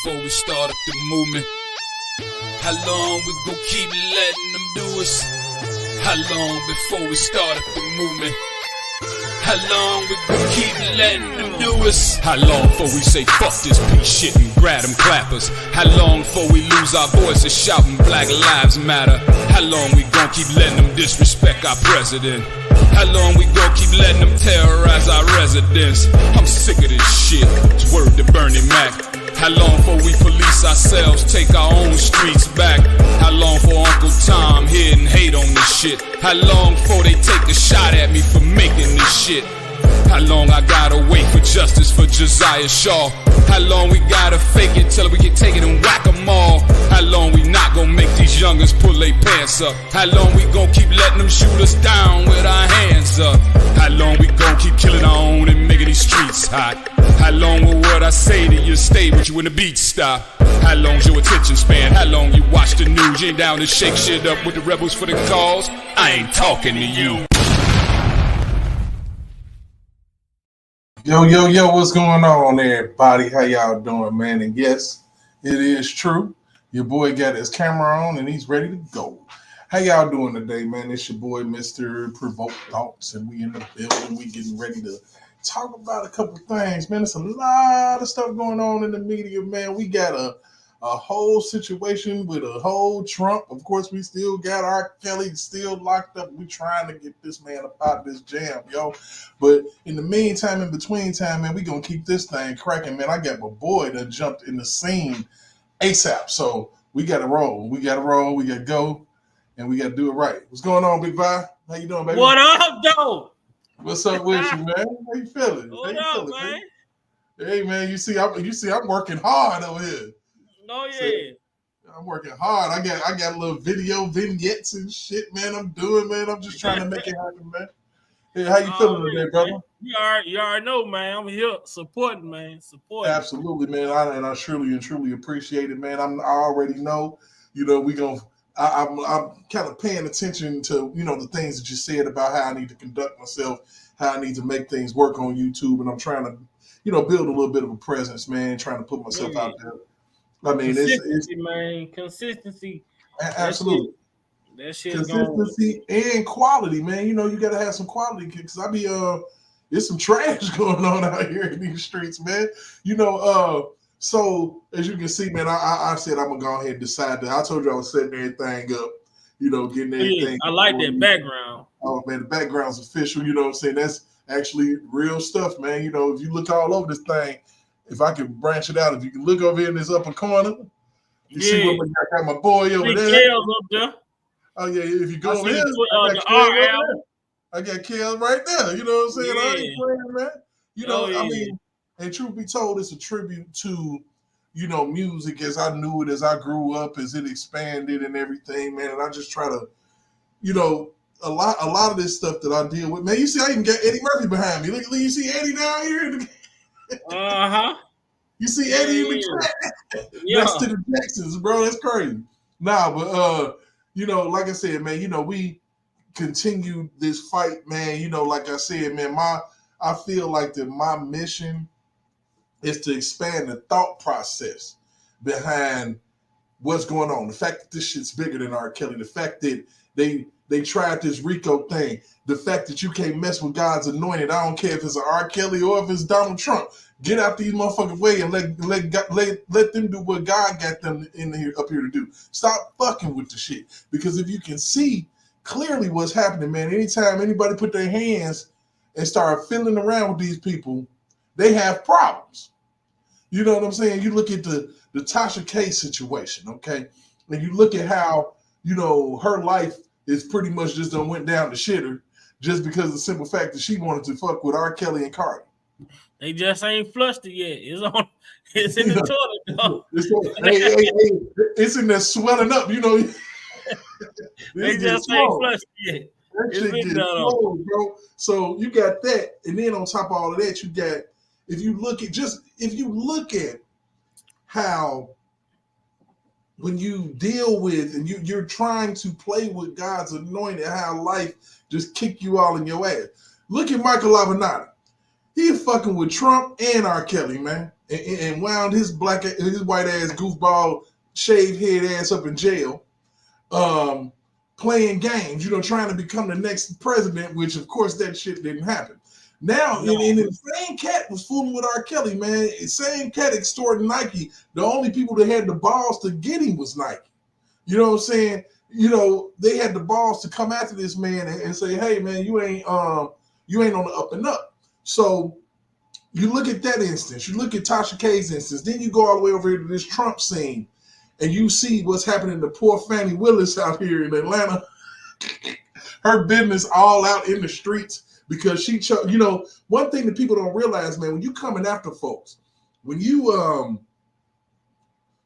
before we start up the movement? How long we gon' keep letting them do us? How long before we start up the movement? How long we gon' keep letting them do us? How long before we say fuck this piece shit and grab them clappers? How long before we lose our voices shouting Black Lives Matter? How long we gon' keep letting them disrespect our president? How long we gon' keep letting them terrorize our residents? I'm sick of this shit, it's word to Bernie Mac. How long before we police ourselves, take our own streets back? How long for Uncle Tom here and hate on this shit? How long before they take a shot at me for making this shit? How long I gotta wait for justice for Josiah Shaw? How long we gotta fake it till we can take it and whack 'em all? How long we not gonna make these youngers pull their pants up? How long we gonna keep letting them shoot us down with our hands up? How long we gonna keep killing our own and making these streets hot? How long will what I say to you stay with you when the beats stop? How long's your attention span? How long you watch the news? You ain't down to shake shit up with the rebels for the cause? I ain't talking to you. Yo, what's going on, everybody? How y'all doing, man? And yes, it is true. Your boy got his camera on and he's ready to go. How y'all doing today, man? It's your boy, Mr. Provoke Thoughts, and we in the building. We getting ready to talk about a couple things, man. There's a lot of stuff going on in the media, man. We got a whole situation with a whole Trump. Of course, we still got R. Kelly still locked up. We trying to get this man up out of this jam, yo. But in the meantime, in between time, man, we gonna keep this thing cracking, man. I got my boy that jumped in the scene ASAP. So we gotta roll. We gotta go, and we gotta do it right. What's going on, Big Vi? How you doing, baby? What up, though? What's up with you, man? How you feeling? What up, man? Hey, man, you see, I'm working hard over here. No, yeah. See, I'm working hard. I got a little video vignettes and shit, man. I'm doing, man. I'm just trying to make it happen, man. Hey, how you feeling today, brother? You already know, man. I'm here supporting, man. Supporting. Absolutely, man. I surely and truly appreciate it, man. I already know. You know, I'm kind of paying attention to, you know, the things that you said about how I need to conduct myself, how I need to make things work on YouTube, and I'm trying to, you know, build a little bit of a presence, man. Trying to put myself out there. I mean, consistency, man. Consistency. Absolutely. That shit consistency and quality, man. You know, you gotta have some quality because there's some trash going on out here in these streets, man. You know, so as you can see, man, I said I'm gonna go ahead and decide that. I told you I was setting everything up, you know, getting everything. I like that background. Oh man, the background's official, you know what I'm saying? That's actually real stuff, man. You know, if you look all over this thing, if I can branch it out, if you can look over here in this upper corner, you see what I got my boy over there. Up there. Oh yeah, if you go over here, I got Kel right there. You know what I'm saying? I ain't playing, man. You know, I mean, and truth be told, it's a tribute to, you know, music as I knew it, as I grew up, as it expanded and everything, man. And I just try to, you know, a lot of this stuff that I deal with, man. You see, I even got Eddie Murphy behind me. Look, you see Eddie down here. You see Eddie in the track next to the Jacksons, bro. That's crazy. Nah, but you know, like I said, man, you know, we continue this fight, man. You know, like I said, man, I feel like that my mission is to expand the thought process behind what's going on. The fact that this shit's bigger than R. Kelly, the fact that they tried this RICO thing, the fact that you can't mess with God's anointed. I don't care if it's an R. Kelly or if it's Donald Trump. Get out these motherfuckers' way and let them do what God got them up here to do. Stop fucking with the shit. Because if you can see clearly what's happening, man, anytime anybody put their hands and start fiddling around with these people, they have problems. You know what I'm saying? You look at the Tasha K situation, okay? And you look at how, you know, her life is pretty much just done went down the shitter just because of the simple fact that she wanted to fuck with R. Kelly and Cardi. They just ain't flushed it yet. It's in the toilet, though. It's in there swelling up, you know. They just ain't flushed yet. That shit gets cold, bro. So you got that, and then on top of all of that, you got if you look at how when you deal with and you're trying to play with God's anointed, how life just kick you all in your ass. Look at Michael Avenatti. He fucking with Trump and R. Kelly, man. and wound his white ass goofball shaved head ass up in jail, playing games, trying to become the next president, which of course that shit didn't happen. Now, No. and the same cat was fooling with R. Kelly, man. Same cat extorting Nike. The only people that had the balls to get him was Nike. You know what I'm saying? They had the balls to come after this man and say, "Hey, man, you ain't on the up and up." So you look at that instance. You look at Tasha K's instance. Then you go all the way over here to this Trump scene, and you see what's happening to poor Fannie Willis out here in Atlanta. Her business all out in the streets because she chose. One thing that people don't realize, man, when you coming after folks, when you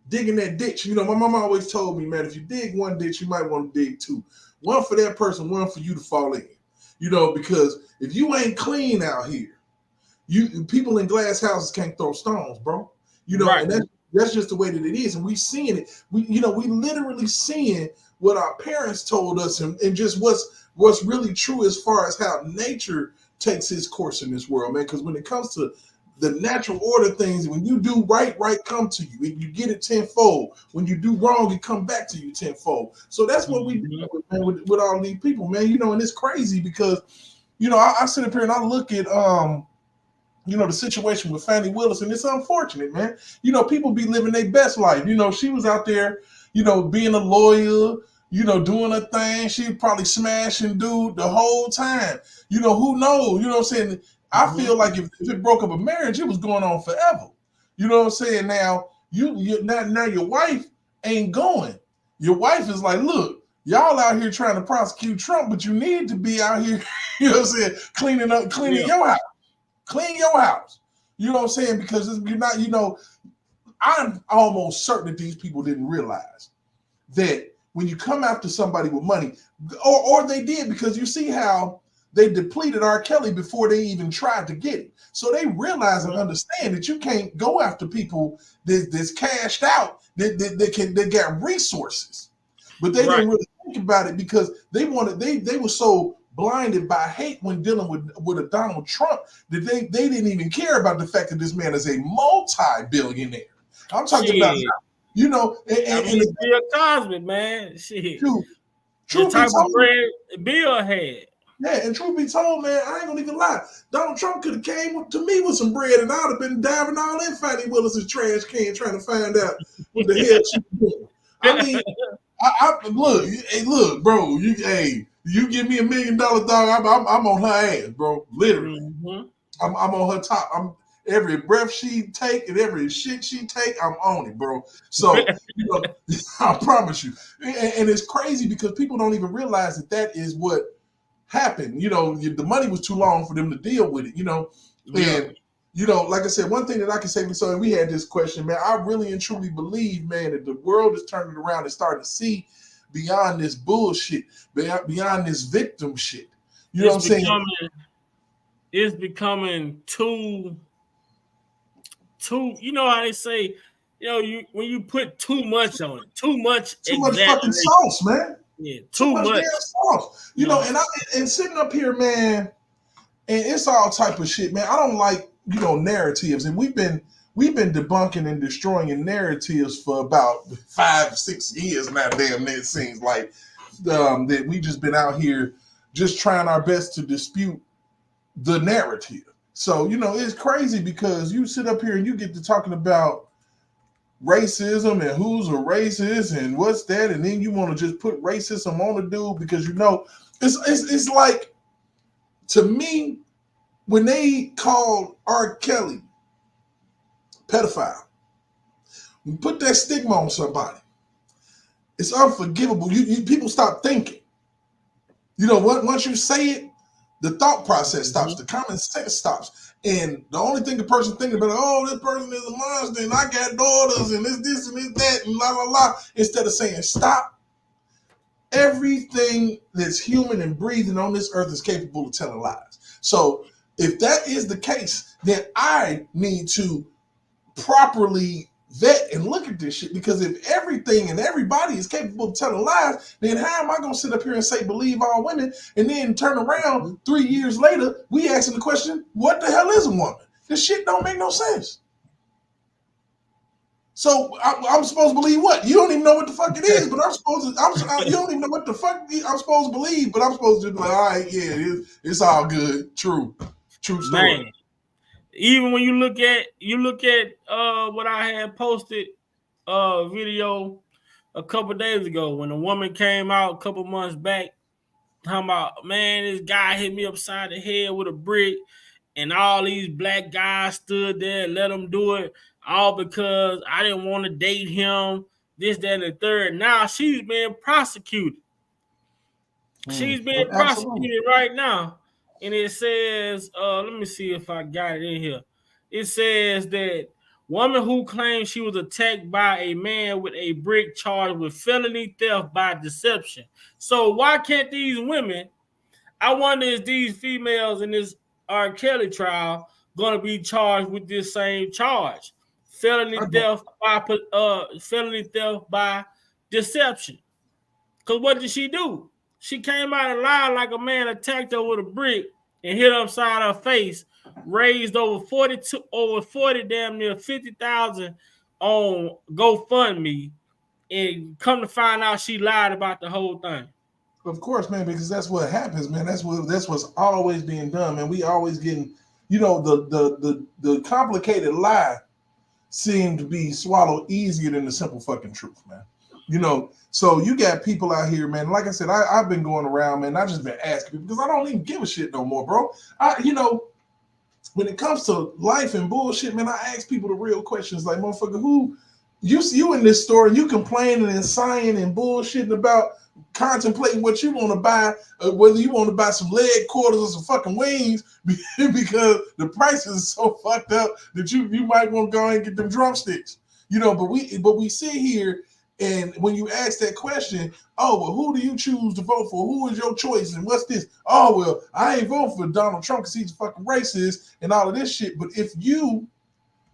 digging that ditch, my mama always told me, man, if you dig one ditch, you might want to dig two. One for that person, one for you to fall in. Because if you ain't clean out here, people in glass houses can't throw stones, bro. Right. And that's just the way that it is. And we seeing it. We literally seeing what our parents told us and just what's really true as far as how nature takes its course in this world, man. Because when it comes to the natural order things, when you do right come to you. You get it tenfold. When you do wrong, it come back to you tenfold. So that's what we do, man, with all these people, man. And it's crazy because, I sit up here and I look at the situation with Fannie Willis, and it's unfortunate, man. People be living their best life. She was out there, being a lawyer, doing her thing. She probably smashing dude the whole time. Who knows? You know what I'm saying? I feel like if it broke up a marriage, it was going on forever. You know what I'm saying? Now, now your wife ain't going. Your wife is like, look, y'all out here trying to prosecute Trump, but you need to be out here, you know what I'm saying, cleaning your house. Clean your house. You know what I'm saying? Because you're not, I'm almost certain that these people didn't realize that when you come after somebody with money, or they did, because you see how they depleted R. Kelly before they even tried to get him. So they realize and understand that you can't go after people that's cashed out, that got resources. But they didn't really think about it because they were so blinded by hate when dealing with a Donald Trump that they didn't even care about the fact that this man is a multi-billionaire. I'm talking about, and Bill Cosby, man. Shit. The type of bread Bill had. Yeah, and truth be told, man, I ain't gonna even lie. Donald Trump could have came to me with some bread, and I'd have been diving all in Fannie Willis's trash can trying to find out what the hell she was doing. I mean, look, bro. You give me $1 million, dog. I'm on her ass, bro. Literally, I'm on her top. Every breath she take and every shit she take, I'm on it, bro. So I promise you. And it's crazy because people don't even realize that is what happened. The money was too long for them to deal with it. And like I said, one thing that I can say, so we had this question, man. I really and truly believe, man, that the world is turning around and starting to see beyond this bullshit, beyond this victim shit. You know what I'm saying? It's becoming too. You know how they say, when you put too much on it, too much fucking sauce, man. Yeah, too much damn sauce. And sitting up here, man, and it's all type of shit, man. I don't like, narratives, and we've been debunking and destroying narratives for about 5-6 years now. Damn, it seems like that we just been out here just trying our best to dispute the narrative. So it's crazy because you sit up here and you get to talking about racism and who's a racist and what's that, and then you want to just put racism on the dude because it's like, to me, when they called R. Kelly pedophile, you put that stigma on somebody, it's unforgivable. People stop thinking. Once you say it, the thought process stops, the common sense stops. And the only thing the person thinking about, this person is a monster, and I got daughters, and this and this that, and la la la. Instead of saying stop, everything that's human and breathing on this earth is capable of telling lies. So if that is the case, then I need to properly vet and look at this shit, because if everything and everybody is capable of telling lies, then how am I going to sit up here and say believe all women, and then turn around 3 years later, we asking the question, what the hell is a woman? This shit don't make no sense. So I'm supposed to believe what? You don't even know what the fuck it is, but I'm supposed to. You don't even know what the fuck I'm supposed to believe, but I'm supposed to be like, all right, yeah, it's all good. True story. Man, even when you look at what I had posted video a couple days ago when a woman came out a couple months back talking about, man, this guy hit me upside the head with a brick, and all these black guys stood there and let him do it, all because I didn't want to date him, this, that, and the third. Now she's being prosecuted. She's being prosecuted right now. And it says, let me see if I got it in here. It says that woman who claims she was attacked by a man with a brick charged with felony theft by deception. So why can't these women, I wonder if these females in this R. Kelly trial going to be charged with this same charge, felony theft by deception. Because what did she do? She came out and lied like a man attacked her with a brick and hit her upside her face, raised over 40, damn near 50,000 on GoFundMe, and come to find out she lied about the whole thing. Of course, man, because that's what happens, man. That's what's always being done, man. We always getting, the complicated lie seemed to be swallowed easier than the simple fucking truth, man. So you got people out here, man. Like I said, I've been going around, man. I just been asking people because I don't even give a shit no more, bro. When it comes to life and bullshit, man, I ask people the real questions, like, motherfucker, who you in this store and you complaining and sighing and bullshitting about contemplating what you want to buy, whether you want to buy some leg quarters or some fucking wings because the prices are so fucked up that you might want to go ahead and get them drumsticks, But we sit here. And when you ask that question, oh, well, who do you choose to vote for? Who is your choice? And what's this? Oh, well, I ain't voting for Donald Trump because he's a fucking racist and all of this shit. But if you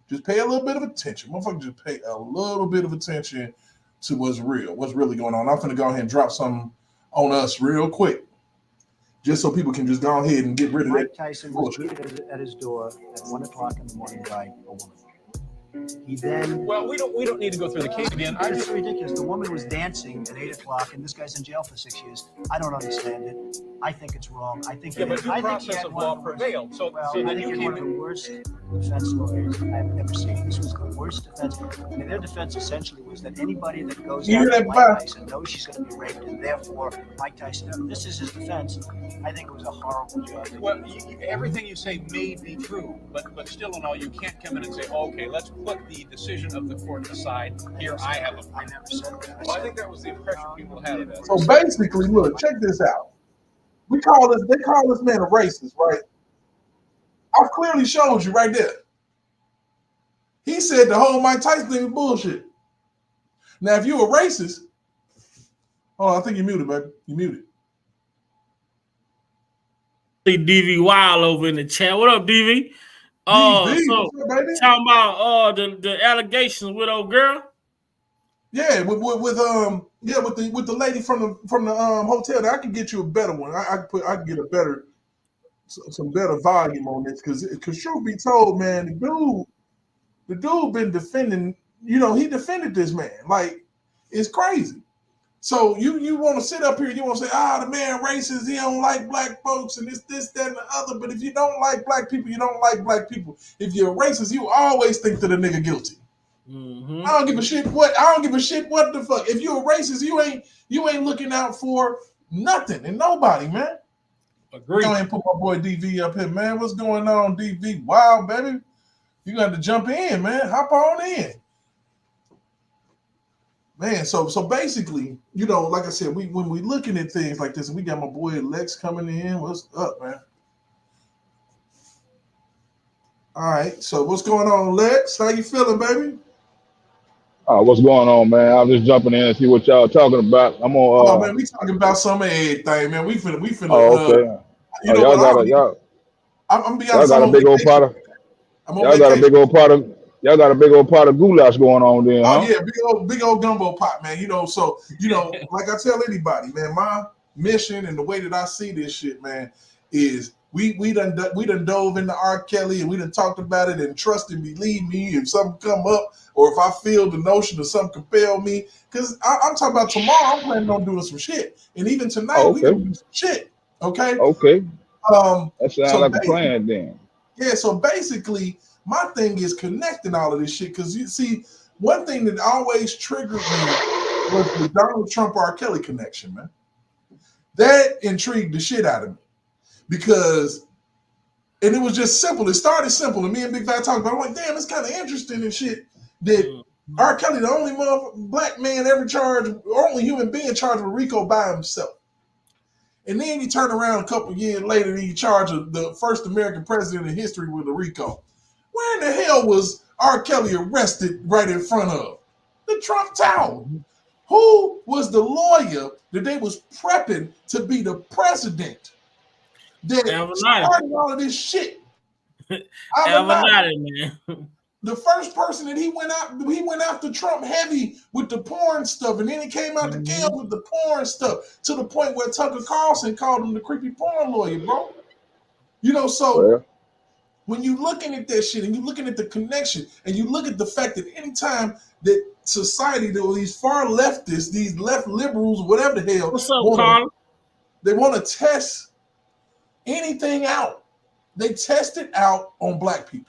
just pay a little bit of attention, motherfucker, just pay a little bit of attention to what's really going on. I'm going to go ahead and drop something on us real quick, just so people can just go ahead and get rid of Mike Tyson was greeted at his door at 1 o'clock in the morning by a woman. He then... Well, we don't need to go through the case again. It's ridiculous. The woman was dancing at 8 o'clock, and this guy's in jail for 6 years. I don't understand it. I think it's wrong. I think... Yeah, but the process of law prevailed. So then you came one of the worst defense lawyers I've ever seen. This was the worst defense. I mean, their defense essentially was that anybody that goes after Mike Tyson knows she's going to be raped, and therefore Mike Tyson... This is his defense. I think it was a horrible job. Well, everything you say may be true, but still in all, you can't come in and say, okay, let's put the decision of the court aside. Here, I have a... I never said that. Well, I think that was the impression people had of it. So basically, look, check this out. They call this man a racist, right? I've clearly showed you right there. He said the whole Mike Tyson thing is bullshit. Now, if you're a racist, I think you're muted, baby. You're muted. See DV Wild over in the chat. What up, DV? So talking about the allegations with old girl. Yeah, with the lady from the hotel. I could get you a better one. I can get some better volume on this because truth be told, man, the dude been defending. He defended this man like it's crazy. So you want to sit up here, you want to say, the man racist, he don't like black folks, and this, that, and the other. But if you don't like black people, you don't like black people. If you're a racist, you always think that a nigga guilty. Mm-hmm. I don't give a shit what the fuck. If you're a racist, you ain't looking out for nothing and nobody, man. Agree. Go ahead and put my boy DV up here, man. What's going on, DV? Wow, baby. You got to jump in, man. Hop on in. Man, so basically, like I said, when we looking at things like this, and we got my boy Lex coming in. What's up, man? All right, so what's going on, Lex? How you feeling, baby? What's going on, man? I'm just jumping in and see what y'all talking about. I'm on. Man, we talking about some of everything, man. We finna. Oh, okay. Y'all got a big old pot of. Y'all got a big old pot of. Y'all got a big old pot of goulash going on there, huh? Oh yeah, big old gumbo pot, man. So like I tell anybody, man, my mission and the way that I see this shit, man, is We done dove into R. Kelly and we done talked about it, and trust and believe me, if something come up or if I feel the notion of something compel me, because I'm talking about tomorrow, I'm planning on doing some shit. And even tonight, we gonna do some shit. Okay. Okay. That sounds so like a plan then. Yeah, so basically, my thing is connecting all of this shit, because you see, one thing that always triggered me was the Donald Trump R. Kelly connection, man. That intrigued the shit out of me. Because, and it was just simple. It started simple, and me and Big Fat talked about it. I'm like, damn, it's kind of interesting and shit that R. Kelly, the only black man ever charged, only human being charged with RICO by himself. And then he turned around a couple years later and he charged the first American president in history with a RICO. Where in the hell was R. Kelly arrested right in front of? The Trump Tower. Who was the lawyer that they was prepping to be the president that started all of this shit? Man. The first person that he went after Trump heavy with the porn stuff, and then he came out the camp with the porn stuff to the point where Tucker Carlson called him the creepy porn lawyer, bro. You know, so when you looking at that shit and you looking at the connection and you look at the fact that anytime that society, these far leftists, these left liberals, whatever the hell, what's up, Carl? They want to test anything out. They test it out on black people.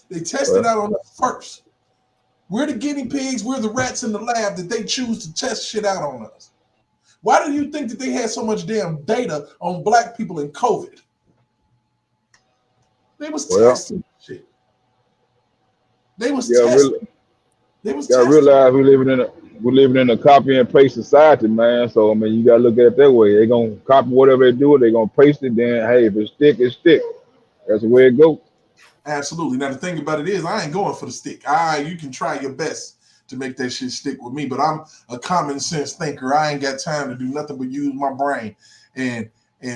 They tested out on us first. We're the guinea pigs. We're the rats in the lab that they choose to test shit out on us. Why do you think that they had so much damn data on black people in COVID? They was testing shit. They was testing. They was testing. Realize we're living in a copy and paste society, man. So I mean, you gotta look at it that way. They're gonna copy whatever they do. They're gonna paste it. Then hey, if it stick, it stick. That's the way it goes. Absolutely. Now the thing about it is, I ain't going for the stick. You can try your best to make that shit stick with me, but I'm a common sense thinker. I ain't got time to do nothing but use my brain and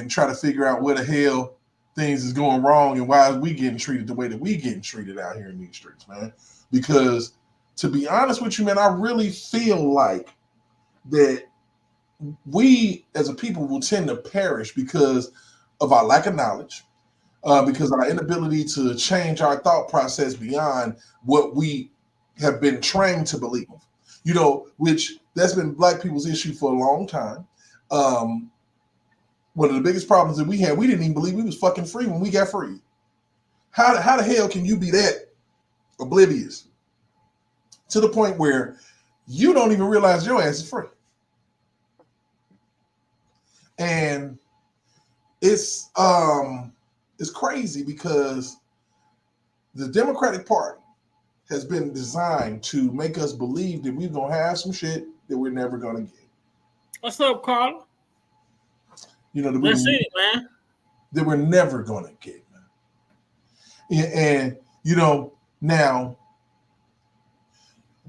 try to figure out where the hell things is going wrong and why is we getting treated the way that we getting treated out here in these streets, man. Because to be honest with you, man, I really feel like that we as a people will tend to perish because of our lack of knowledge. Because of our inability to change our thought process beyond what we have been trained to believe, you know, which that's been black people's issue for a long time. One of the biggest problems that we had, we didn't even believe we was fucking free when we got free. How the hell can you be that oblivious to the point where you don't even realize your ass is free? And it's crazy because the Democratic Party has been designed to make us believe that we're going to have some shit that we're never going to get. What's up, Carl? You know, that's it, man. That we're never going to get, man. And, you know, now,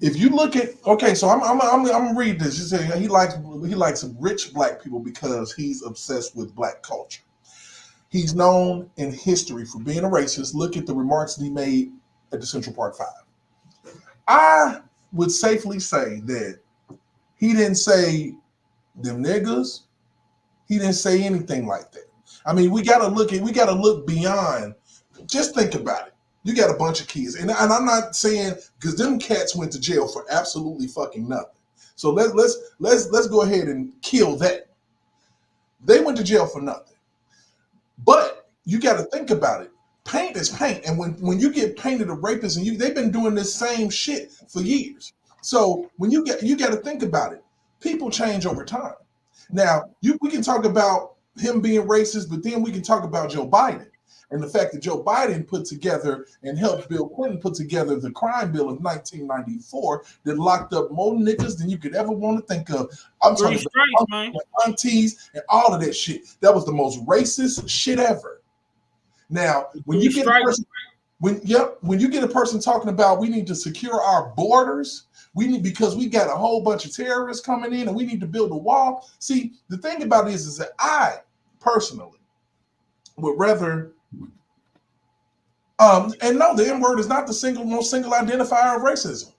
if you look at, okay, so I'm read this. He said he likes rich black people because he's obsessed with black culture. He's known in history for being a racist. Look at the remarks that he made at the Central Park 5. I would safely say that he didn't say them niggas. He didn't say anything like that. I mean, we gotta look beyond. Just think about it. You got a bunch of kids, and I'm not saying because them cats went to jail for absolutely fucking nothing. So let's go ahead and kill that. They went to jail for nothing. But you got to think about it. Paint is paint, and when you get painted a rapist, and they've been doing this same shit for years. So when you got to think about it. People change over time. Now we can talk about him being racist, but then we can talk about Joe Biden and the fact that Joe Biden put together and helped Bill Clinton put together the crime bill of 1994 that locked up more niggas than you could ever want to think of. I'm talking about aunties and all of that shit. That was the most racist shit ever. Now, when you get a person, when you get a person talking about we need to secure our borders, because we got a whole bunch of terrorists coming in and we need to build a wall. See, the thing about it is that I personally would rather and no, the N-word is not the most single identifier of racism.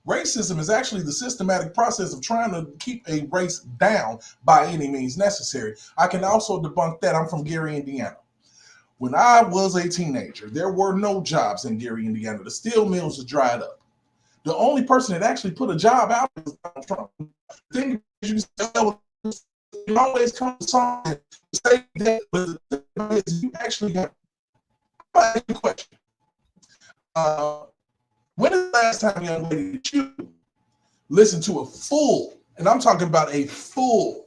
Racism is actually the systematic process of trying to keep a race down by any means necessary. I can also debunk that. I'm from Gary, Indiana. When I was a teenager, there were no jobs in Gary, Indiana. The steel mills are dried up. The only person that actually put a job out was Donald Trump. The thing is, you always come to something to say that, but the thing is, you actually have a question. When is the last time, young lady, that you listened to a full, and I'm talking about a full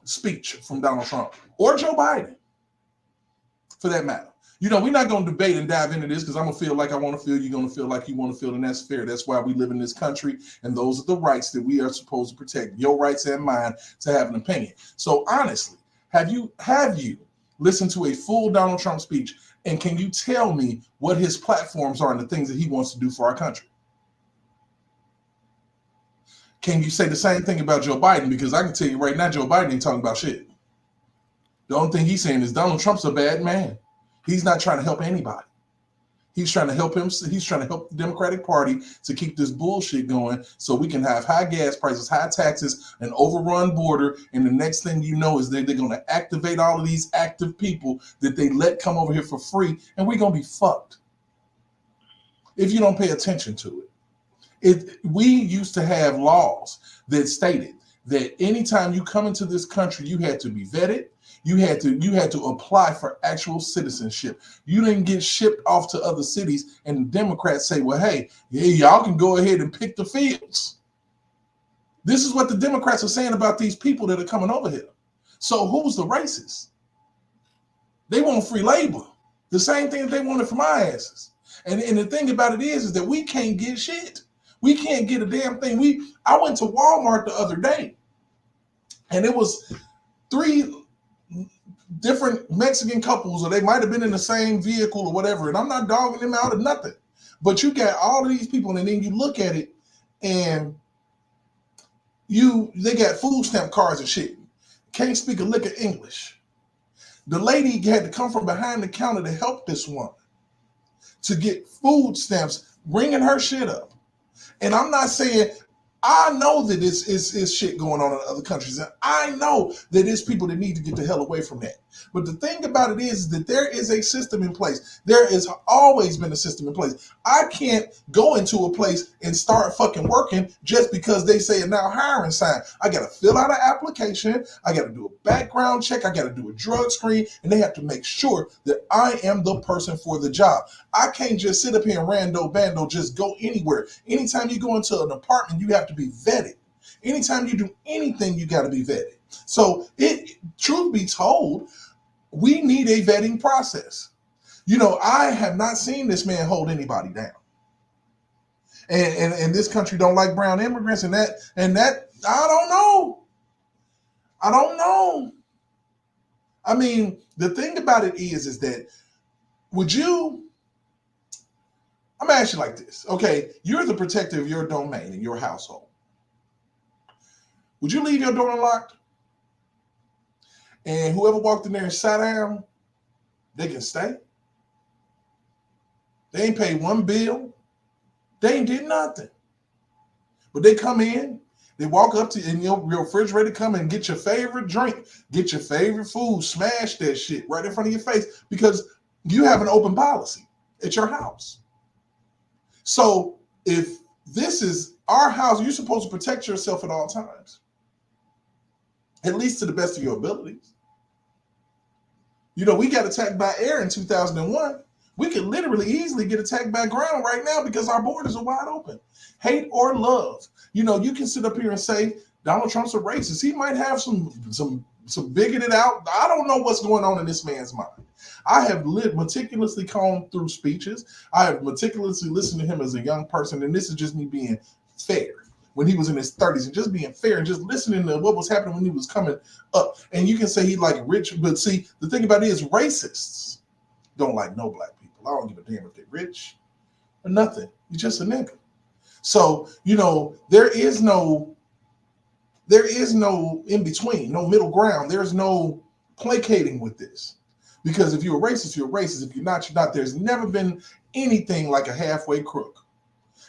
speech from Donald Trump or Joe Biden, for that matter? You know, we're not going to debate and dive into this because I'm going to feel like I want to feel, you're going to feel like you want to feel, and that's fair. That's why we live in this country, and those are the rights that we are supposed to protect, your rights and mine to have an opinion. So honestly, have you listened to a full Donald Trump speech, and can you tell me what his platforms are and the things that he wants to do for our country? Can you say the same thing about Joe Biden? Because I can tell you right now, Joe Biden ain't talking about shit. The only thing he's saying is Donald Trump's a bad man. He's not trying to help anybody. He's trying to help him. He's trying to help the Democratic Party to keep this bullshit going so we can have high gas prices, high taxes, an overrun border. And the next thing you know is they're going to activate all of these active people that they let come over here for free. And we're going to be fucked if you don't pay attention to it. We used to have laws that stated that anytime you come into this country, you had to be vetted. You had to apply for actual citizenship. You didn't get shipped off to other cities and the Democrats say, well, hey, yeah, y'all can go ahead and pick the fields. This is what the Democrats are saying about these people that are coming over here. So who's the racist? They want free labor. The same thing that they wanted from our asses. And the thing about it is that we can't get shit. We can't get a damn thing. I went to Walmart the other day and it was 3 different Mexican couples, or they might have been in the same vehicle or whatever. And I'm not dogging them out or nothing, but you got all of these people, and then you look at it, and they got food stamp cards and shit. Can't speak a lick of English. The lady had to come from behind the counter to help this woman to get food stamps, bringing her shit up. And I'm not saying. I know that is shit going on in other countries. And I know that there's people that need to get the hell away from that. But the thing about it is that there is a system in place. There has always been a system in place. I can't go into a place and start fucking working just because they say a now hiring sign. I got to fill out an application. I got to do a background check. I got to do a drug screen. And they have to make sure that I am the person for the job. I can't just sit up here and rando bando, just go anywhere. Anytime you go into an apartment, you have to be vetted. Anytime you do anything, you got to be vetted. So truth be told, we need a vetting process. You know, I have not seen this man hold anybody down. And this country don't like brown immigrants, and that I don't know. I mean, the thing about it is that I'm gonna ask you like this. Okay, you're the protector of your domain in your household. Would you leave your door unlocked? And whoever walked in there and sat down, they can stay? They ain't paid one bill. They ain't did nothing. But they come in, they walk up to you, and your refrigerator come and get your favorite drink, get your favorite food, smash that shit right in front of your face because you have an open policy at your house. So if this is our house, you're supposed to protect yourself at all times, at least to the best of your abilities. You know, we got attacked by air in 2001. We could literally easily get attacked by ground right now because our borders are wide open. Hate or love. You know, you can sit up here and say Donald Trump's a racist. He might have some bigoted out. I don't know what's going on in this man's mind. I have meticulously combed through speeches. I have meticulously listened to him as a young person, and this is just me being fair. When he was in his 30s and just being fair and just listening to what was happening when he was coming up. And you can say he like rich, but see, the thing about it is racists don't like no black people. I don't give a damn if they're rich or nothing. You're just a nigga. So, you know, there is no in between, no middle ground. There's no placating with this. Because if you're a racist, you're a racist. If you're not, you're not. There's never been anything like a halfway crook.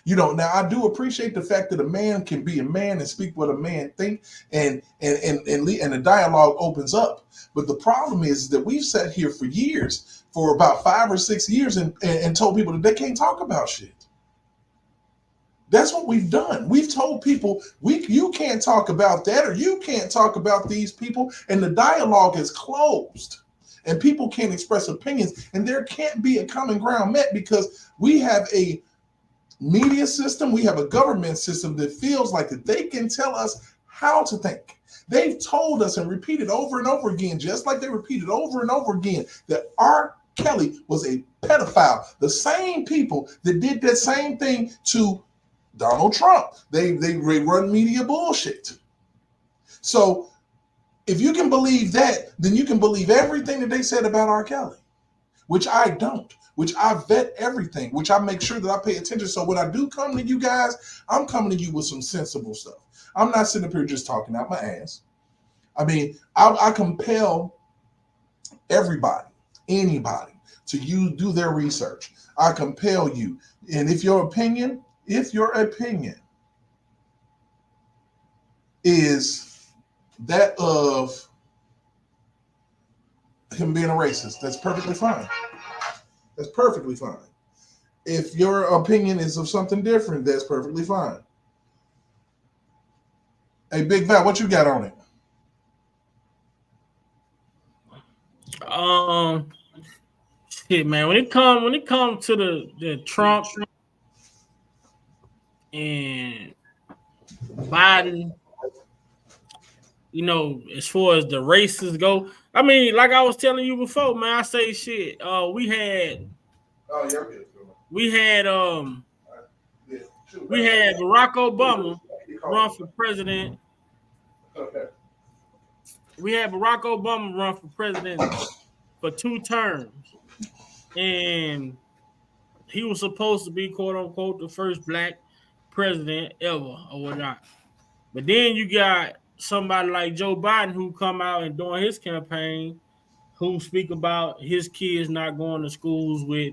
You know, now I do appreciate the fact that a man can be a man and speak what a man thinks, and the dialogue opens up. But the problem is that we've sat here for years, for about 5 or 6 years, and told people that they can't talk about shit. That's what we've done. We've told people you can't talk about that, or you can't talk about these people, and the dialogue is closed. And people can't express opinions, and there can't be a common ground met because we have a media system, we have a government system that feels like that they can tell us how to think. They've told us and repeated over and over again, just like they repeated over and over again, that R. Kelly was a pedophile. The same people that did that same thing to Donald Trump. They run media bullshit. So if you can believe that, then you can believe everything that they said about R. Kelly, which I don't, which I vet everything, which I make sure that I pay attention. So when I do come to you guys, I'm coming to you with some sensible stuff. I'm not sitting up here just talking out my ass. I mean, I compel everybody, anybody, to do their research. I compel you. And if your opinion is that of him being a racist, that's perfectly fine. That's perfectly fine. If your opinion is of something different, that's perfectly fine. Hey, Big Val, what you got on it? Shit, man. When it comes to the Trump and Biden, you know, as far as the races go, I mean, like I was telling you before, man, I say shit. We had Barack Obama run for president. Okay. We had Barack Obama run for president for 2 terms. And he was supposed to be, quote unquote, the first black president ever or whatnot. But then you got somebody like Joe Biden who come out and during his campaign who speak about his kids not going to schools with,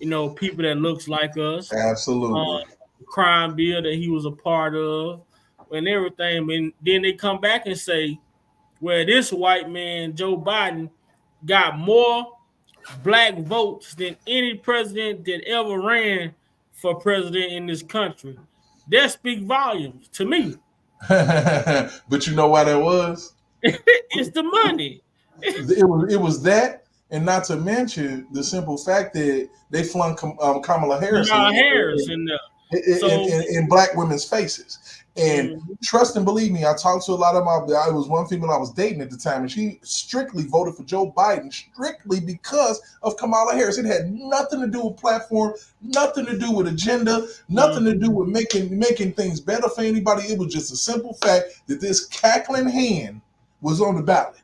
you know, people that looks like us. Absolutely. Crime bill that he was a part of and everything. And then they come back and say, well, this white man, Joe Biden, got more black votes than any president that ever ran for president in this country. That speaks volumes to me. But you know why that was? It's the money. It was that, and not to mention the simple fact that they flung Kamala Harris in black women's faces. And trust and believe me, I talked to a lot of I was one female I was dating at the time, and she strictly voted for Joe Biden strictly because of Kamala Harris. It had nothing to do with platform, nothing to do with agenda, nothing to do with making things better for anybody. It was just a simple fact that this cackling hand was on the ballot.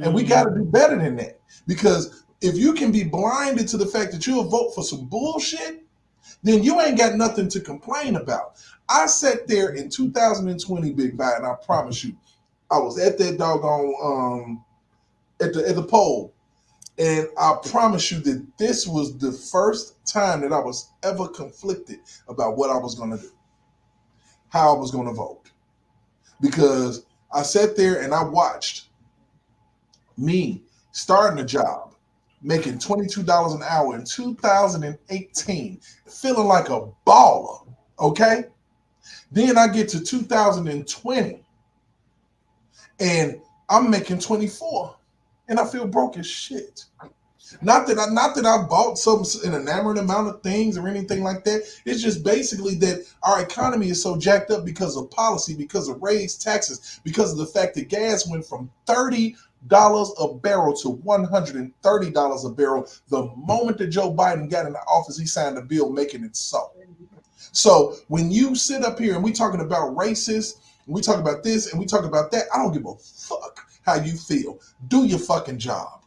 And we got to do better than that, because if you can be blinded to the fact that you'll vote for some bullshit, then you ain't got nothing to complain about. I sat there in 2020, Big Bad, and I promise you, I was at that doggone at the poll, and I promise you that this was the first time that I was ever conflicted about what I was going to do, how I was going to vote, because I sat there and I watched me starting a job, making $22 an hour in 2018, feeling like a baller, okay? Then I get to 2020, and I'm making 24, and I feel broke as shit. Not that I bought an enamored amount of things or anything like that. It's just basically that our economy is so jacked up because of policy, because of raised taxes, because of the fact that gas went from $30 a barrel to $130 a barrel the moment that Joe Biden got into office. He signed a bill making it so. So when you sit up here and we talking about racist, and we talk about this and we talk about that, I don't give a fuck how you feel. Do your fucking job.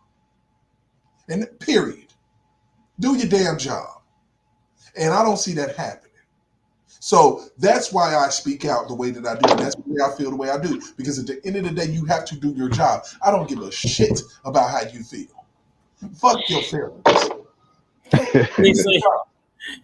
And period. Do your damn job. And I don't see that happening. So that's why I speak out the way that I do. And that's why I feel the way I do. Because at the end of the day, you have to do your job. I don't give a shit about how you feel. Fuck your feelings.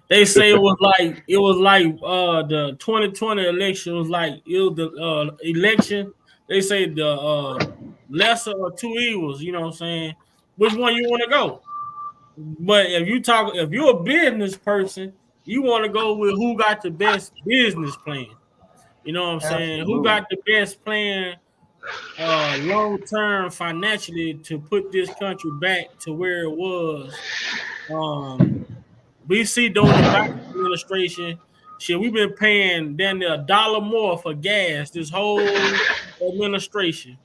They say it was like the 2020 election was like it was the election. They say the lesser of two evils. You know what I'm saying? Which one you want to go? But if you're a business person, you want to go with who got the best business plan. You know what I'm saying? Who Absolutely. got the best plan long term financially to put this country back to where it was. We see during the Biden administration, shit, we've been paying damn near $1 more for gas this whole administration.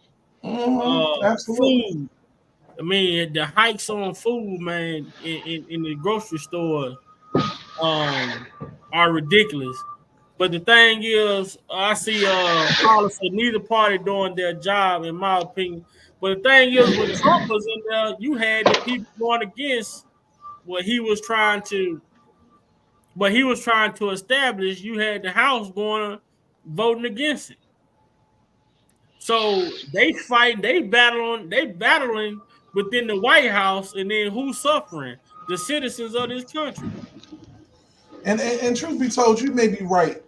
Absolutely. Food. I mean, the hikes on food, man, in the grocery store, um, are ridiculous. But the thing is, I see policy neither party doing their job, in my opinion. But the thing is, when Trump was in there, you had the people going against what he was trying to establish. You had the House going voting against it. So they battling within the White House, and then who's suffering? The citizens of this country. And truth be told, you may be right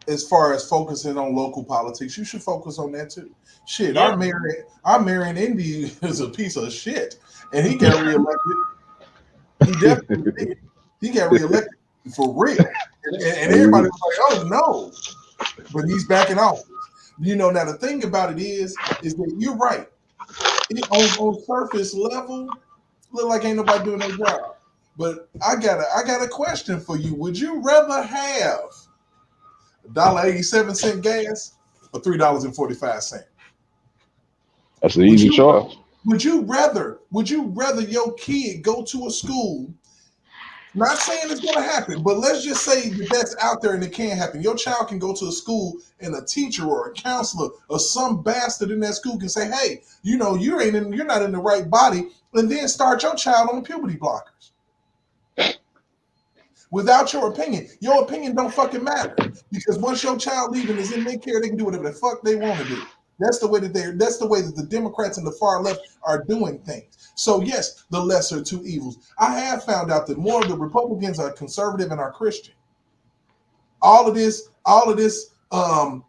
as far as focusing on local politics. You should focus on that too. Shit, Yeah. our mayor in Indy is a piece of shit, and he got reelected. He definitely did. He got reelected for real, and everybody was like, "Oh no," but he's backing off. You know, now the thing about it is that you're right. On surface level, look like ain't nobody doing their job. But I got a question for you. Would you rather have $1.87 gas or $3.45? That's an easy choice. Would you rather your kid go to a school? Not saying it's going to happen, but let's just say that that's out there and it can happen. Your child can go to a school and a teacher or a counselor or some bastard in that school can say, "Hey, you know, you're not in the right body," and then start your child on puberty blockers. Without your opinion don't fucking matter, because once your child leaving is in their care, they can do whatever the fuck they want to do. That's the way that the Democrats and the far left are doing things. So yes, the lesser two evils. I have found out that more of the Republicans are conservative and are Christian. All of this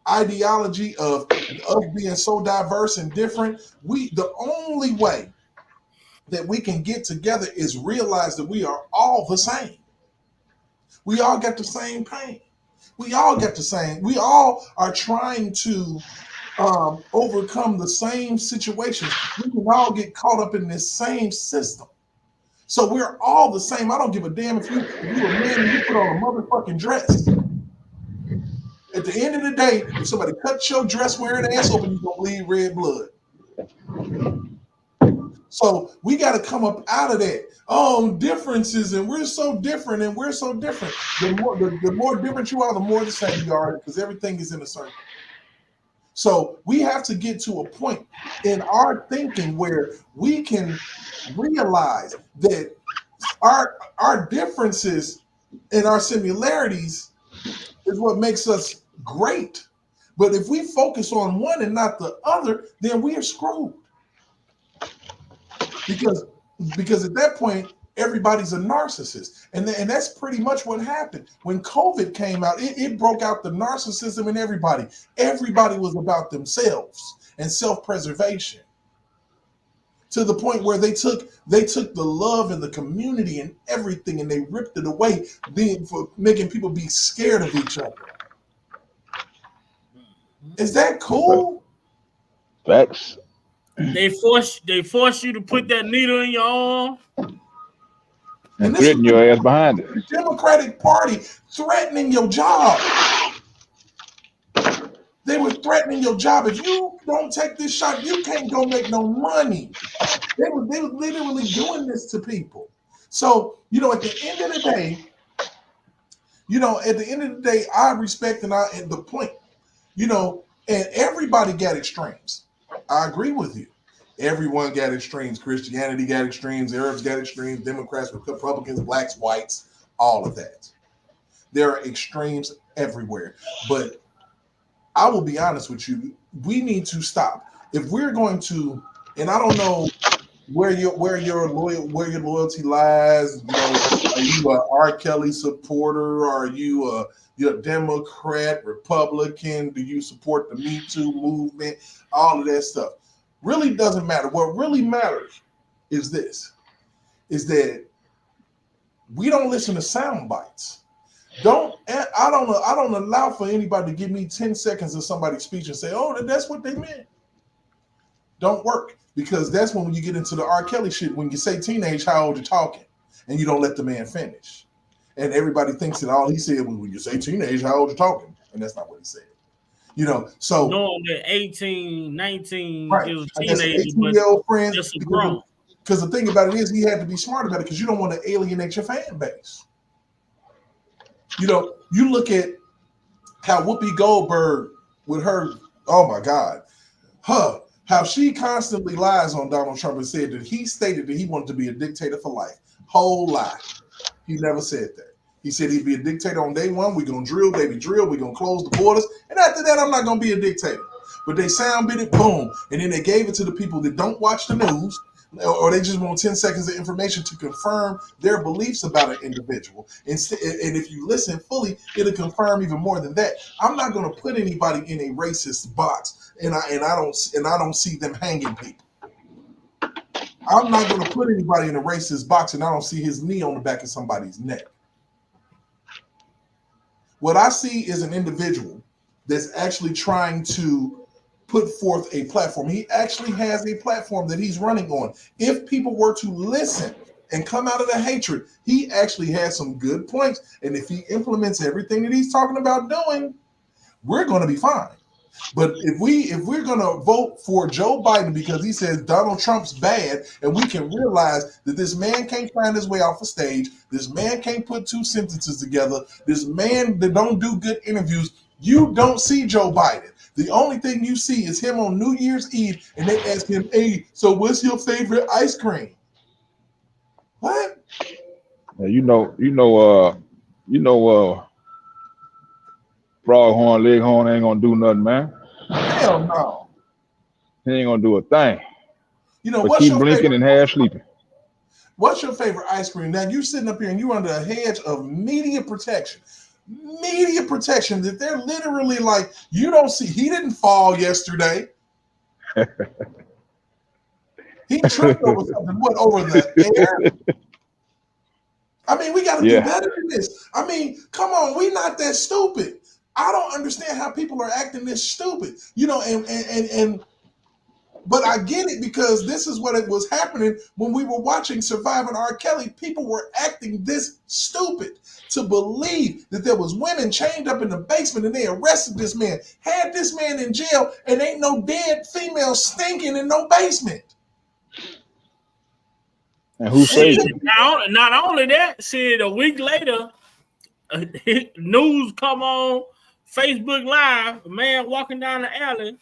ideology of us being so diverse and different, the only way that we can get together is realize that we are all the same. We all got the same pain. We all are trying to overcome the same situations. We can all get caught up in this same system. So we're all the same. I don't give a damn if you're a man and you put on a motherfucking dress. At the end of the day, if somebody cuts your dress wearing ass open, you're gonna bleed red blood. So we got to come up out of that. Oh, differences, and we're so different, and we're so different. The more different you are, the more the same you are, because everything is in a circle. So we have to get to a point in our thinking where we can realize that our differences and our similarities is what makes us great. But if we focus on one and not the other, then we are screwed. Because at that point, everybody's a narcissist. And that's pretty much what happened. When COVID came out, it broke out the narcissism in everybody. Everybody was about themselves and self-preservation, to the point where they took the love and the community and everything and they ripped it away, for making people be scared of each other. Is that cool? Facts. They force you to put that needle in your arm and threaten your ass behind it. The Democratic Party threatening your job. They were threatening your job. If you don't take this shot, you can't go make no money. They were literally doing this to people. So, at the end of the day, I respect and the point, and everybody got extremes. I agree with you. Everyone got extremes. Christianity got extremes. Arabs got extremes. Democrats, Republicans, blacks, whites, all of that. There are extremes everywhere. But I will be honest with you. We need to stop. If we're going to, and I don't know where your loyalty lies. You know, are you a R. Kelly supporter? Are you you're a Democrat, Republican? Do you support the Me Too movement? All of that stuff really doesn't matter. What really matters is this: is that we don't listen to sound bites. I don't allow for anybody to give me 10 seconds of somebody's speech and say, "Oh, that's what they meant." Don't work, because that's when you get into the R. Kelly shit. When you say teenage, how old you talking, and you don't let the man finish, and everybody thinks that all he said was, "When you say teenage, how old you talking," and that's not what he said. You know, so knowing that 18, 19 right, is a I guess an teenager, but 18-year-old friend, just a grown. because the thing about it is he had to be smart about it, because you don't want to alienate your fan base. You know, you look at how Whoopi Goldberg with her, oh my God, how she constantly lies on Donald Trump and said that he stated that he wanted to be a dictator for life. Whole lie. He never said that. He said he'd be a dictator on day one. We're going to drill, baby, drill. We're going to close the borders. And after that, I'm not going to be a dictator. But they sound bit it, boom. And then they gave it to the people that don't watch the news, or they just want 10 seconds of information to confirm their beliefs about an individual. And if you listen fully, it'll confirm even more than that. I'm not going to put anybody in a racist box, and I don't see them hanging people. I'm not going to put anybody in a racist box, and I don't see his knee on the back of somebody's neck. What I see is an individual that's actually trying to put forth a platform. He actually has a platform that he's running on. If people were to listen and come out of the hatred, he actually has some good points. And if he implements everything that he's talking about doing, we're going to be fine. But if we're going to vote for Joe Biden because he says Donald Trump's bad, and we can realize that this man can't find his way off a stage, this man can't put two sentences together, this man that don't do good interviews, you don't see Joe Biden. The only thing you see is him on New Year's Eve, and they ask him, "Hey, so what's your favorite ice cream?" What? Froghorn, Leghorn ain't gonna do nothing, man. Hell no. He ain't gonna do a thing. You know, but what's keep your blinking favorite, and half sleeping. What's your favorite ice cream? Now you sitting up here and you under a hedge of media protection. Media protection that they're literally like, you don't see. He didn't fall yesterday. He tripped over something. What, over the air? I mean, we got to do better than this. I mean, come on, we not that stupid. I don't understand how people are acting this stupid. You know, and but I get it, because this is what it was happening when we were watching Surviving R. Kelly. People were acting this stupid to believe that there was women chained up in the basement and they arrested this man, had this man in jail, and ain't no dead female stinking in no basement. And who saved him? Not only that, shit, a week later, news come on Facebook Live, a man walking down the alley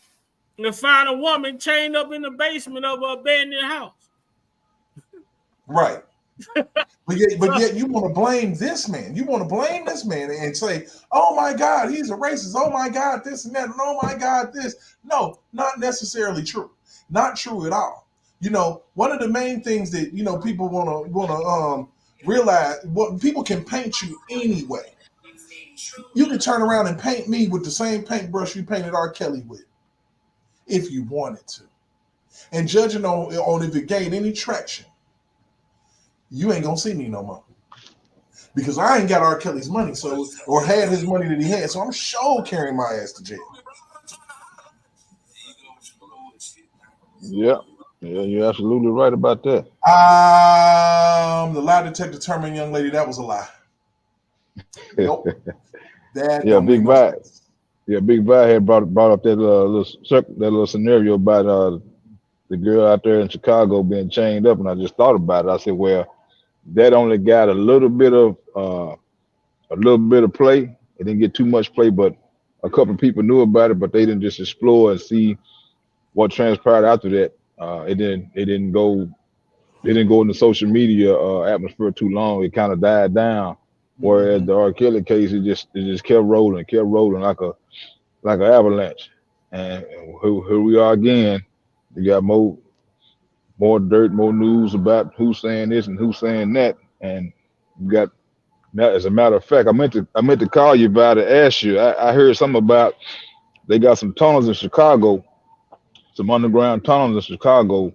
and find a woman chained up in the basement of an abandoned house. Right. But yet you want to blame this man. You want to blame this man and say, "Oh my God, he's a racist. Oh my God, this and that. And oh my God, this." No, not necessarily true. Not true at all. You know, one of the main things that, you know, people want to realize, what people can paint you anyway. You can turn around and paint me with the same paintbrush you painted R. Kelly with, if you wanted to. And judging on if it gained any traction, you ain't gonna see me no more. Because I ain't got R. Kelly's money, or had his money that he had, so I'm sure carrying my ass to jail. Yeah, you're absolutely right about that. The lie detector determined, young lady, that was a lie. Nope. Yeah, Big Vi. Yeah, Big Vi had brought up that little scenario about the girl out there in Chicago being chained up, and I just thought about it. I said, well, that only got a little bit of play. It didn't get too much play, but a couple of people knew about it, but they didn't just explore and see what transpired after that. It didn't go in the social media atmosphere too long. It kind of died down. Whereas the R. Kelly case, it just kept rolling like an avalanche. And here we are again. We got more more dirt, more news about who's saying this and who's saying that. And you got now, as a matter of fact, I meant to call you about to ask you. I heard something about they got some tunnels in Chicago, some underground tunnels in Chicago.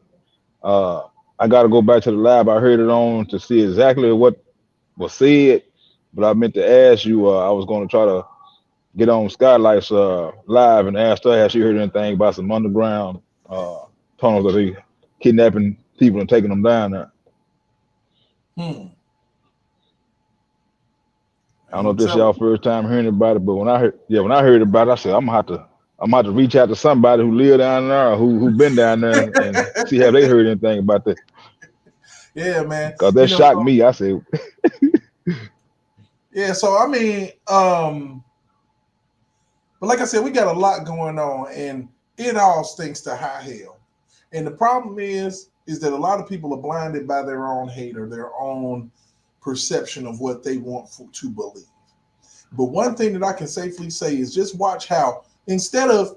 I got to go back to the lab. I heard it on to see exactly what was said, but I meant to ask you. I was going to try to get on Skylights live and ask her has she heard anything about some underground tunnels that they kidnapping people and taking them down there. I don't know if this y'all first time hearing about it, but when I heard about it, I said I'm gonna have to reach out to somebody who live down there or who been down there and see have they heard anything about that. Yeah, man. Cause that shocked me. I said, yeah. So I mean, but like I said, we got a lot going on, and it all stinks to high hell. And the problem is that a lot of people are blinded by their own hate or their own perception of what they want to believe. But one thing that I can safely say is just watch how instead of,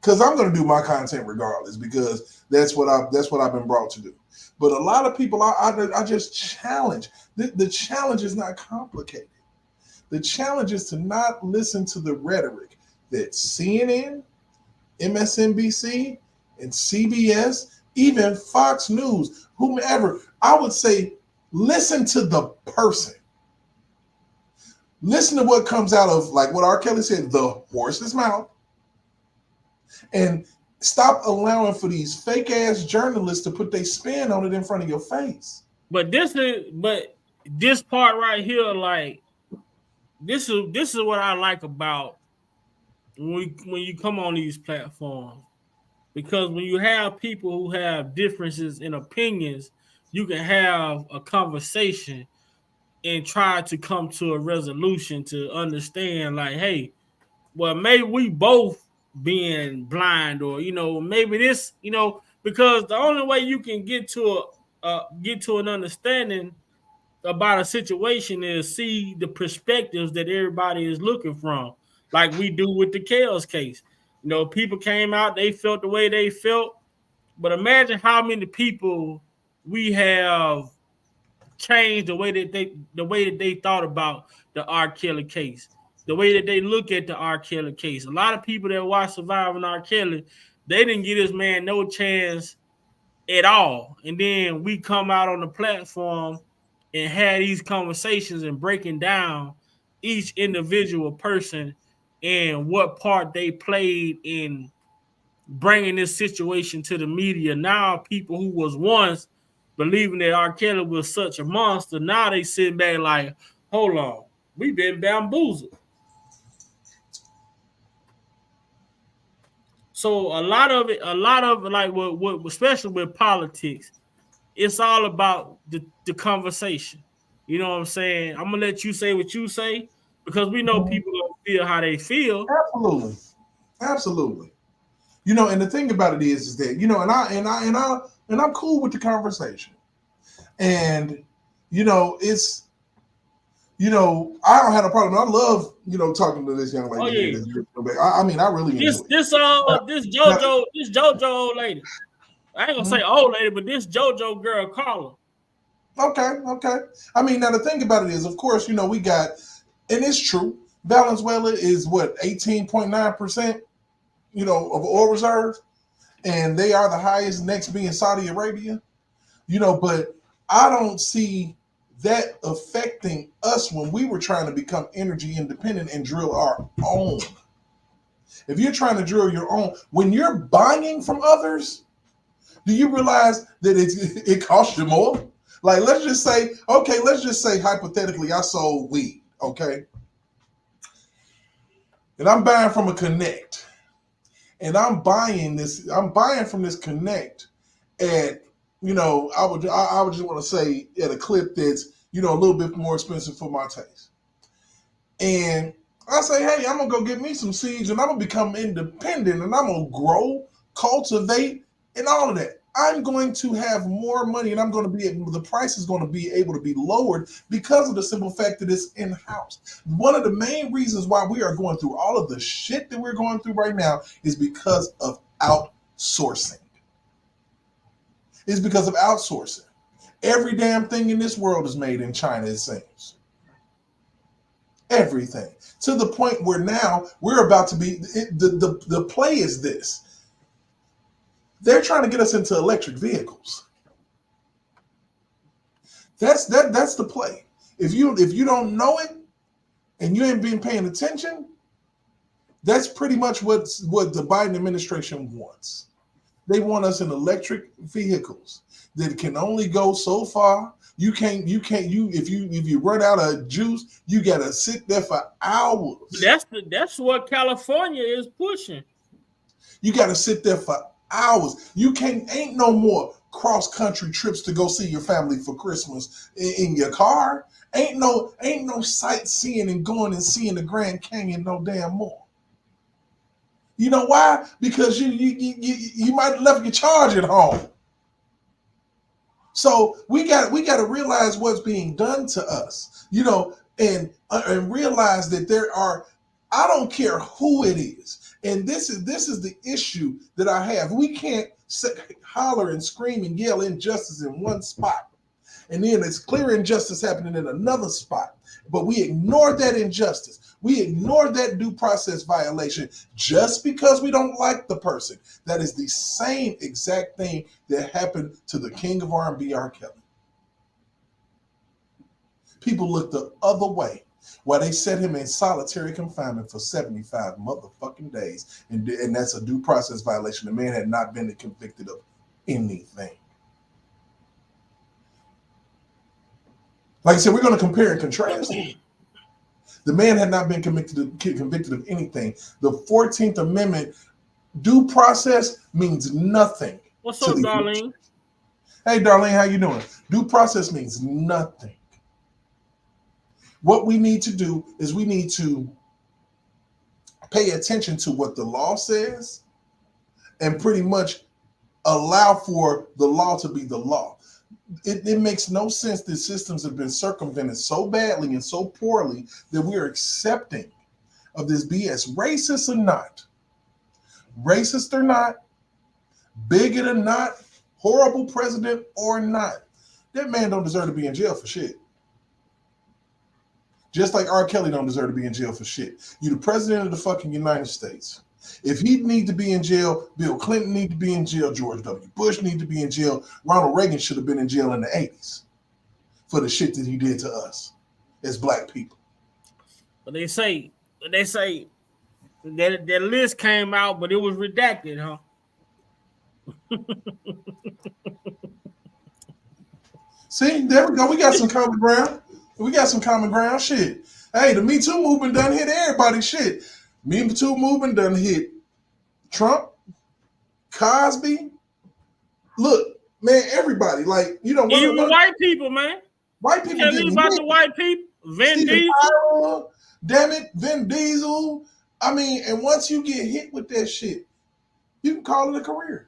because I'm going to do my content regardless because that's what I've been brought to do. But a lot of people, I just challenge. The challenge is not complicated. The challenge is to not listen to the rhetoric that CNN, MSNBC, and CBS, even Fox News, whomever, I would say, listen to the person. Listen to what comes out of, like what R. Kelly said, the horse's mouth. And stop allowing for these fake ass journalists to put their spin on it in front of your face. But this part right here, like this is what I like about when you come on these platforms. Because when you have people who have differences in opinions, you can have a conversation and try to come to a resolution to understand, like, hey, well, maybe we both being blind, or maybe this, because the only way you can get to an understanding about a situation is see the perspectives that everybody is looking from, like we do with the Chaos case. People came out, they felt the way they felt, but imagine how many people we have changed the way that they thought about the R. Kelly case, the way that they look at the R. Kelly case. A lot of people that watch Surviving R. Kelly, they didn't give this man no chance at all. And then we come out on the platform and had these conversations and breaking down each individual person and what part they played in bringing this situation to the media. Now people who was once believing that R. Kelly was such a monster, now they sitting back like, hold on, we've been bamboozled. So a lot of like what especially with politics, it's all about the conversation. You know what I'm saying? I'm gonna let you say what you say because we know people don't feel how they feel. Absolutely. And the thing about it is that and I'm cool with the conversation. And it's I don't have a problem. I love talking to this young lady. Oh, yeah. I mean, I really this JoJo old lady. I ain't gonna say old lady, but this JoJo girl, Carla. Okay. I mean, now the thing about it is, of course, we got, and it's true, Valenzuela is what, 18.9%, of oil reserves, and they are the highest, next being Saudi Arabia, but I don't see that affecting us when we were trying to become energy independent and drill our own. If you're trying to drill your own, when you're buying from others, do you realize that it costs you more? Like, let's just say hypothetically, I sold weed, okay? And I'm buying from a Connect. And I'm buying from this Connect at, I would just want to say at a clip that's, a little bit more expensive for my taste. And I say, hey, I'm going to go get me some seeds and I'm going to become independent and I'm going to grow, cultivate, and all of that. I'm going to have more money and the price is going to be able to be lowered because of the simple fact that it's in-house. One of the main reasons why we are going through all of the shit that we're going through right now is because of outsourcing. is because of outsourcing. Every damn thing in this world is made in China, it seems. Everything. To the point where now we're about to be, the play is this. They're trying to get us into electric vehicles. That's the play. If you don't know it and you ain't been paying attention, that's pretty much what the Biden administration wants. They want us in electric vehicles that can only go so far. If you run out of juice, you gotta sit there for hours. That's what California is pushing. You gotta sit there for hours. Ain't no more cross country trips to go see your family for Christmas in your car. Ain't no sightseeing and going and seeing the Grand Canyon no damn more. You know why? Because you might have left your charge at home. So we got to realize what's being done to us, and realize that there are. I don't care who it is, and this is the issue that I have. We can't holler and scream and yell injustice in one spot, and then it's clear injustice happening in another spot. But we ignore that injustice. We ignore that due process violation just because we don't like the person. That is the same exact thing that happened to the king of R&B, R. Kelly. People looked the other way while they set him in solitary confinement for 75 motherfucking days. And that's a due process violation. The man had not been convicted of anything. Like I said, we're going to compare and contrast. The man had not been convicted of anything. The 14th Amendment due process means nothing. What's up, Darlene? Hey, Darlene, how you doing? Due process means nothing. What we need to do is we need to pay attention to what the law says and pretty much allow for the law to be the law. It makes no sense that systems have been circumvented so badly and so poorly that we are accepting of this BS. Racist or not, bigot or not, horrible president or not, that man don't deserve to be in jail for shit. Just like R. Kelly don't deserve to be in jail for shit. You're the president of the fucking United States. If he need to be in jail, Bill Clinton need to be in jail, George W. Bush need to be in jail, Ronald Reagan should have been in jail in the 80s for the shit that he did to us as black people. But they say that list came out, but it was redacted, huh? See, there we go. We got some common ground. Shit. Hey, the Me Too movement done hit everybody. Shit. Me Too movement done hit Trump, Cosby. Look, man, everybody. Like, even white people, man. White people didn't about the white people. Vin Diesel. Damn it, Vin Diesel. I mean, and once you get hit with that shit, you can call it a career.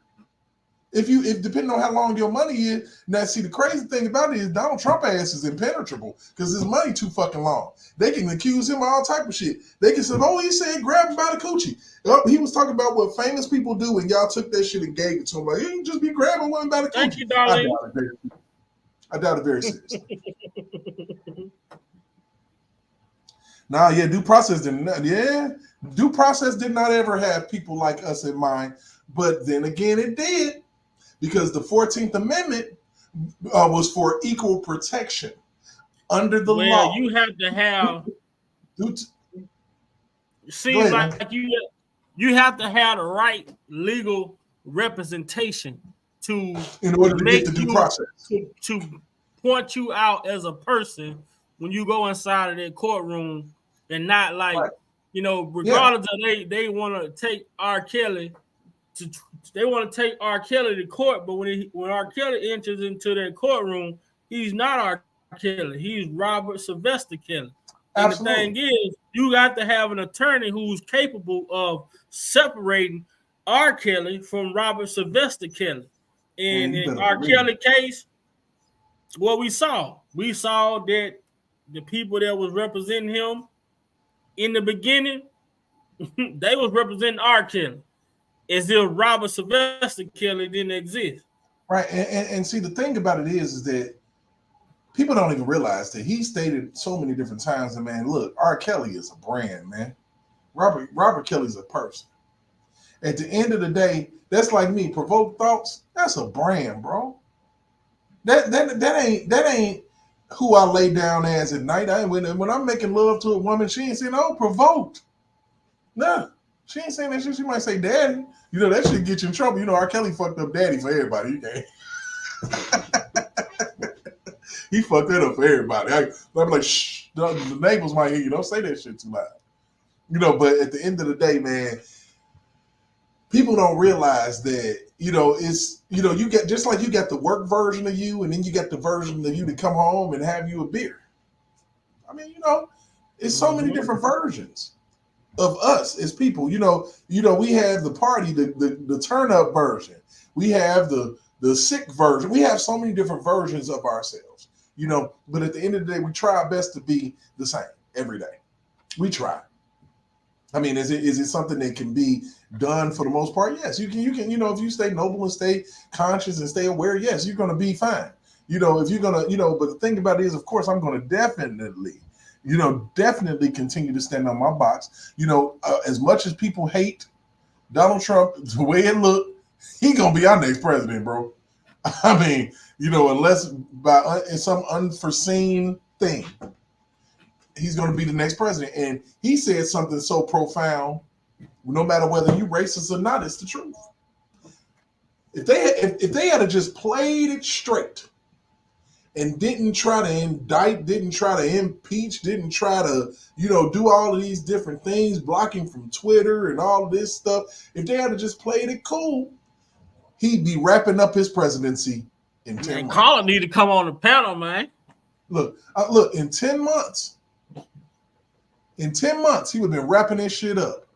If depending on how long your money is. Now, see, the crazy thing about it is Donald Trump ass is impenetrable because his money too fucking long. They can accuse him of all type of shit. They can say, oh, he said grab him by the coochie. He was talking about what famous people do, and y'all took that shit and gave it to him. Like, you just be grabbing women by the coochie. Thank you, darling. I doubt it very seriously. Nah, yeah, due process did not ever have people like us in mind. But then again, it did. Because the 14th Amendment was for equal protection under the law. Well, you have to have. Seems like you have to have the right legal representation in order to get the due process to point you out as a person when you go inside of that courtroom, and not like regardless of they want to take R. Kelly. They want to take R. Kelly to court, but when R. Kelly enters into that courtroom, he's not R. Kelly. He's Robert Sylvester Kelly. And the thing is, you got to have an attorney who's capable of separating R. Kelly from Robert Sylvester Kelly. And in R. Kelly case, what we saw that the people that was representing him in the beginning, they was representing R. Kelly. As if Robert Sylvester Kelly didn't exist. Right. And see, the thing about it is that people don't even realize that he stated so many different times that, man, look, R. Kelly is a brand, man. Robert Kelly's a person. At the end of the day, that's like me. Provoke Thoughts, that's a brand, bro. That ain't who I lay down as at night. When I'm making love to a woman, she ain't saying, "Oh, provoked." Nah, she ain't saying that shit. She might say, "Daddy." You know that shit get you in trouble. You know R. Kelly fucked up daddy for everybody. You can't. He fucked that up for everybody. I'm like, shh. The neighbors might hear you. Don't say that shit too loud. You know, but at the end of the day, man, people don't realize that, it's, you get, just like you got the work version of you, and then you got the version of you to come home and have you a beer. I mean, it's so many different versions of us as people. We have the party, the turn up version. We have the sick version. We have so many different versions of ourselves, but at the end of the day, we try our best to be the same every day. We try. I mean, is it something that can be done for the most part? Yes, you can, if you stay noble and stay conscious and stay aware, yes, you're going to be fine. If you're going to, but the thing about it is, of course, I'm going to definitely continue to stand on my box. As much as people hate Donald Trump, the way it looked, he going to be our next president, bro. I mean, unless by some unforeseen thing, he's going to be the next president. And he said something so profound, no matter whether you racist or not, it's the truth. If they had just played it straight and didn't try to indict, didn't try to impeach, didn't try to, do all of these different things, blocking from Twitter and all of this stuff, if they had just played it cool, he'd be wrapping up his presidency in 10 months. Colin need to come on the panel, man. Look, in 10 months, he would have been wrapping this shit up.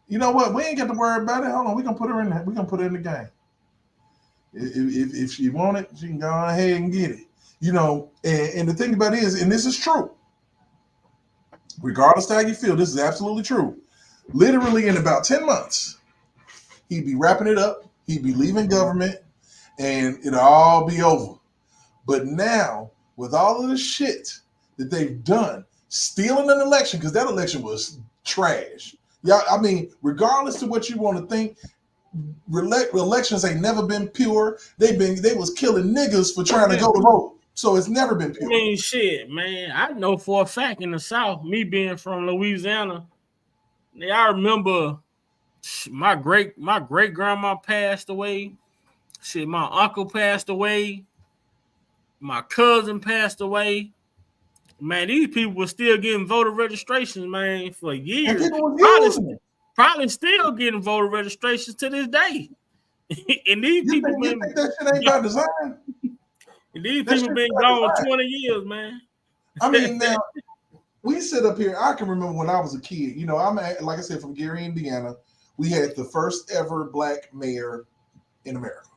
You know what? We ain't got to worry about it. Hold on, we're gonna put her in there. We're gonna put her in the game. If she want it, she can go ahead and get it. And the thing about it is, and this is true, regardless of how you feel, this is absolutely true. Literally in about 10 months, he'd be wrapping it up, he'd be leaving government, and it'll all be over. But now, with all of the shit that they've done, stealing an election, because that election was trash. Yeah, I mean, regardless of what you want to think, elections ain't never been pure. They was killing niggas for trying to go to vote. So it's never been pure. I mean, shit, man. I know for a fact in the South, me being from Louisiana, I remember my great grandma passed away. Shit, my uncle passed away. My cousin passed away. Man, these people were still getting voter registrations, man, for years. Probably still getting voter registrations to this day. And these people think that shit ain't by design? And these people been gone 20 years, man. I mean, now we sit up here. I can remember when I was a kid. I'm like I said, from Gary, Indiana. We had the first ever black mayor in America.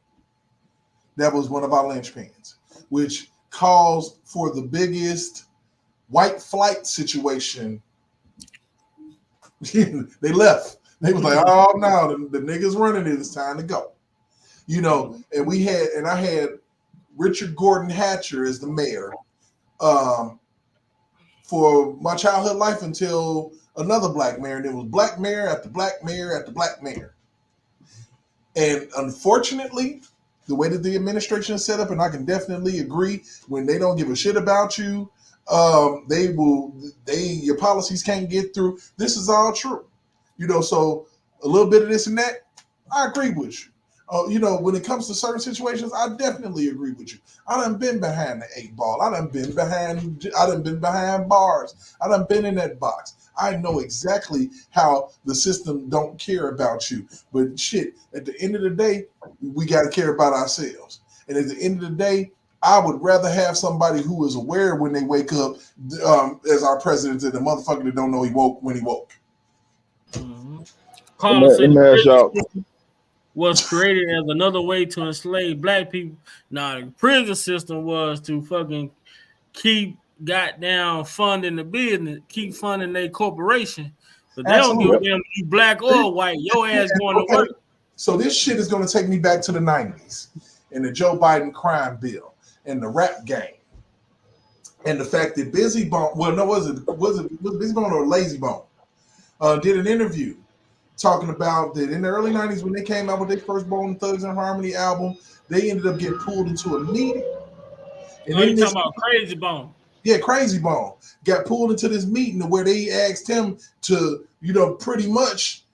That was one of our linchpins, which caused for the biggest white flight situation. They left. They was like, "Oh no, the niggas running it. It's time to go." And I had Richard Gordon Hatcher as the mayor for my childhood life until another black mayor, and it was black mayor after black mayor after black mayor. And unfortunately, the way that the administration is set up, and I can definitely agree, when they don't give a shit about you, your policies can't get through. This is all true. So a little bit of this and that, I agree with you. When it comes to certain situations, I definitely agree with you. I done been behind the 8 ball. I done been behind bars. I done been in that box. I know exactly how the system don't care about you. But shit, at the end of the day, we got to care about ourselves. And at the end of the day, I would rather have somebody who is aware when they wake up as our president than the motherfucker that don't know he woke when he woke. Mm-hmm. Was created as another way to enslave black people. Now, the prison system was to fucking keep goddamn funding the business, keep funding their corporation. But they don't give a damn if you black or white. Your ass going to work. So this shit is going to take me back to the 90s. and the Joe Biden crime bill and the rap game. And the fact that Busy Bone, was it Busy Bone or Lazy Bone, did an interview talking about that in the early 90s when they came out with their first Bone Thugs and Harmony album, they ended up getting pulled into a meeting. And you talking about Crazy Bone? Yeah, Crazy Bone got pulled into this meeting where they asked him to, pretty much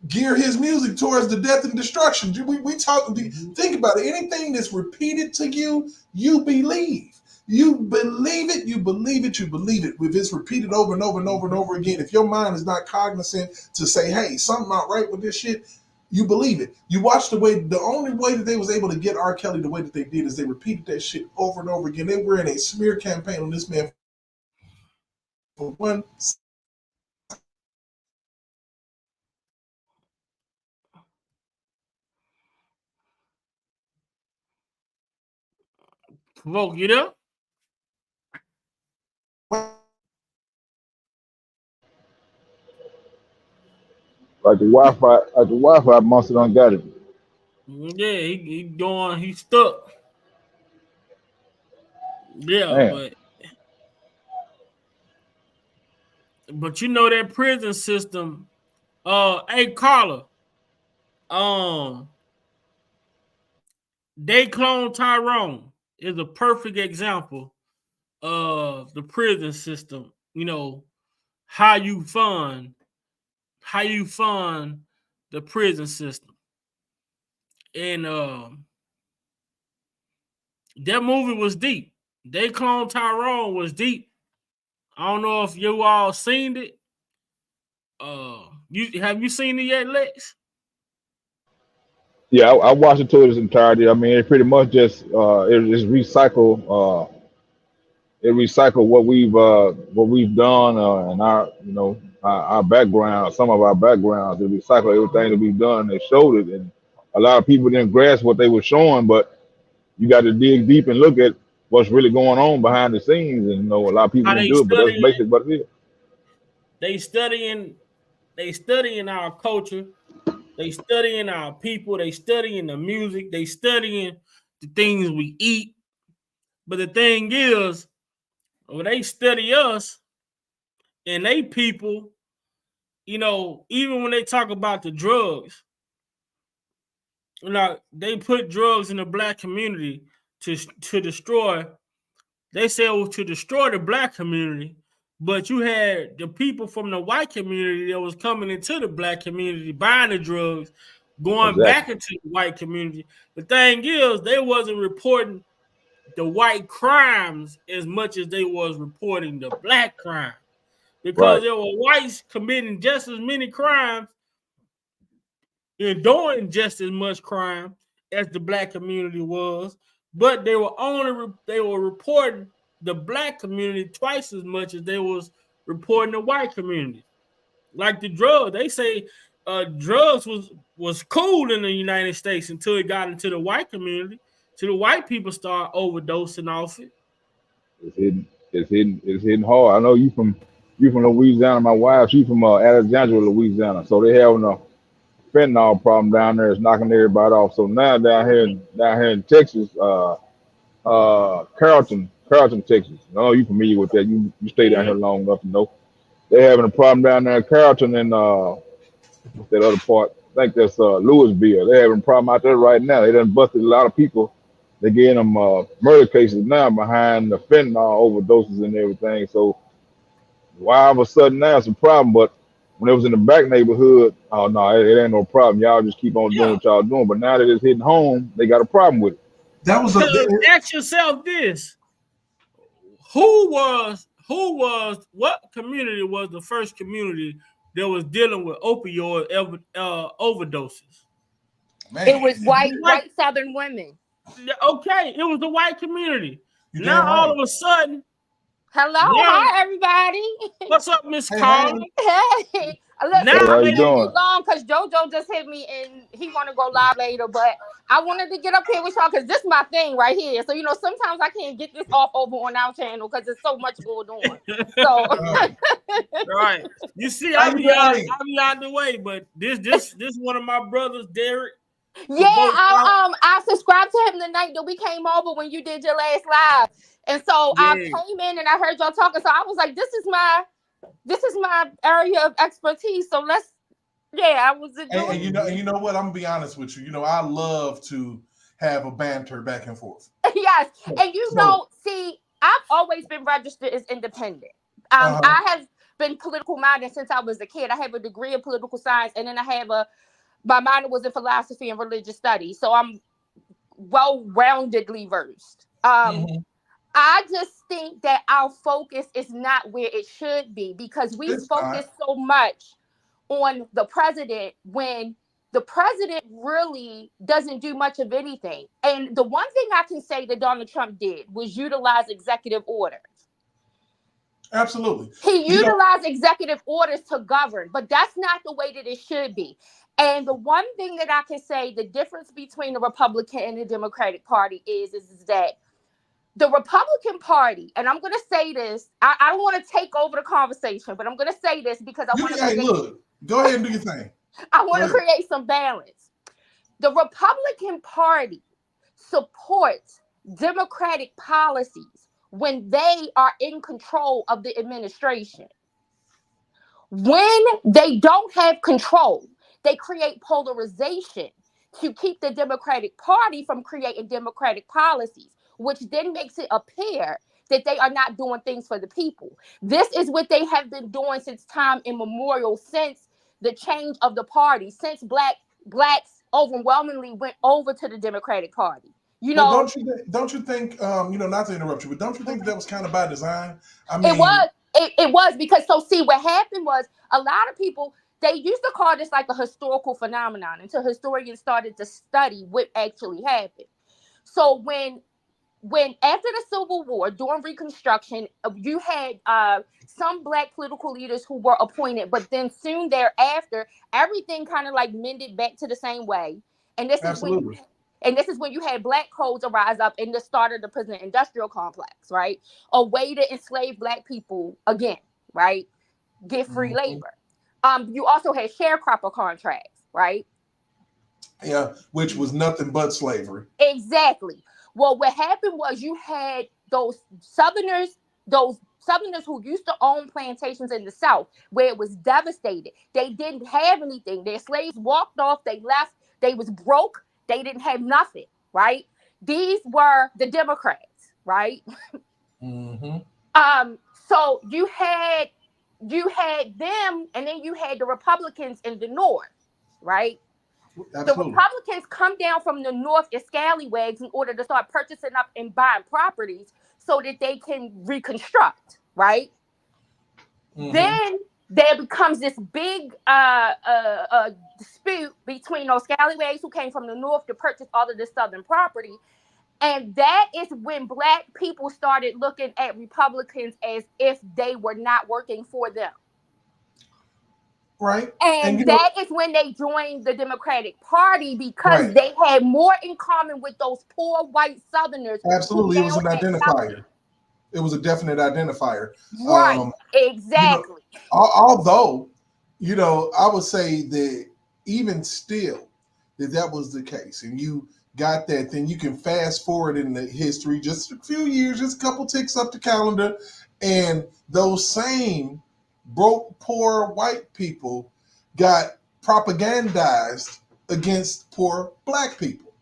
gear his music towards the death and destruction. We talk. Think about it. Anything that's repeated to you, you believe. You believe it. You believe it. You believe it. If it's repeated over and over and over and over again, if your mind is not cognizant to say, "Hey, something not right with this shit," you believe it. You watch the only way that they was able to get R. Kelly the way that they did is they repeated that shit over and over again. They were in a smear campaign on this man for one. Provoke, you there? Like the Wi-Fi monster done got it. Yeah, he's stuck. Yeah, Man. but that prison system. Hey Carla, they clone Tyrone is a perfect example of the prison system. How you fund the prison system, and that movie was deep. They clone Tyrone was deep. I don't know if you all seen it. Have you seen it yet, Lex? Yeah, I watched it to its entirety. I mean, it pretty much just it just recycle. It recycled what we've done and our background, some of our backgrounds. It recycled everything that we've done. They showed it, and a lot of people didn't grasp what they were showing. But you got to dig deep and look at what's really going on behind the scenes. And a lot of people didn't do it, but that's basically what it is. They studying our culture. They studying our people. They studying the music. They studying the things we eat. But the thing is, when they study us and they people, even when they talk about the drugs, they put drugs in the black community to destroy. They say it was to destroy the black community, but you had the people from the white community that was coming into the black community buying the drugs, going back into the white community. The thing is, they wasn't reporting the white crimes as much as they was reporting the black crime, because there were whites committing just as many crimes and doing just as much crime as the black community was, but they were reporting the black community twice as much as they was reporting the white community. Like the drugs, they say drugs was cool in the United States until it got into the white community. So the white people start overdosing off it. It's hitting hard. I know you from Louisiana. My wife, she's from Alexandria, Louisiana. So they having a fentanyl problem down there. It's knocking everybody off. So now down here in Texas, Carrollton, Texas. I know you familiar with that. You stay down here long enough to know. They're having a problem down there in Carrollton and what's that other part? I think that's Louisville. They're having a problem out there right now. They done busted a lot of people. They're getting them murder cases now behind the fentanyl overdoses and everything. So why all of a sudden now it's a problem? But when it was in the back neighborhood, oh no, it ain't no problem. Y'all just keep on doing what y'all doing. But now that it's hitting home, they got a problem with it. Ask yourself this: what community was the first community that was dealing with opioid overdoses? Man. It was white Southern women. Okay, it was the white community. Now all of a sudden, hi everybody. What's up, Miss Carla? Hey, look, how you doing? Long because JoJo just hit me and he want to go live later, but I wanted to get up here with y'all because this is my thing right here. So sometimes I can't get this off over on our channel because there's so much going on. So right, you see, I'll be out the way, but this one of my brothers, Derek. Yeah, I subscribe to him the night that we came over when you did your last live. And so I came in and I heard y'all talking. So I was like, this is my area of expertise. So I was enjoying. And you know what? I'm gonna be honest with you. You know, I love to have a banter back and forth. Yes, and see, I've always been registered as independent. I have been political minded since I was a kid. I have a degree in political science, and then I have my minor was in philosophy and religious studies. So I'm well-roundedly versed. I just think that our focus is not where it should be because we focus so much on the president when the president really doesn't do much of anything. And the one thing I can say that Donald Trump did was utilize executive orders. Absolutely. He utilized executive orders to govern, but that's not the way that it should be. And the one thing that I can say, the difference between the Republican and the Democratic Party is that the Republican Party, and I'm going to say this, I don't want to take over the conversation, but I'm going to say this because I want to go ahead and do your thing. I want to create some balance. The Republican Party supports Democratic policies when they are in control of the administration. When they don't have control, they create polarization to keep the Democratic Party from creating democratic policies, which then makes it appear that they are not doing things for the people. This is what they have been doing since time immemorial, since the change of the party, since blacks overwhelmingly went over to the Democratic Party. Don't you think not to interrupt you, but don't you think that was kind of by design? I mean, it was because what happened was a lot of people, they used to call this like a historical phenomenon until historians started to study what actually happened. So when after the Civil War, during Reconstruction, you had some black political leaders who were appointed, but then soon thereafter, everything kind of like mended back to the same way. And this is when you had black codes arise up in the start of the prison industrial complex, right? A way to enslave black people again, right? Get free labor. You also had sharecropper contracts, right? Yeah, which was nothing but slavery. Exactly. Well, what happened was you had those Southerners who used to own plantations in the South where it was devastated. They didn't have anything. Their slaves walked off. They left. They was broke. They didn't have nothing, right? These were the Democrats, right? So you had them, and then you had the Republicans in the North, right? Absolutely. The Republicans come down from the North as scallywags in order to start purchasing up and buying properties so that they can reconstruct, right? Then there becomes this big dispute between those scallywags who came from the North to purchase all of this Southern property. And that is when black people started looking at Republicans as if they were not working for them. Right. And that is when they joined the Democratic Party because they had more in common with those poor white Southerners. Absolutely. It was an identifier. It was a definite identifier. Right. Exactly. Although, I would say that even still that was the case and you got that, then you can fast forward in the history just a few years, just a couple ticks up the calendar, and those same broke, poor white people got propagandized against poor black people.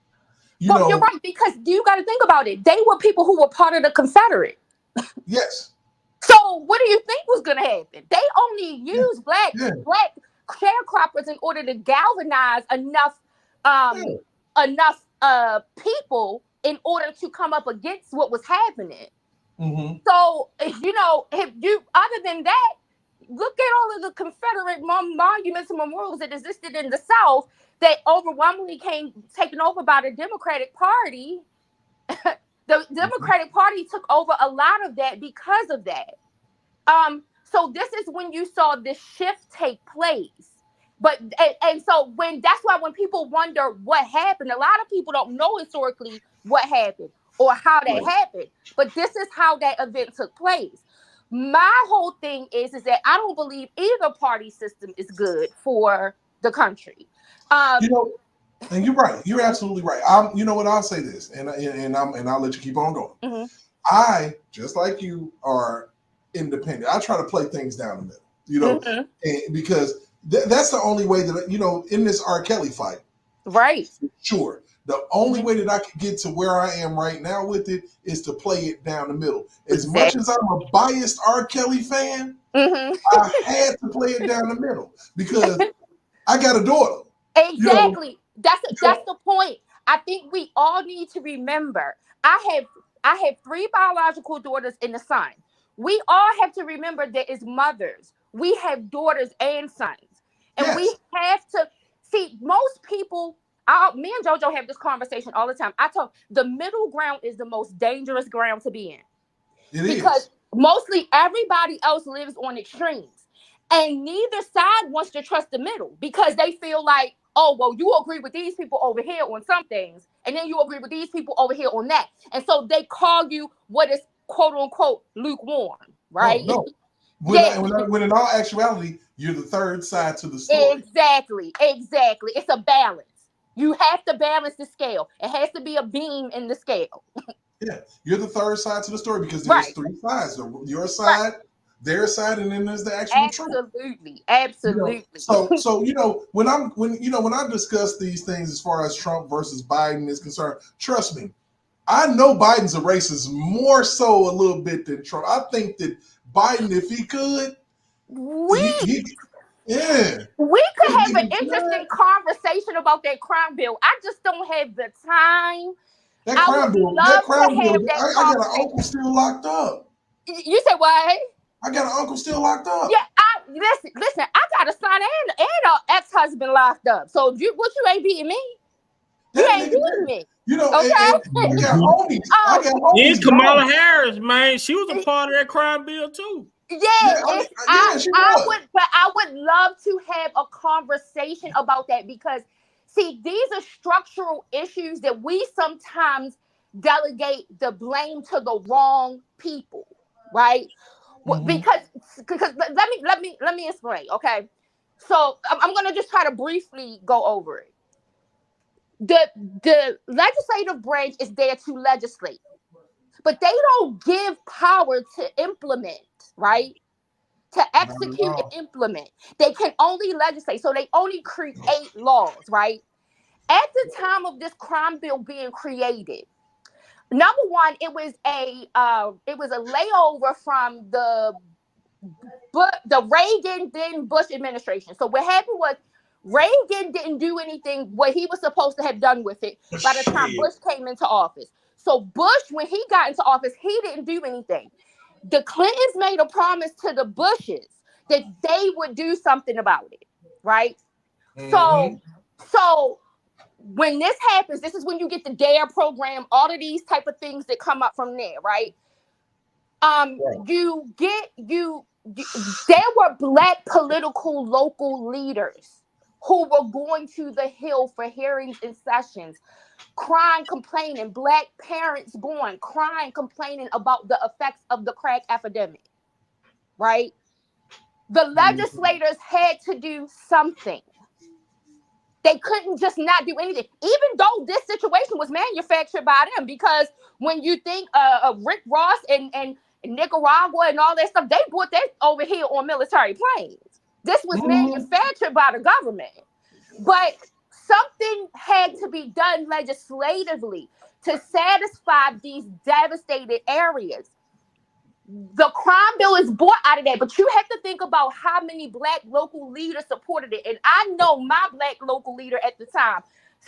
You're right, because you got to think about it. They were people who were part of the Confederate. Yes. So what do you think was going to happen? They only used black sharecroppers in order to galvanize enough people in order to come up against what was happening. So, if you, other than that, look at all of the Confederate monuments and memorials that existed in the South that overwhelmingly taken over by the Democratic Party. The Democratic Party took over a lot of that because of that. So this is when you saw this shift take place. But so that's why when people wonder what happened, a lot of people don't know historically what happened or how that happened. But this is how that event took place. My whole thing is that I don't believe either party system is good for the country. And you're right. You're absolutely right. You know what? I'll say this, and I'll let you keep on going. Mm-hmm. I, just like you, are independent. I try to play things down the middle, Mm-hmm. and because that's the only way that, in this R. Kelly fight. Right. Sure. The only way that I can get to where I am right now with it is to play it down the middle. As much as I'm a biased R. Kelly fan, mm-hmm. I had to play it down the middle because I got a daughter. Exactly. That's the point. I think we all need to remember. I have 3 biological daughters and a son. We all have to remember that as mothers, we have daughters and sons, and we have to see. Most people, me and JoJo have this conversation all the time. I told the middle ground is the most dangerous ground to be in because mostly everybody else lives on extremes. And neither side wants to trust the middle because they feel like, oh, well, you agree with these people over here on some things, and then you agree with these people over here on that. And so they call you what is quote unquote lukewarm, right? No. When in all actuality, you're the third side to the story. Exactly. It's a balance. You have to balance the scale. It has to be a beam in the scale. Yeah, you're the third side to the story because there's 3 sides: your side, their side, and then there's the actual truth. Absolutely. So when I discuss these things as far as Trump versus Biden is concerned, trust me, I know Biden's a racist more so a little bit than Trump. I think that Biden, if he could, we could have an interesting conversation about that crime bill. I just don't have the time. That crime bill, I got an uncle still locked up. You said what? I got an uncle still locked up. Yeah, listen. I got a son and an ex-husband locked up. So you ain't beating me. You ain't beating me. Okay? I got homies. And Kamala Harris, man, she was a part of that crime bill too. I would love to have a conversation about that because, see, these are structural issues that we sometimes delegate the blame to the wrong people, right? Mm-hmm. Because let me explain, okay? So I'm gonna just try to briefly go over it. The legislative branch is there to legislate, but they don't give power to implement, right? To execute and implement. They can only legislate, so they only create laws, right? At the time of this crime bill being created, number one, it was a layover from the Reagan then Bush administration. So what happened was Reagan didn't do anything what he was supposed to have done with it by the time Bush came into office. So Bush, when he got into office, he didn't do anything. The Clintons made a promise to the Bushes that they would do something about it, right? Mm-hmm. So when this happens, this is when you get the DARE program, all of these type of things that come up from there, right? There were Black political local leaders who were going to the Hill for hearings and sessions, crying, complaining, Black parents going, crying, complaining about the effects of the crack epidemic, right? The legislators had to do something. They couldn't just not do anything, even though this situation was manufactured by them, because when you think of Rick Ross and Nicaragua and all that stuff, they brought that over here on military planes. This was manufactured by the government. But something had to be done legislatively to satisfy these devastated areas. The crime bill is bought out of that, but you have to think about how many Black local leaders supported it. And I know my Black local leader at the time,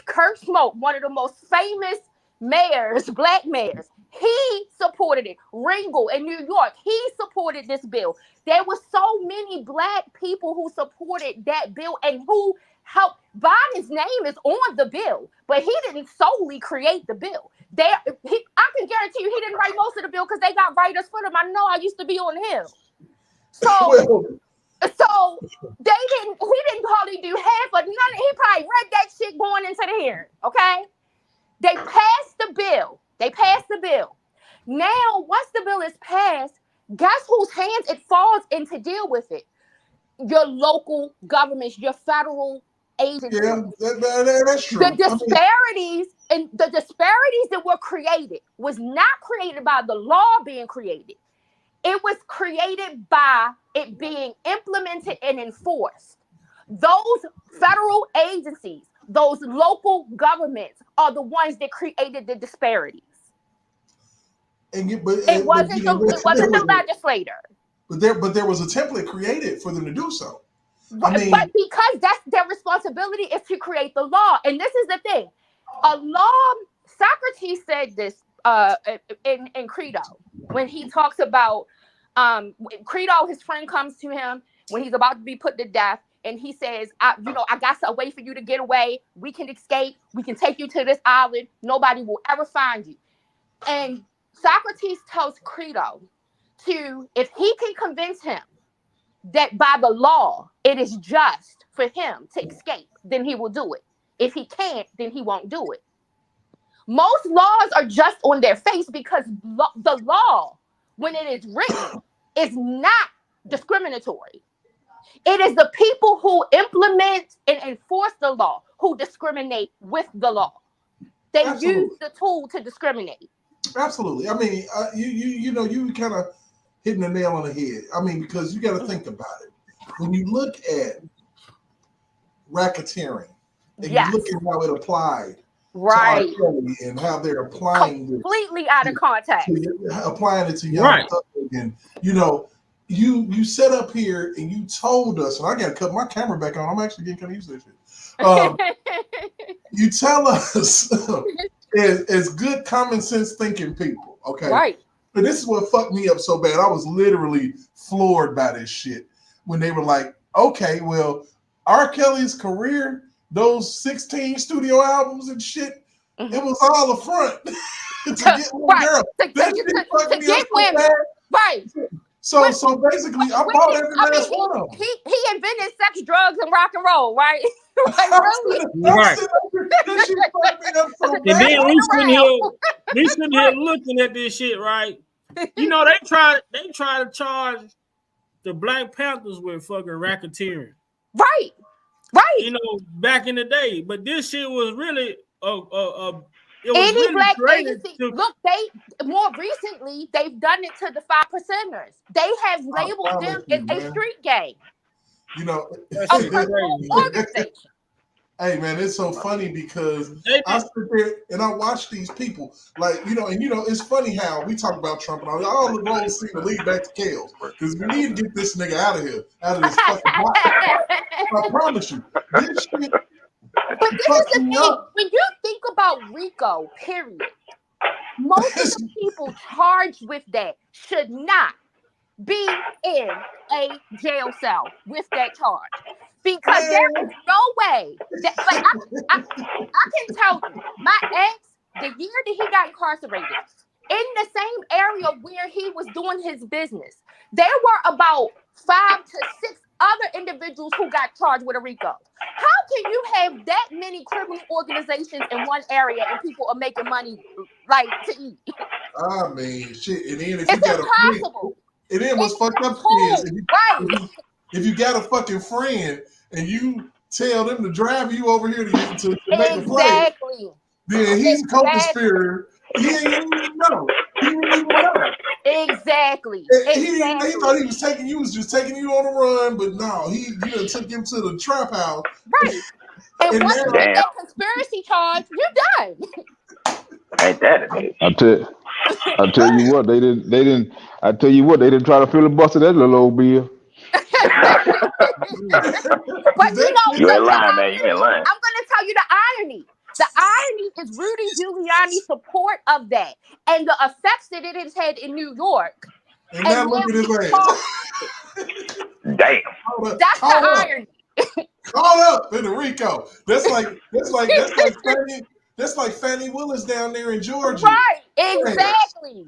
Kurt Smoke, one of the most famous mayors, Black mayors, he supported it. Ringel in New York, he supported this bill. There were so many Black people who supported that bill and who helped. Biden's name is on the bill, but he didn't solely create the bill. I can guarantee you he didn't write most of the bill because they got writers for him. I know, I used to be on him. So he didn't probably do half of none. He probably read that shit going into the hearing, okay? They passed the bill. Now, once the bill is passed, guess whose hands it falls in to deal with it? Your local governments, your federal agencies. Yeah, that's true. The disparities and the disparities that were created was not created by the law being created. It was created by it being implemented and enforced. Those federal agencies, those local governments are the ones that created the disparities. It wasn't the legislator. But there was a template created for them to do so. But because that's their responsibility is to create the law. And this is the thing. A law, Socrates said this in Credo, when he talks about Credo, his friend comes to him when he's about to be put to death, and he says, I got a way for you to get away. We can escape. We can take you to this island. Nobody will ever find you. And Socrates tells Credo if he can convince him that by the law it is just for him to escape, then he will do it. If he can't, then he won't do it. Most laws are just on their face because the law, when it is written, is not discriminatory. It is the people who implement and enforce the law who discriminate with the law. They use the tool to discriminate. Absolutely. I mean, you kind of hitting the nail on the head. I mean, because you got to think about it. When you look at racketeering, and you look at how it applied, right, to R. Kelly and how they're applying completely out of context, applying it to young and you set up here and you told us, and I got to cut my camera back on. I'm actually getting kind of used to this shit. You tell us as good common sense thinking people, okay? Right. But this is what fucked me up so bad. I was literally floored by this shit when they were like, okay, well, R. Kelly's career, those 16 studio albums and shit, it was all a front to get one girl. To get women. Right. So basically, I bought every last one of them. He invented sex, drugs, and rock and roll, right? Like, really? Right. And then we sitting here looking at this shit, right? You know, they try to charge the Black Panthers with fucking racketeering. Right. Right. You know, back in the day. But this shit was really any black agency. Look, they more recently they've done it to the 5%ers. They have labeled them as a street gang. You know, organization. Hey man, it's so funny because I sit there and I watch these people, like, and it's funny how we talk about Trump and all the roads seem to lead back to Kales, because we need to get this nigga out of here, out of this fucking box. I promise you, this shit. But this is the thing. When you think about RICO, period, most of the people charged with that should not be in a jail cell with that charge. Because there is no way that, like, I can tell you, my ex, the year that he got incarcerated, in the same area where he was doing his business, there were about 5 to 6 other individuals who got charged with a RICO. How can you have that many criminal organizations in one area and people are making money like to eat? I mean, shit. And then it's impossible. And then what's fucked up is if you got a fucking friend and you tell them to drive you over here to make a play, then he's a co-conspirator. He ain't even know. He didn't even know. Exactly. He thought he was taking you, was just taking you on the run, but no, he took him to the trap house. Right. And once you get that conspiracy charge, you're done. Ain't that amazing? I tell you what, they didn't. I tell you what, they didn't try to filibuster that little old bill. But you ain't lying, man. You ain't lying. I'm gonna tell you the irony. The irony is Rudy Giuliani's support of that and the effects that it has had in New York. And now look at his ass. Damn. That's the irony. Caught up in the RICO. That's like Fannie Willis down there in Georgia. Right. Exactly.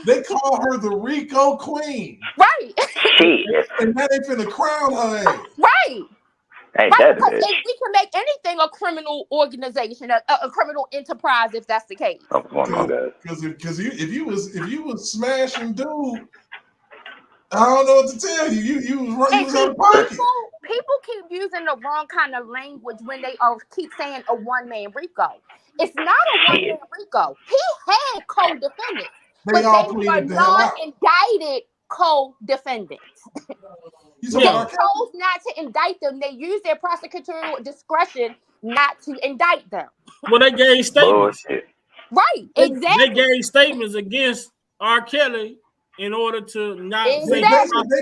They call her the RICO queen. Right. And now they finna crown her ass. Right. Ain't right, that because we can make anything a criminal organization, a criminal enterprise, if that's the case. Because if you was smashing dude, I don't know what to tell you. You was out of pocket. People keep using the wrong kind of language when they keep saying a one-man RICO. It's not a one-man RICO. He had co-defendants, but they were non-indicted co-defendants. They chose not to indict them. They used their prosecutorial discretion not to indict them. Well, they gave statements. Right, exactly. They gave statements against R. Kelly in order to not. They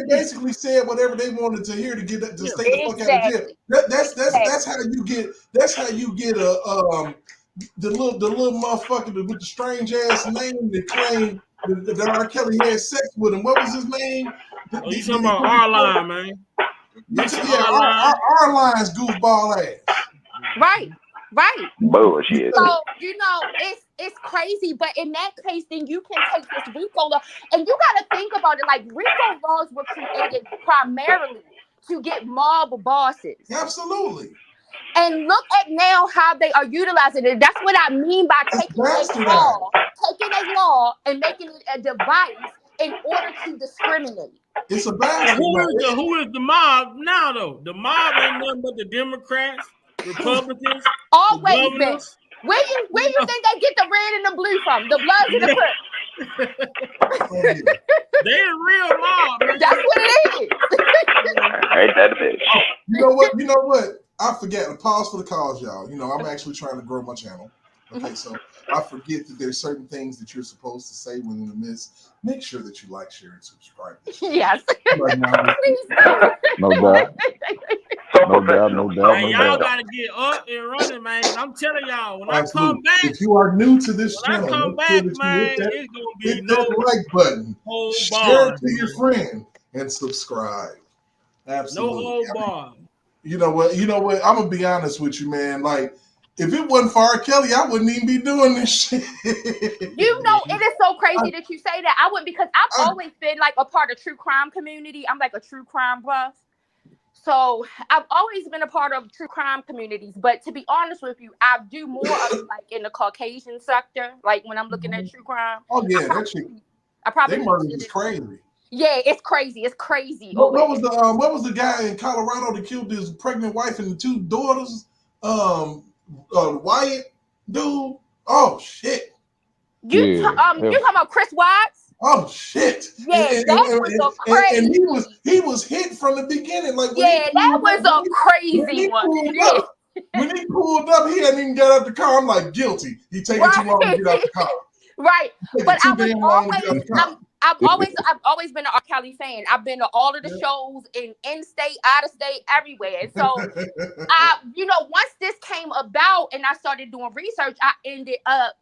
basically said whatever they wanted to hear to get to stay the fuck out of jail. That's how you get. That's how you get the little motherfucker with the strange ass name that claimed that R. Kelly had sex with him. What was his name? You talking about R-Line, man? Yeah, R-Line's goofball ass. Right. Bullshit. So it's crazy, but in that case, then you can take this RICO law, and you got to think about it. Like RICO laws were created primarily to get mob bosses. Absolutely. And look at now how they are utilizing it. That's what I mean by taking a law and making it a device in order to discriminate. It's a bastard. Who is the mob now, though? The mob ain't nothing but the Democrats, Republicans, always been. Where you think they get the red and the blue from? The Bloods and the Crips. They're a real mob, man. That's what it is. Ain't that a bitch? You know what? I forget. Pause for the cause, y'all. I'm actually trying to grow my channel. Okay, so I forget that there's certain things that you're supposed to say when in the midst. Make sure that you like, share, and subscribe. Yes. Right now. No doubt. No doubt. Hey, y'all gotta get up and running, man. I'm telling y'all, when I come back, if you are new to this channel, I come back, man, it's gonna be hit that like button, share it to your friend, and subscribe. Absolutely. No whole bar. You know what? I'm gonna be honest with you, man. Like, if it wasn't for R. Kelly, I wouldn't even be doing this shit. It is so crazy that you say that. I wouldn't, because I've always been like a part of true crime community. I'm like a true crime buff. So I've always been a part of true crime communities. But to be honest with you, I do more of like in the Caucasian sector. Like when I'm looking at true crime. Oh yeah, that shit. They murder is crazy. Yeah, it's crazy. It's crazy. What was the guy in Colorado that killed his pregnant wife and 2 daughters? Wyatt dude. Oh shit. You talking about Chris Watts? Oh shit! Yeah, that was crazy. And he was hit from the beginning. Like that was a crazy one. When he pulled up, he hadn't even got out the car. I'm like, guilty. He taking too long to get out the car. Right, but I've always been an R. Kelly fan. I've been to all of the shows in state, out of state, everywhere. So, once this came about and I started doing research, I ended up,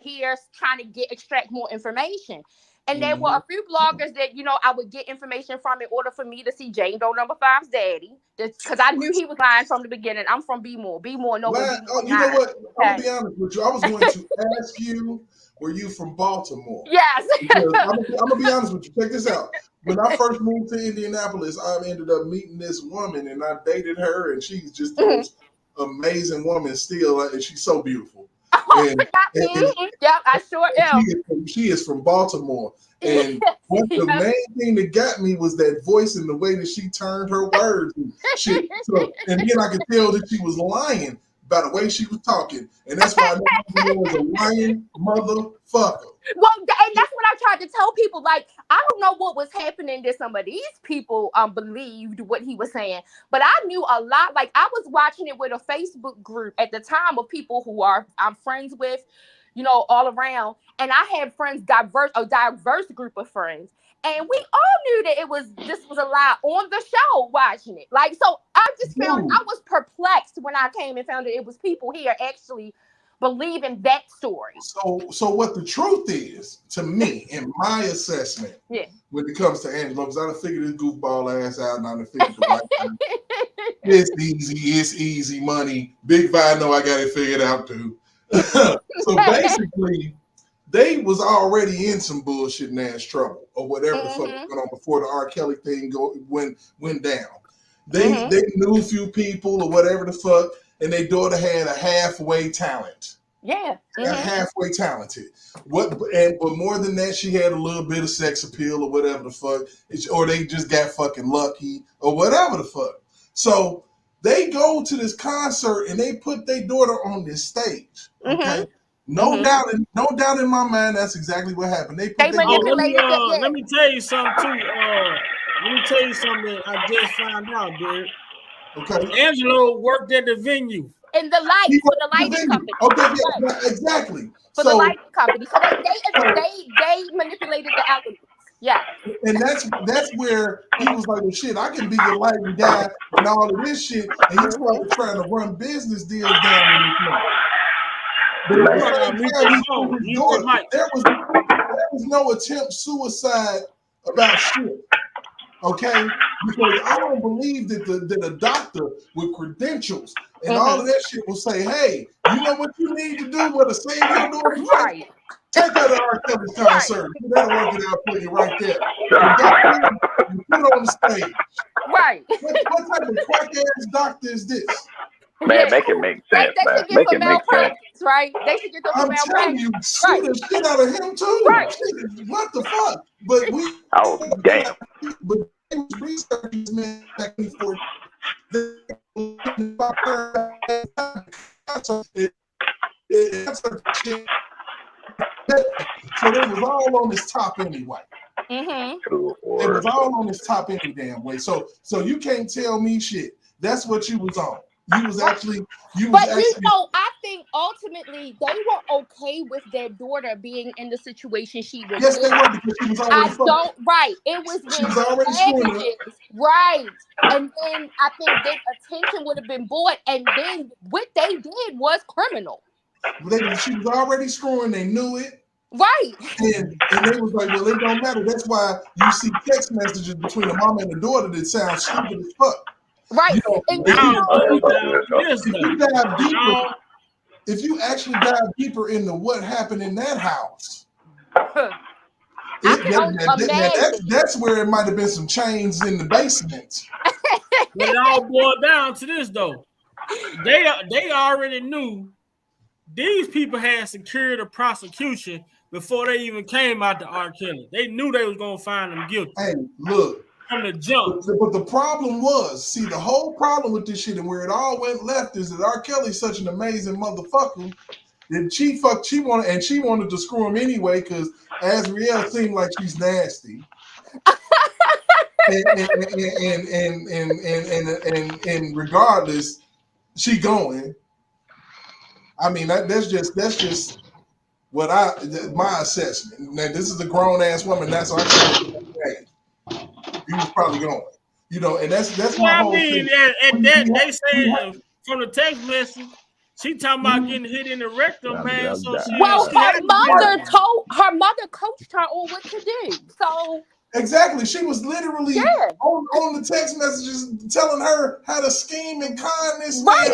here trying to extract more information. And there were a few bloggers that, I would get information from in order for me to see Jane Doe number 5's daddy. Because I knew he was lying from the beginning. I'm from B-More. B-More, no one. You know what? I'm going to be honest with you. I was going to ask you, were you from Baltimore? Yes. I'm going to be honest with you. Check this out. When I first moved to Indianapolis, I ended up meeting this woman, and I dated her, and she's just the most amazing woman still, and she's so beautiful. Yep, I sure am. She is from Baltimore. And the main thing that got me was that voice and the way that she turned her words and shit. And then I could tell that she was lying by the way she was talking. And that's why I knew she was a lying motherfucker. Well, and that's what I tried to tell people. Like, I don't know what was happening that some of these people believed what he was saying, but I knew a lot. Like, I was watching it with a Facebook group at the time of people who I'm friends with, all around. And I had friends, a diverse group of friends. And we all knew that this was a lie on the show watching it. Like, so I just I was perplexed when I came and found that it was people here actually believing that story. So what the truth is, to me, in my assessment, when it comes to Angelo, because I done figured this goofball ass out and I done figured the right thing. It's easy money. Big Vi know I got it figured out too. So basically, they was already in some bullshit ass trouble or whatever the fuck was going on before the R. Kelly thing went down. They knew a few people or whatever the fuck, and their daughter had a halfway talent. Yeah. Halfway talented. But more than that, she had a little bit of sex appeal or whatever the fuck, or they just got fucking lucky or whatever the fuck. So they go to this concert and they put their daughter on this stage. Okay. No doubt in my mind, that's exactly what happened. They manipulated let me tell you something too. Let me tell you something I just found out, dude. Okay. Angelo worked at the venue. In the lights for the lighting company. Okay, yeah, exactly. For the lighting company. So they manipulated the algorithms. Yeah. And that's where he was like, well, shit, I can be your lighting guy and all of this shit. And he started trying to run business deals down in this month. But at the same time, there was no attempt suicide about shit. Okay? Because I don't believe that a doctor with credentials and all of that shit will say, hey, you know what you need to do with a save your daughter's life? Take her to R. Kelly's concert. That'll work it out for you right there. You put on the stage. Right. What type of quack-ass doctor is this? Man, make it make sense, man. Make it make sense. Right? They should get the I'm telling you, sue the shit out of him too. Right. What the fuck? But we damn. But they was researching this man back and forth. So they was all on this top anyway. It was all on this top any damn way. So you can't tell me shit. That's what you was on. You was actually. I think ultimately they were okay with their daughter being in the situation she was. Yes, they were, because she was already. Right. It was when she was already right, and then I think that attention would have been bought, and then what they did was criminal. She was already screwing. They knew it. Right. And they was like, well, it don't matter. That's why you see text messages between the mom and the daughter that sound stupid as fuck. Right. If you actually dive deeper into what happened in that house, that's where it might have been some chains in the basement. But it all boiled down to this, though. They already knew these people had secured a prosecution before they even came out to R. Kelly. They knew they was gonna find them guilty. Hey, look. From the jump. But the problem was, the whole problem with this shit and where it all went left is that R. Kelly's such an amazing motherfucker that she wanted to screw him anyway, because Azriel seemed like she's nasty. and regardless, she going. I mean, that's just what my assessment. Now, this is a grown ass woman. That's our he was probably going, and that's my whole thing. And that they say from the text message, she talking about getting hit in the rectum, man. So her mother coached her on what to do. So exactly, she was literally on the text messages telling her how to scheme and con this man.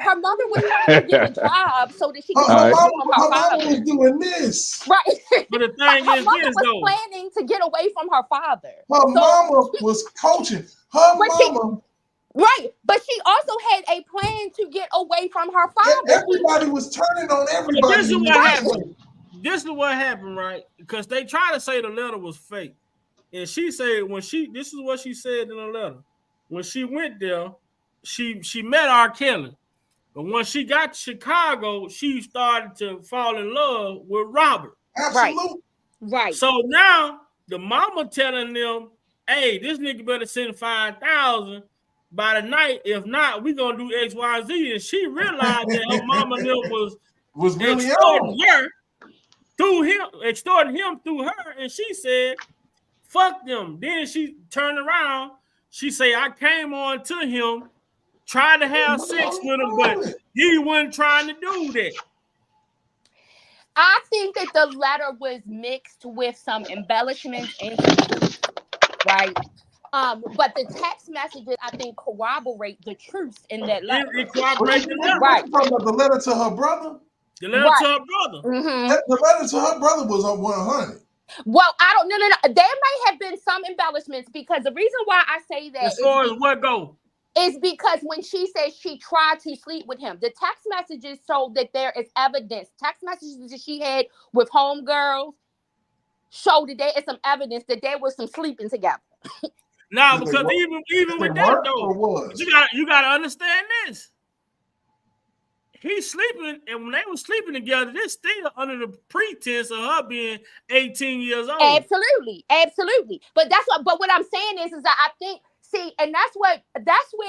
Her mother was trying to get a job so that she could her mama was doing this. Right. But the thing her is mother this, was though. planning to get away from her father. Her mama was coaching. Right, but she also had a plan to get away from her father. Everybody was turning on everybody. This is what happened. This is what happened, right? Because they try to say the letter was fake. And she said this is what she said in the letter. When she went there, she met R. Kelly. But when she got to Chicago, she started to fall in love with Robert. Absolutely. Right. So now the mama telling them, hey, this nigga better send 5,000 by the night. If not, we gonna do X, Y, Z. And she realized that her mama was really extorting him through her, and she said, fuck them. Then she turned around, she said, I came on to him, tried to have sex with him, but he wasn't trying to do that. I think that the letter was mixed with some embellishments and some truth, right? But the text messages, I think, corroborate the truth in that letter. It corroborates the letter. Right. The letter to her brother? The letter to her brother. Mm-hmm. The letter to her brother was on 100. Well, I don't know. There may have been some embellishments, because the reason why I say that as far as what go? is because when she says she tried to sleep with him, the text messages show that there is evidence. Text messages that she had with homegirls show that there is some evidence that there was some sleeping together. Now, because even with that though, you gotta understand this. He's sleeping, and when they were sleeping together, they're still under the pretense of her being 18 years old. Absolutely. But what I'm saying is that I think, and that's where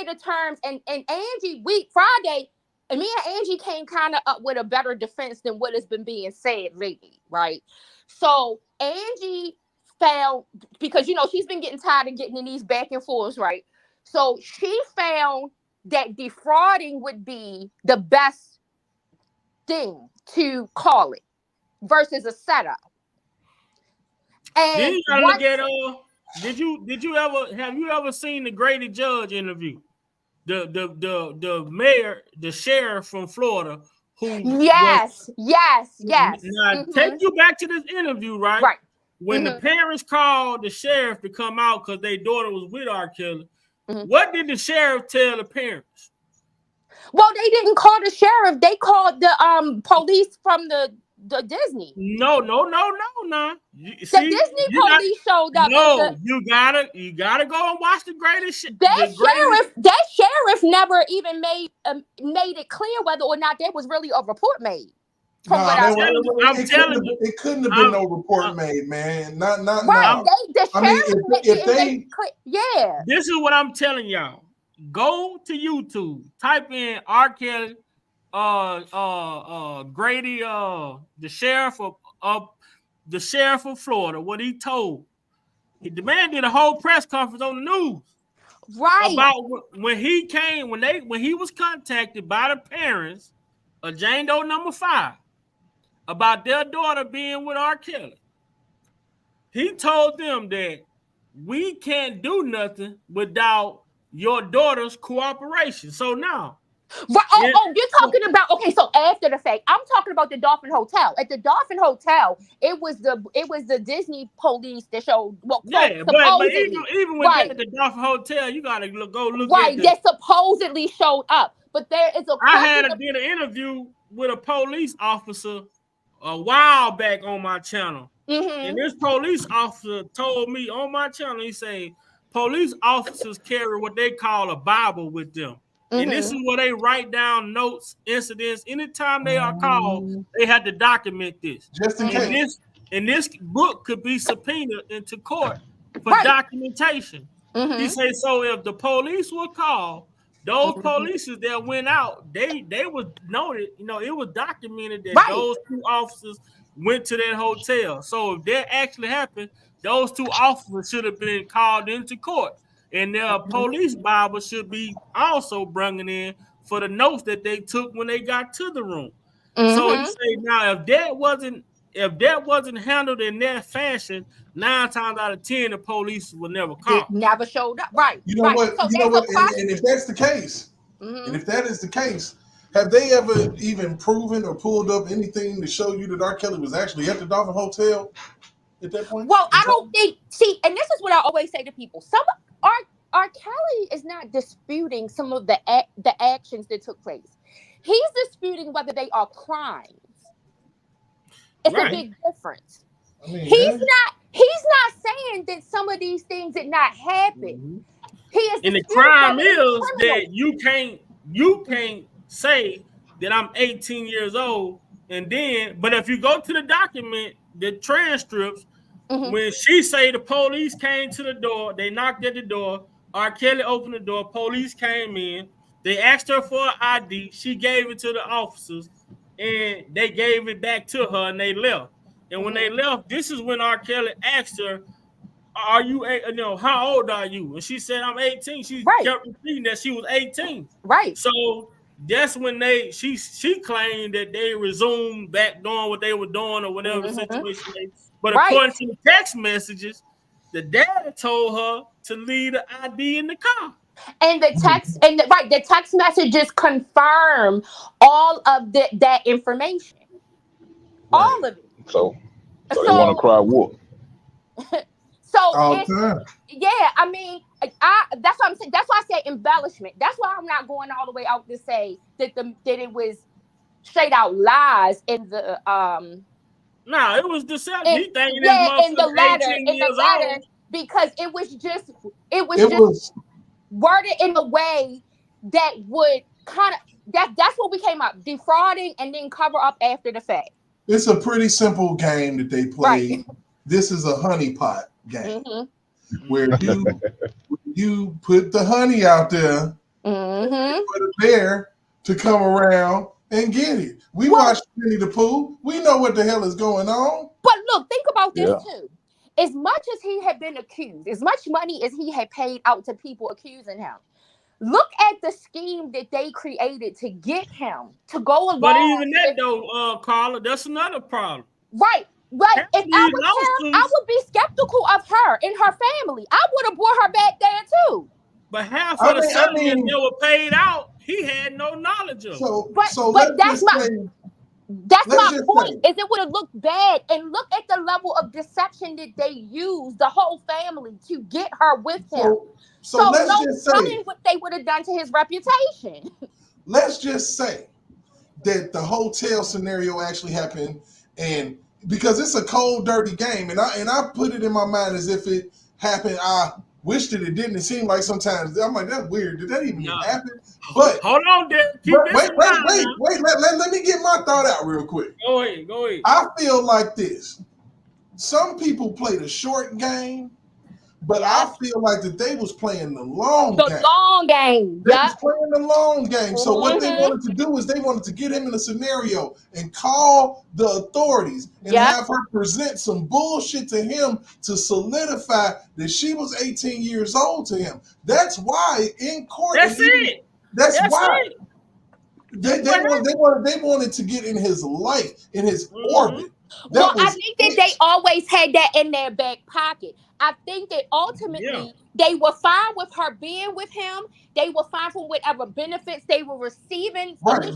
the terms and Angie Friday, and me and Angie came kind of up with a better defense than what has been being said lately, right? So Angie found, because she's been getting tired of getting in these back and forths, right? So she found that defrauding would be the best thing to call it versus a setup. And then you gotta look at have you ever seen the Grady Judge interview? The mayor, the sheriff from Florida, who yes. Now take you back to this interview, right? Right. When the parents called the sheriff to come out because their daughter was with R. Kelly, what did the sheriff tell the parents? Well, they didn't call the sheriff. They called the police from the Disney. No. The Disney police showed up. No, you gotta go and watch the greatest shit. That sheriff never even made it clear whether or not there was really a report made. It couldn't have been no report made, man. Not right. This is what I'm telling y'all. Go to YouTube, type in R. Kelly, Grady, the sheriff of Florida, what he told. The man did a whole press conference on the news. Right. About when he was contacted by the parents of Jane Doe number 5 about their daughter being with R. Kelly. He told them that we can't do nothing without your daughter's cooperation. So now, you're talking about, okay, so after the fact, I'm talking about the Dolphin Hotel. At the Dolphin Hotel, it was the Disney police that showed but even with that, at the Dolphin Hotel, you gotta go look at that supposedly showed up. But there is I did an interview with a police officer a while back on my channel. And this police officer told me on my channel, he said, police officers carry what they call a Bible with them. And this is where they write down notes, incidents. Anytime they are called, they had to document this. Just in case. And this book could be subpoenaed into court for documentation. He said, so if the police were called, those police that went out, they was noted, it was documented that those 2 officers went to that hotel. So if that actually happened, those 2 officers should have been called into court. And their police Bible should be also bringing in for the notes that they took when they got to the room. So you say now, if that wasn't handled in that fashion, 9 times out of 10 the police would never call. It never showed up. Right. You know what? And if that's the case, and if that is the case, have they ever even proven or pulled up anything to show you that R. Kelly was actually at the Dolphin Hotel at that point? Well, I don't think. And this is what I always say to people. R. Kelly is not disputing some of the actions that took place. He's disputing whether they are crimes. It's a big difference. He's not saying that some of these things did not happen. He is, and the crime is that you can't say that I'm 18 years old, but if you go to the document, the transcripts, when she say the police came to the door, they knocked at the door, R. Kelly opened the door, police came in, they asked her for an ID, she gave it to the officers, and they gave it back to her, and they left. And when they left, this is when R. Kelly asked her, "Are you, how old are you?" And she said, "I'm 18." She kept repeating that she was 18. Right. So that's when she claimed that they resumed back doing what they were doing or whatever the situation is. But according to the text messages, the dad told her to leave the ID in the car. And the text messages confirm all of that information. Right. All of it. So they want to cry wolf. So I mean, That's what I'm saying. That's why I say embellishment. That's why I'm not going all the way out to say that it was straight out lies in the No, it was deception. He thinking this in the motherfucker letter, 18 years old. because it was just worded in a way that would kind of that's what we came up defrauding and then cover up after the fact. It's a pretty simple game that they played. Right. This is a honeypot game where you put the honey out there for the bear to come around and get it. We watched Winnie the Pooh. We know what the hell is going on. But look, think about this too. As much as he had been accused, as much money as he had paid out to people accusing him, look at the scheme that they created to get him to go along. But even that though, Carla, that's another problem. Right. But if I was him, I would be skeptical of her and her family. I would have brought her back there too. But half of the settlements that were paid out, he had no knowledge of. But that's my point. Is it would have looked bad, and look at the level of deception that they used the whole family to get her with him. So let's just say what they would have done to his reputation. Let's just say that the hotel scenario actually happened, and because it's a cold, dirty game, and I put it in my mind as if it happened. I wish that it didn't. It seemed like sometimes I'm like, that's weird. Did that even happen? But hold on, wait. Let me get my thought out real quick. Go ahead. I feel like this. Some people play the short game, but I feel like that they was playing the long game. The long game. They was playing the long game. So what they wanted to do is they wanted to get him in a scenario and call the authorities and have her present some bullshit to him to solidify that she was 18 years old to him. That's why in court. That's it. That's why. They wanted to get in his life, in his orbit. I think that they always had that in their back pocket. I think that ultimately they were fine with her being with him. They were fine for whatever benefits they were receiving from him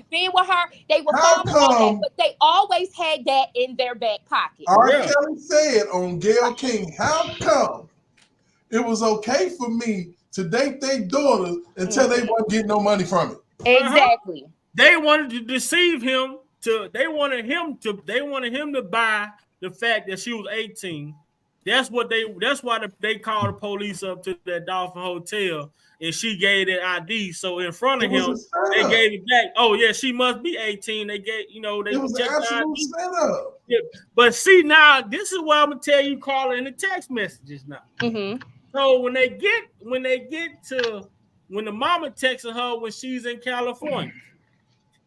being with her. They were fine with all that, but they always had that in their back pocket. R. Kelly said on Gayle King, how come it was okay for me to date their daughter until they wasn't getting no money from it? Exactly. They wanted to deceive him. They wanted him to buy the fact that she was 18. That's why they called the police up to that Dolphin Hotel, and she gave that ID. So in front of him, they gave it back. Oh yeah, she must be 18. They gave, they it was an absolute setup. Yeah. But see, now this is what I'm gonna tell you, Carla, in the text messages now. So when the mama texting her when she's in California,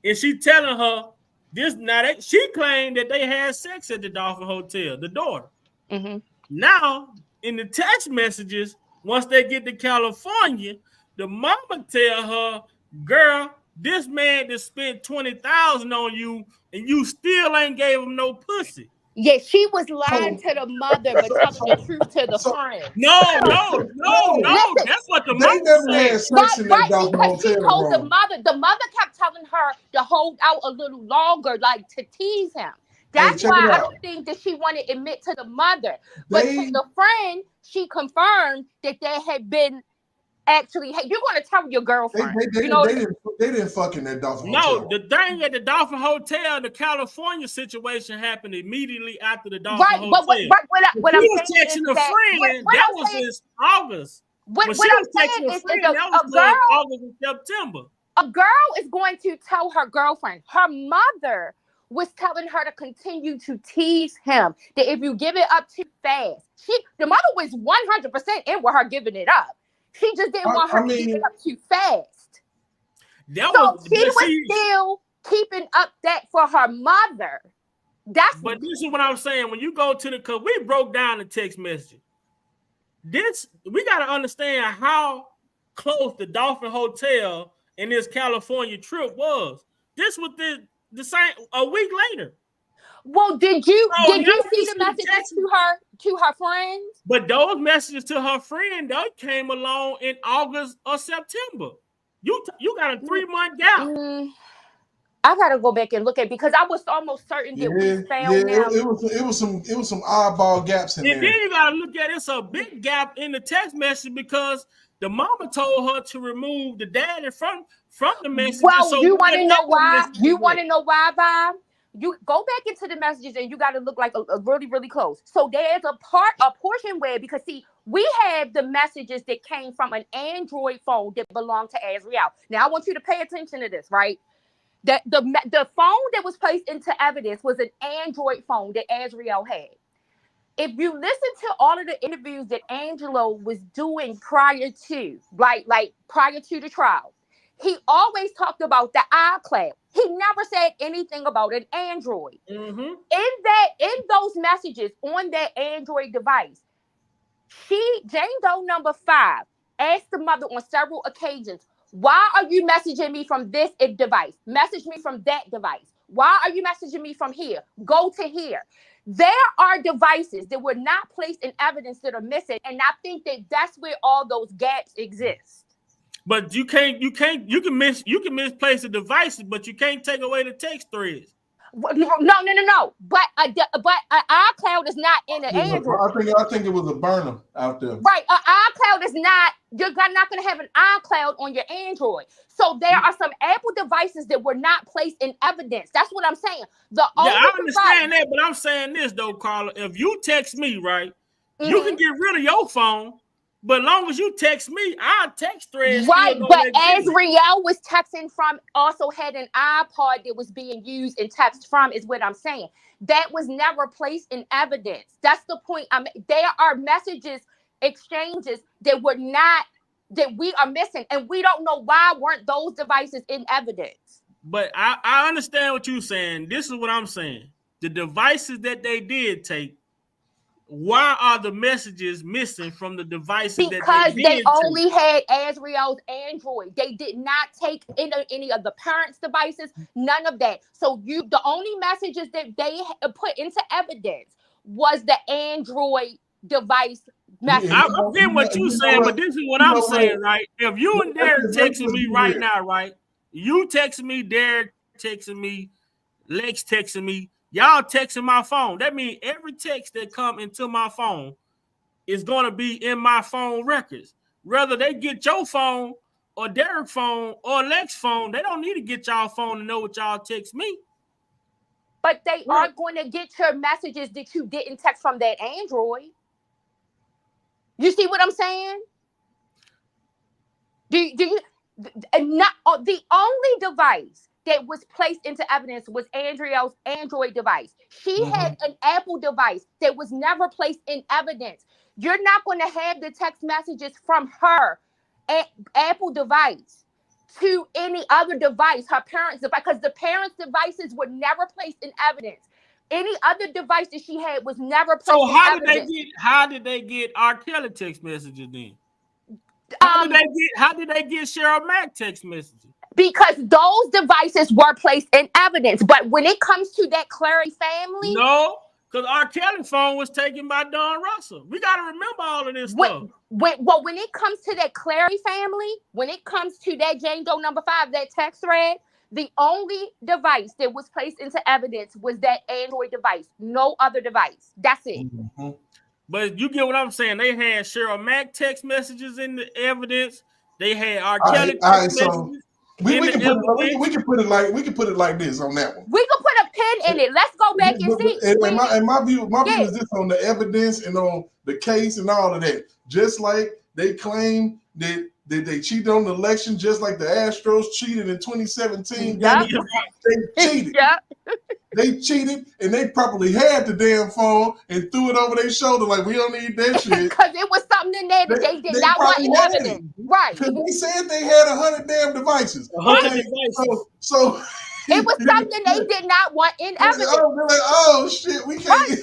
and she telling her she claimed that they had sex at the Dolphin Hotel, the daughter. Now, in the text messages, once they get to California, the mama tell her, girl, this man just spent $20,000 on you, and you still ain't gave him no pussy. Yeah, she was lying to the mother, but telling the truth to the friend. No. That's what the mother never had sex in that Dolphin Hotel. She told room. The mother kept telling her to hold out a little longer, like to tease him. That's why I don't think that she wanted to admit to the mother. But to the friend, she confirmed that they had been actually, hey, you're going to tell your girlfriend. They didn't fuck in that Dolphin Hotel. No, the thing at the Dolphin Hotel, the California situation happened immediately after the Dolphin Hotel. But what I'm saying texting a friend, that was in August. What I'm saying is August and September. A girl is going to tell her girlfriend. Her mother was telling her to continue to tease him. That if you give it up too fast, the mother was 100% in with her giving it up. She just didn't want her to give it up too fast. She was still keeping up that for her mother. But this is what I'm saying. When you go to because we broke down the text message. We got to understand how close the Dolphin Hotel and this California trip was. This was the same a week later. Well, did you see the messages to her friends? But those messages to her friend, they came along in August or September. You got a 3-month gap. I gotta go back and look at it because I was almost certain that we found them. It was some oddball gaps in there. And then you gotta look at it's a big gap in the text message because the mama told her to remove the daddy from the message. Well, so you want to know why? You want to know why, Bob? You go back into the messages and you got to look like a really, really close. So there's a portion where, because see, we have the messages that came from an Android phone that belonged to Azriel. Now I want you to pay attention to this, right? That the phone that was placed into evidence was an Android phone that Azriel had. If you listen to all of the interviews that Angelo was doing prior to, prior to the trial, he always talked about the iCloud. He never said anything about an Android. Mm-hmm. In those messages on that Android device, Jane Doe number 5 asked the mother on several occasions, why are you messaging me from this device? Message me from that device. Why are you messaging me from here? Go to here. There are devices that were not placed in evidence that are missing, and I think that that's where all those gaps exist. But you can misplace the devices, but you can't take away the text threads. No. But iCloud is not in an Android. I think it was a burner out there. Right, iCloud is not. You're not going to have an iCloud on your Android. So there are some Apple devices that were not placed in evidence. That's what I'm saying. I understand that, but I'm saying this though, Carla. If you text me, right, you can get rid of your phone. But long as you text me, our text thread. Right, but Azriel was texting from, also had an iPod that was being used and text from, is what I'm saying. That was never placed in evidence. That's the point. There are messages, exchanges that we are missing, and we don't know why weren't those devices in evidence. But I understand what you're saying. This is what I'm saying. The devices that they did take, why are the messages missing from the devices? Because they only had Azriel's Android. They did not take any of the parents' devices, none of that. So the only messages that they put into evidence was the Android device message. I get what you're saying, but this is what I'm saying, right? If you and Derek texting me right now, right? You texting me, Derek texting me, Lex texting me, y'all texting my phone. That means every text that come into my phone is going to be in my phone records. Whether they get your phone or Derek's phone or Lex's phone, they don't need to get y'all phone to know what y'all text me. But they are going to get your messages that you didn't text from that Android. You see what I'm saying? The only device that was placed into evidence was Andriel's Android device. She had an Apple device that was never placed in evidence. You're not going to have the text messages from her Apple device to any other device, her parents' device, because the parents' devices were never placed in evidence. Any other device that she had was never placed in evidence. How did they get R. Kelly text messages then? How did they get Cheryl Mack text messages? Because those devices were placed in evidence. But when it comes to that Clary family... No, because R. Kelly's phone was taken by Don Russell. We got to remember all of this stuff. When it comes to that Clary family, when it comes to that Jane Doe number 5, that text thread, the only device that was placed into evidence was that Android device. No other device. That's it. Mm-hmm. But you get what I'm saying. They had Cheryl Mack text messages in the evidence. They had R. Kelly text messages. We can put it like this on that one. We can put a pin in it. Let's go back and see. And my view is this on the evidence and on the case and all of that. Just like they claim that they cheated on the election, just like the Astros cheated in 2017. Yep. They cheated. Yep. They cheated, and they probably had the damn phone and threw it over their shoulder like, we don't need that shit. Because it was something in there that they did not want in evidence. Right. Because they said they had 100 damn devices. 100 devices. So it was something they did not want in evidence. Oh shit, we can't.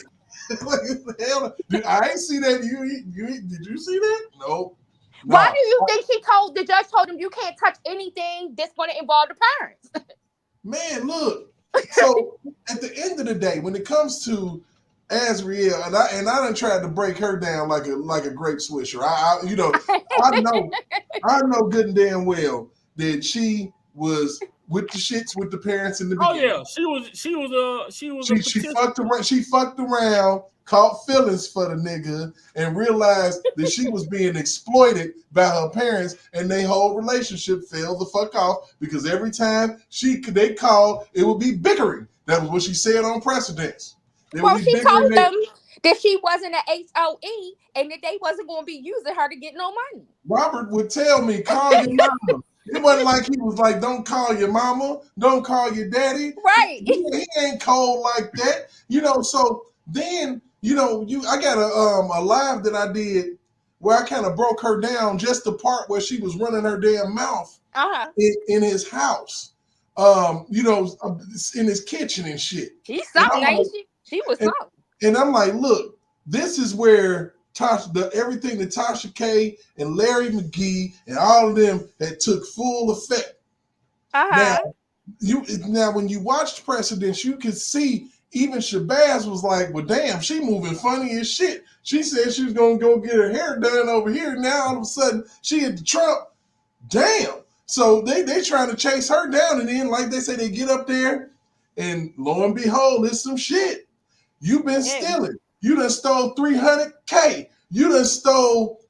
Right. I ain't see that. Did you see that? Nope. Why do you think the judge told him you can't touch anything that's going to involve the parents? Man, look. So at the end of the day, when it comes to Azriel, and I done tried to break her down like a grape swisher. I know good and damn well that she was with the shits with the parents in the beginning. Oh yeah, she fucked around, caught feelings for the nigga, and realized that she was being exploited by her parents, and their whole relationship fell the fuck off because every time they called, it would be bickering. That was what she said on Precedence. Well, she told them that she wasn't an HOE and that they wasn't going to be using her to get no money. Robert would tell me, call your mama. It wasn't like he was like, don't call your mama, don't call your daddy. Right. He ain't cold like that. So then, I got a live that I did where I kind of broke her down, just the part where she was running her damn mouth in his house. In his kitchen and shit. She's something, ain't she? She was something. And I'm like, look, this is where everything that Tasha K and Larry McGee and all of them had took full effect. Now when you watched Precedence, you could see even Shabazz was like, well, damn, she moving funny as shit. She said she was gonna go get her hair done over here. Now all of a sudden she at the Trump. Damn. So they trying to chase her down, and then like they say, they get up there, and lo and behold, it's some shit. You've been stealing. You done stole $300K. You done stole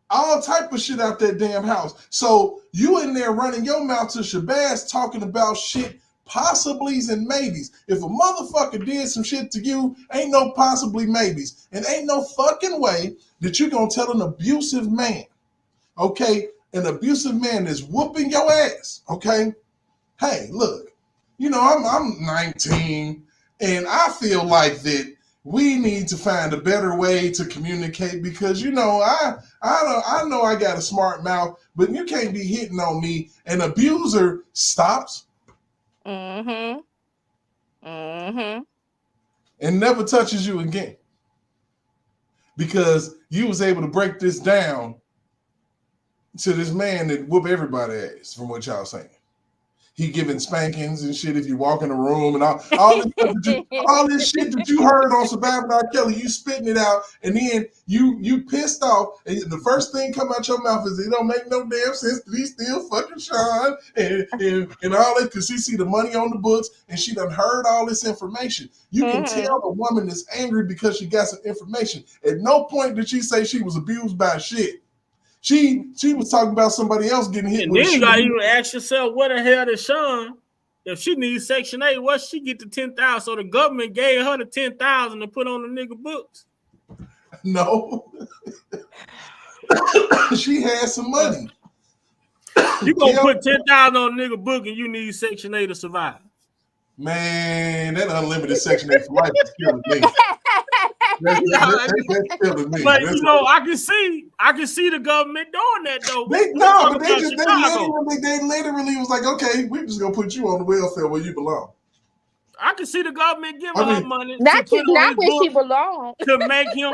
all type of shit out that damn house. So you in there running your mouth to Shabazz talking about shit, possiblies and maybes. If a motherfucker did some shit to you, ain't no possibly maybes. And ain't no fucking way that you gonna tell an abusive man, okay, an abusive man is whooping your ass, okay? Hey, look, I'm 19, and I feel like that we need to find a better way to communicate because, I know I got a smart mouth, but you can't be hitting on me. An abuser stops and never touches you again because you was able to break this down to this man that whoop everybody ass from what y'all saying. He giving spankings and shit if you walk in the room and all this shit that you heard on Surviving R. Kelly, you spitting it out, and then you pissed off, and the first thing come out your mouth is it don't make no damn sense that he's still fucking Sean and all that because she see the money on the books and she done heard all this information. You can tell a woman is angry because she got some information. At no point did she say she was abused by shit. She was talking about somebody else getting hit. And then you gotta even ask yourself, what the hell does Sean, if she needs Section 8, what she get to 10,000? So the government gave her the 10,000 to put on the nigga books. No. She had some money. You gonna put 10,000 on the nigga book and you need Section 8 to survive. Man, that unlimited Section 8 for life is killing me. That's killing me. But I can see the government doing that though. They literally was like, okay, we're just gonna put you on the welfare where you belong. I can see the government giving her money. Not where she belongs. To make him,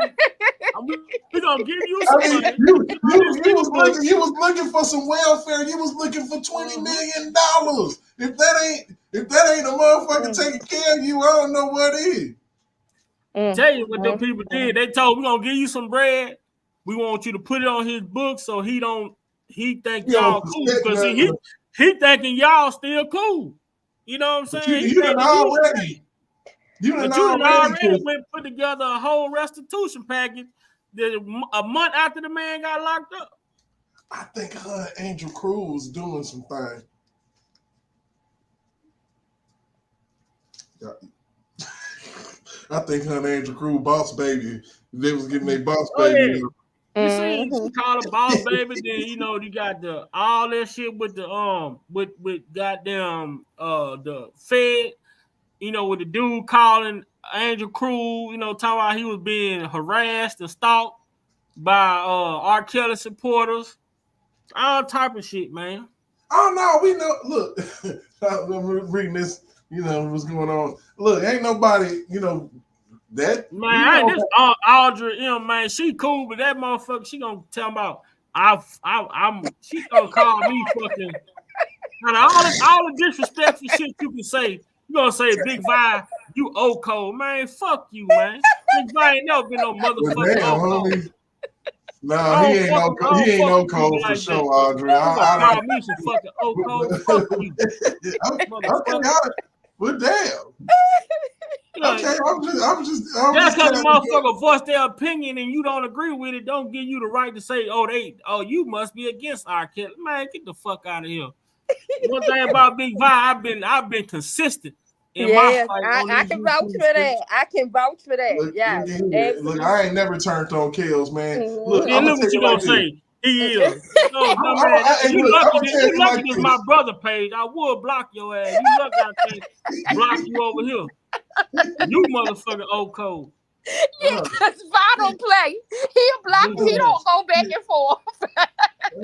we're gonna give you some money. You was looking for some welfare. You was looking for $20 million. If that ain't a motherfucker taking care of you, I don't know what is. Tell you what them people did. They told, we're gonna give you some bread. We want you to put it on his book so he think y'all cool because he thinking y'all still cool. You know what I'm saying? You done already went put together a whole restitution package a month after the man got locked up. I think her and Angel Cruz doing some things. I think her and Angel Cruz boss baby. They was getting their boss baby. You see, she called a boss baby. Then you got all that shit with the with goddamn the Fed. With the dude calling Angel Cruz. talking about he was being harassed and stalked by R. Kelly supporters. All type of shit, man. Oh no, we know. Look, I'm reading this. What's going on. Look, ain't nobody. That man, this Audrey M, man, she cool, but that motherfucker, she gonna tell about she gonna call me fucking and all the disrespectful shit you can say. You gonna say Big Vi, you Oko, man, fuck you, man. Big Vi ain't never been no motherfucker. Nah, he ain't no code for sure, Audrey. I call me some fucking code. Fuck you. Okay, well, damn. Okay, I'm just because the motherfucker voice their opinion and you don't agree with it, don't give you the right to say, you must be against R. Kelly. Man, get the fuck out of here. One thing about Big Vi, I've been consistent. I can vouch for that. I can vouch for that. Look, I ain't never turned on Kells, man. Look, look what you gonna say. He is. No, man. You lucky this my brother page. I would block your ass. You lucky I can't block you over here. You motherfucking old code. Yeah, because Vi don't play. He'll block. He don't go back and forth.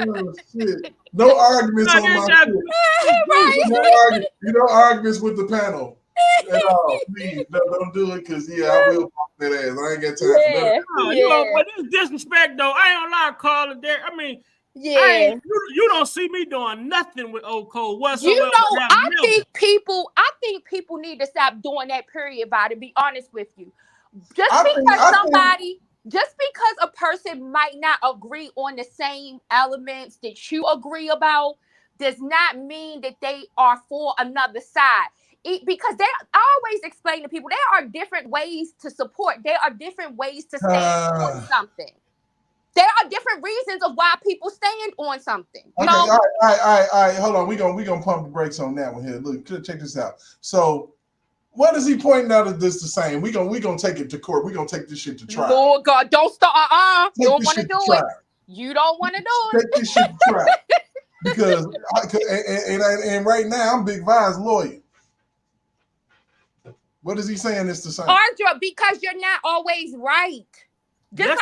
Oh, shit. No arguments on my shit. Right. No arguments with the panel at all. Please, don't do it, because I will fuck that ass. I ain't got time for that. But this disrespect though, I ain't gonna lie, Carl and Derek. I mean, you don't see me doing nothing with old code whatsoever. I think people need to stop doing that. Period. To be honest with you, just because a person might not agree on the same elements that you agree about does not mean that they are for another side. Because I always explain to people, there are different ways to support. There are different ways to stand on something. There are different reasons of why people stand on something. Okay, all right. Hold on. We're gonna pump the brakes on that one here. Look, check this out. So, what is he pointing out of this the same? We gonna take it to court. We're gonna take this shit to trial. Lord God, don't start. You don't want to do it. You don't want to do it. Take this shit to trial. Because and right now I'm Big Vi's lawyer. What is he saying? It's the same. Ardra, because you're not always right. That's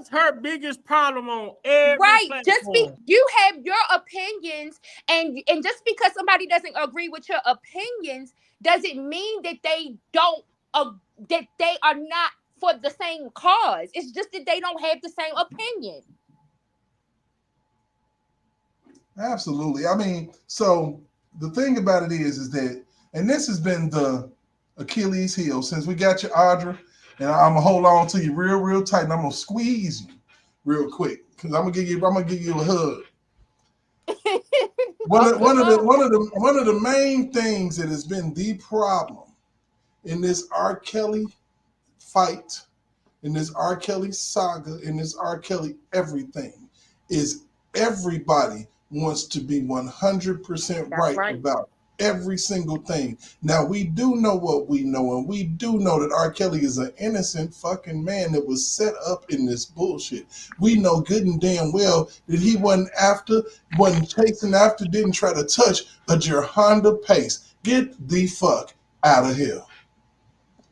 her biggest problem on every platform. Just you have your opinions, and just because somebody doesn't agree with your opinions doesn't mean that they don't that they are not for the same cause. It's just that they don't have the same opinion. Absolutely. I mean, so the thing about it is that, and this has been the Achilles heel since we got you, Audra, and I'm gonna hold on to you real tight, and I'm gonna squeeze you real quick because I'm gonna give you a hug. One of the main things that has been the problem in this R. Kelly fight, in this R. Kelly saga, in this R. Kelly everything, is everybody wants to be 100% right about every single thing. Now, we do know what we know, and we do know that R. Kelly is an innocent fucking man that was set up in this bullshit. We know good and damn well that he wasn't chasing after, didn't try to touch a Honda Pace. Get the fuck out of here.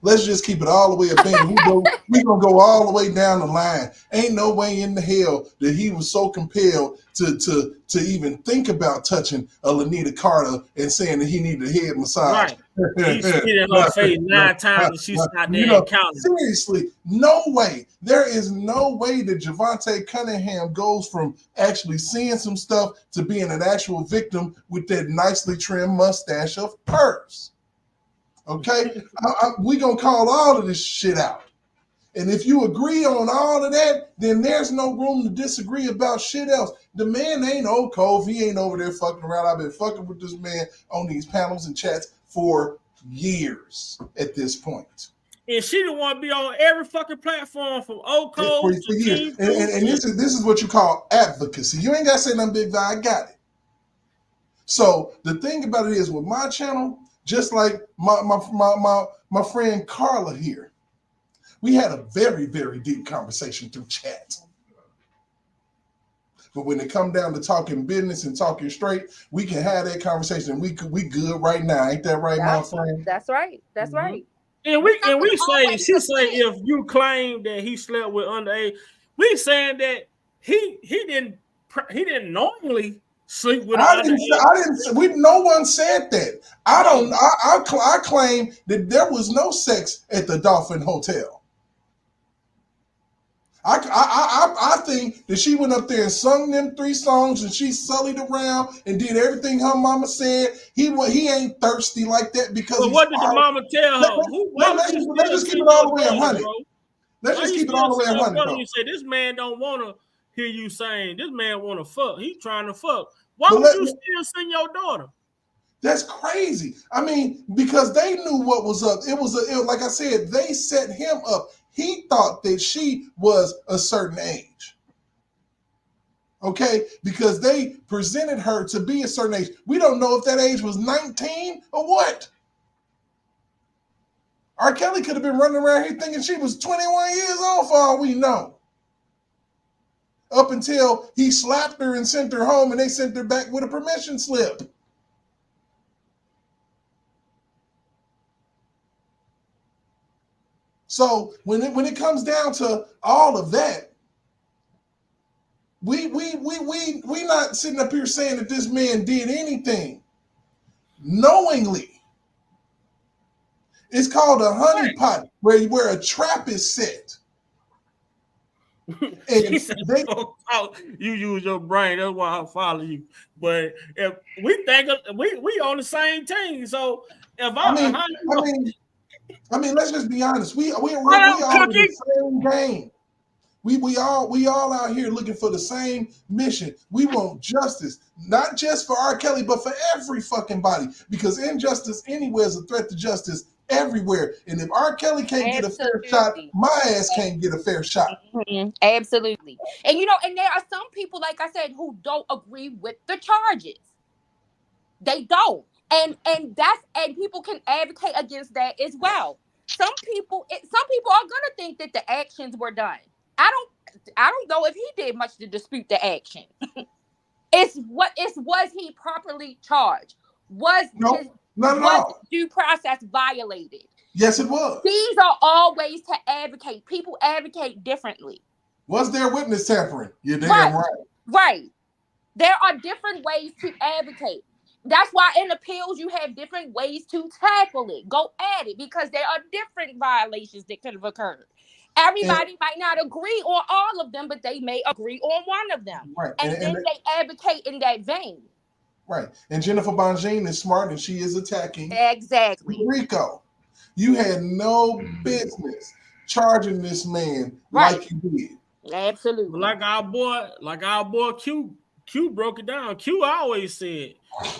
Let's just keep it all the way abandoned. We're going to go all the way down the line. Ain't no way in the hell that he was so compelled to even think about touching a Lanita Carter and saying that he needed a head massage. Right. He spit in her face 9 times and she's not there counting. Seriously, no way. There is no way that Javante Cunningham goes from actually seeing some stuff to being an actual victim with that nicely trimmed mustache of hers. Okay, we gonna call all of this shit out, and if you agree on all of that, then there's no room to disagree about shit else. The man ain't old Cove. He ain't over there fucking around. I've been fucking with this man on these panels and chats for years at this point. And she don't want to be on every fucking platform from old Cove to years. And this is what you call advocacy. You ain't gotta say nothing, Big Vi. I got it. So the thing about it is, with my channel, just like my friend Carla here, we had a very, very deep conversation through chat. But when it comes down to talking business and talking straight, we can have that conversation. We good right now, ain't that right, my friend? That's right. That's right. And we say, she say, if you claim that he slept with underage, we saying that he didn't knowingly sleep with. No one said that. I claim that there was no sex at the Dolphin Hotel. I think that she went up there and sung them 3 songs and she sullied around and did everything her mama said. He ain't thirsty like that because. But what did the mama tell her? Let's just keep it all the way 100. Let's just keep it all the way 100. You say this man don't want to hear you saying this man want to fuck. He trying to fuck. Why would you still send your daughter? That's crazy. I mean, because they knew what was up. It was like I said, they set him up. He thought that she was a certain age. Okay, because they presented her to be a certain age. We don't know if that age was 19 or what. R. Kelly could have been running around here thinking she was 21 years old for all we know. Up until he slapped her and sent her home and they sent her back with a permission slip. So when it comes down to all of that, we not sitting up here saying that this man did anything knowingly. It's called a honeypot, where a trap is set. And you use your brain, that's why I follow you. But if we think we on the same team, so if I mean, let's just be honest. We all in the same game. We all out here looking for the same mission. We want justice, not just for R. Kelly, but for every fucking body. Because injustice anywhere is a threat to justice everywhere. And if R. Kelly can't get a fair shot, my ass can't get a fair shot. Mm-hmm. Absolutely. And and there are some people, like I said, who don't agree with the charges. They don't. And people can advocate against that as well. Some people are gonna think that the actions were done. I don't know if he did much to dispute the action. Was he properly charged? Was due process violated? Yes, it was. These are all ways to advocate. People advocate differently. Was there witness tampering? You're damn right. Right. There are different ways to advocate. That's why in appeals you have different ways to tackle it. Go at it because there are different violations that could have occurred. Everybody might not agree on all of them, but they may agree on one of them. Right. And then they advocate in that vein. Right. And Jennifer Bonjean is smart and she is attacking exactly Rico. You had no business charging this man like you did. Absolutely. Like our boy Q broke it down. Q always said,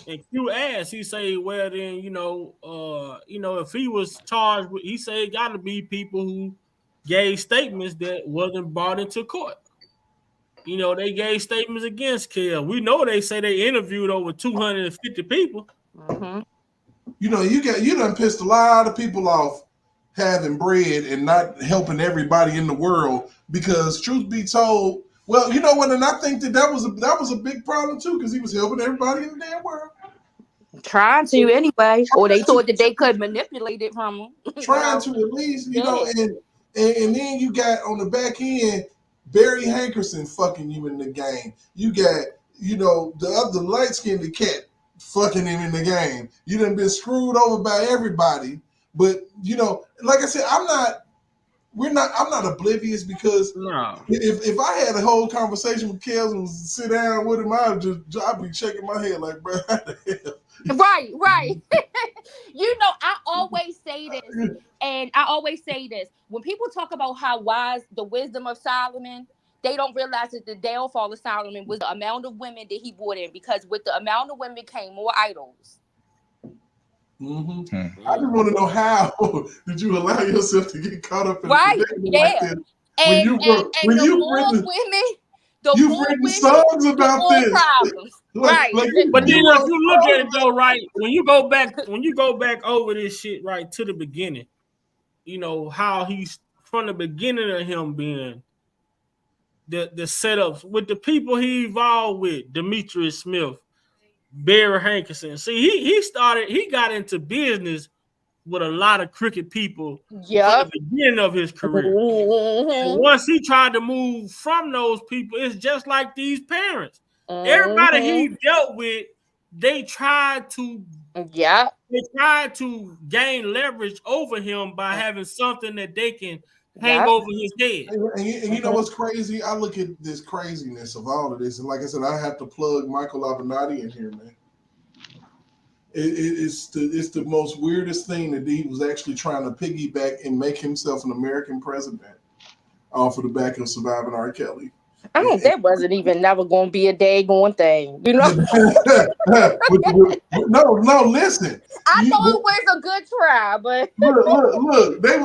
and Q asked, he say, well then, if he was charged with, he said it gotta be people who gave statements that wasn't brought into court. They gave statements against Kel. We know they say they interviewed over 250 people. Mm-hmm. You done pissed a lot of people off having bread and not helping everybody in the world because truth be told, well, you know what, and I think that was a big problem too because he was helping everybody in the damn world. Trying to anyway, or they thought that they could manipulate it from him. Trying to at least, and then you got on the back end Barry Hankerson fucking you in the game. You got, the other light-skinned cat fucking him in the game. You done been screwed over by everybody. But, like I said, I'm not oblivious because if I had a whole conversation with Kels and sit down with him, I'd be shaking my head like, bro, how the hell? Right. I always say this, and I always say this. When people talk about how wise the wisdom of Solomon, they don't realize that the downfall of Solomon was the amount of women that he brought in, because with the amount of women came more idols. Mm-hmm. I just want to know how did you allow yourself to get caught up in like this? You've written songs about this. Right. But then if you look at it though, right, when you go back over this shit right to the beginning, how he's from the beginning of him being the setups with the people he evolved with, Demetrius Smith, Barry Hankerson. See, he got into business with a lot of crooked people from the beginning of his career. And once he tried to move from those people, it's just like these parents. Everybody he dealt with, they tried to gain leverage over him by having something that they can hang over his head. And you know what's crazy? I look at this craziness of all of this, and like I said, I have to plug Michael Avenatti in here, man. It's the most weirdest thing that he was actually trying to piggyback and make himself an American president. off of the back of surviving R. Kelly. That wasn't even never going to be a daggone thing, you know. No, listen. I know it was a good try, but look. They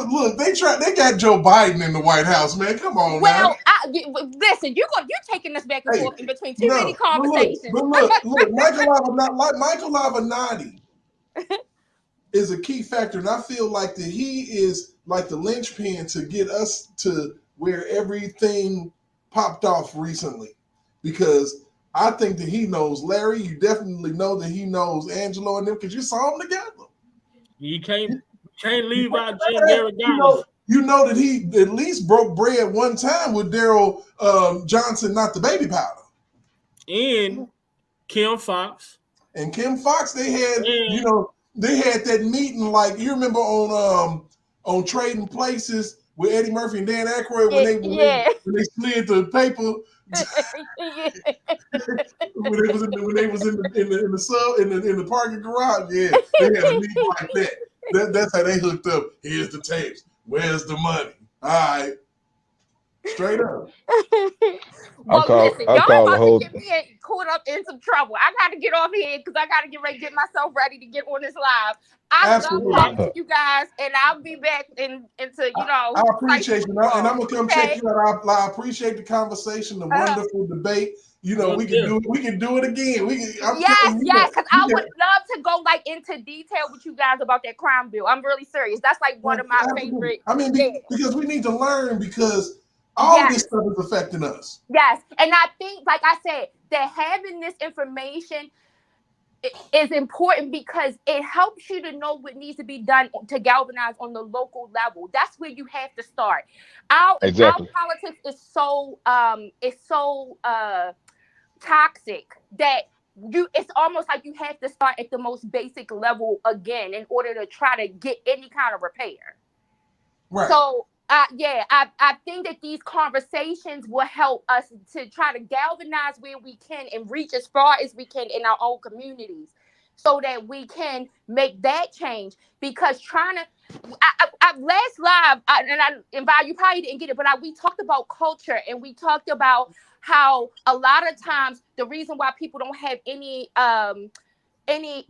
got Joe Biden in the White House, man. Come on, well, listen. You're taking us back and forth in between too many conversations. But look, Michael Avenatti is a key factor, and I feel like that he is like the linchpin to get us to where everything popped off recently, because I think that he knows Larry. You definitely know that he knows Angelo and them, because you saw them together. You can't leave out Jim Derrick Dollars. You know that he at least broke bread one time with Daryl Johnson, not the baby powder, and Kim Fox. And Kim Fox, they had they had that meeting, like you remember on Trading Places with Eddie Murphy and Dan Aykroyd when they slid the paper. when they was in the parking garage, they had a meeting like that. That's how they hooked up. Here's the tapes. Where's the money? All right, straight up. Listen, y'all about to get me caught up in some trouble. I got to get off here because I got to get ready, get myself ready to get on this live. I love talking to you guys, and I'll be back into I appreciate you, and I'm gonna come check you out. I appreciate the conversation, the wonderful debate. We can do it again. Yes, because I would love to go into detail with you guys about that crime bill. I'm really serious. That's one of my favorite. I mean, because we need to learn, because all of this stuff is affecting us. Yes, and I think, like I said, that having this information is important because it helps you to know what needs to be done to galvanize on the local level. That's where you have to start. Our politics is so toxic that it's almost like you have to start at the most basic level again in order to try to get any kind of repair. Right. So I think that these conversations will help us to try to galvanize where we can and reach as far as we can in our own communities so that we can make that change. Because last live, and Val, you probably didn't get it, but we talked about culture, and we talked about how a lot of times the reason why people don't have any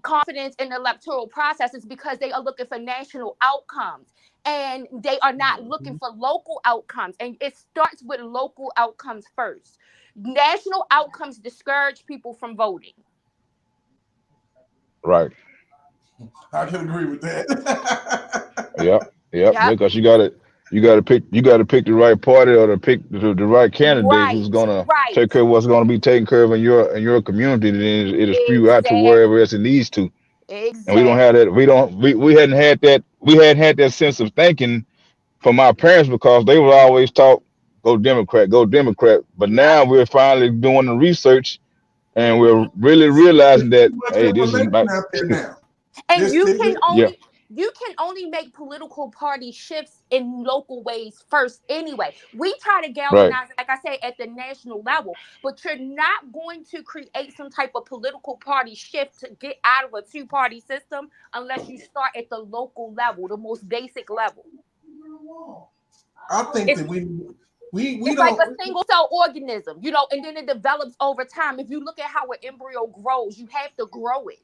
confidence in the electoral process is because they are looking for national outcomes. And they are not looking for local outcomes. And it starts with local outcomes first. National outcomes discourage people from voting. Right. I can agree with that. Yeah. Because you gotta pick the right party, or to pick the right candidate who's gonna take care of what's gonna be taken care of in your community. Then it'll spew out to wherever else it needs to. Exactly. And we don't have that. We hadn't had that. We hadn't had that sense of thinking from our parents, because they were always taught, go Democrat. But now we're finally doing the research, and we're really realizing that this is about. And you can only make political party shifts in local ways first anyway. We try to galvanize, like I said, at the national level, but you're not going to create some type of political party shift to get out of a two-party system unless you start at the local level, the most basic level. I think that we it's like a single cell organism, and then it develops over time. If you look at how an embryo grows, you have to grow it.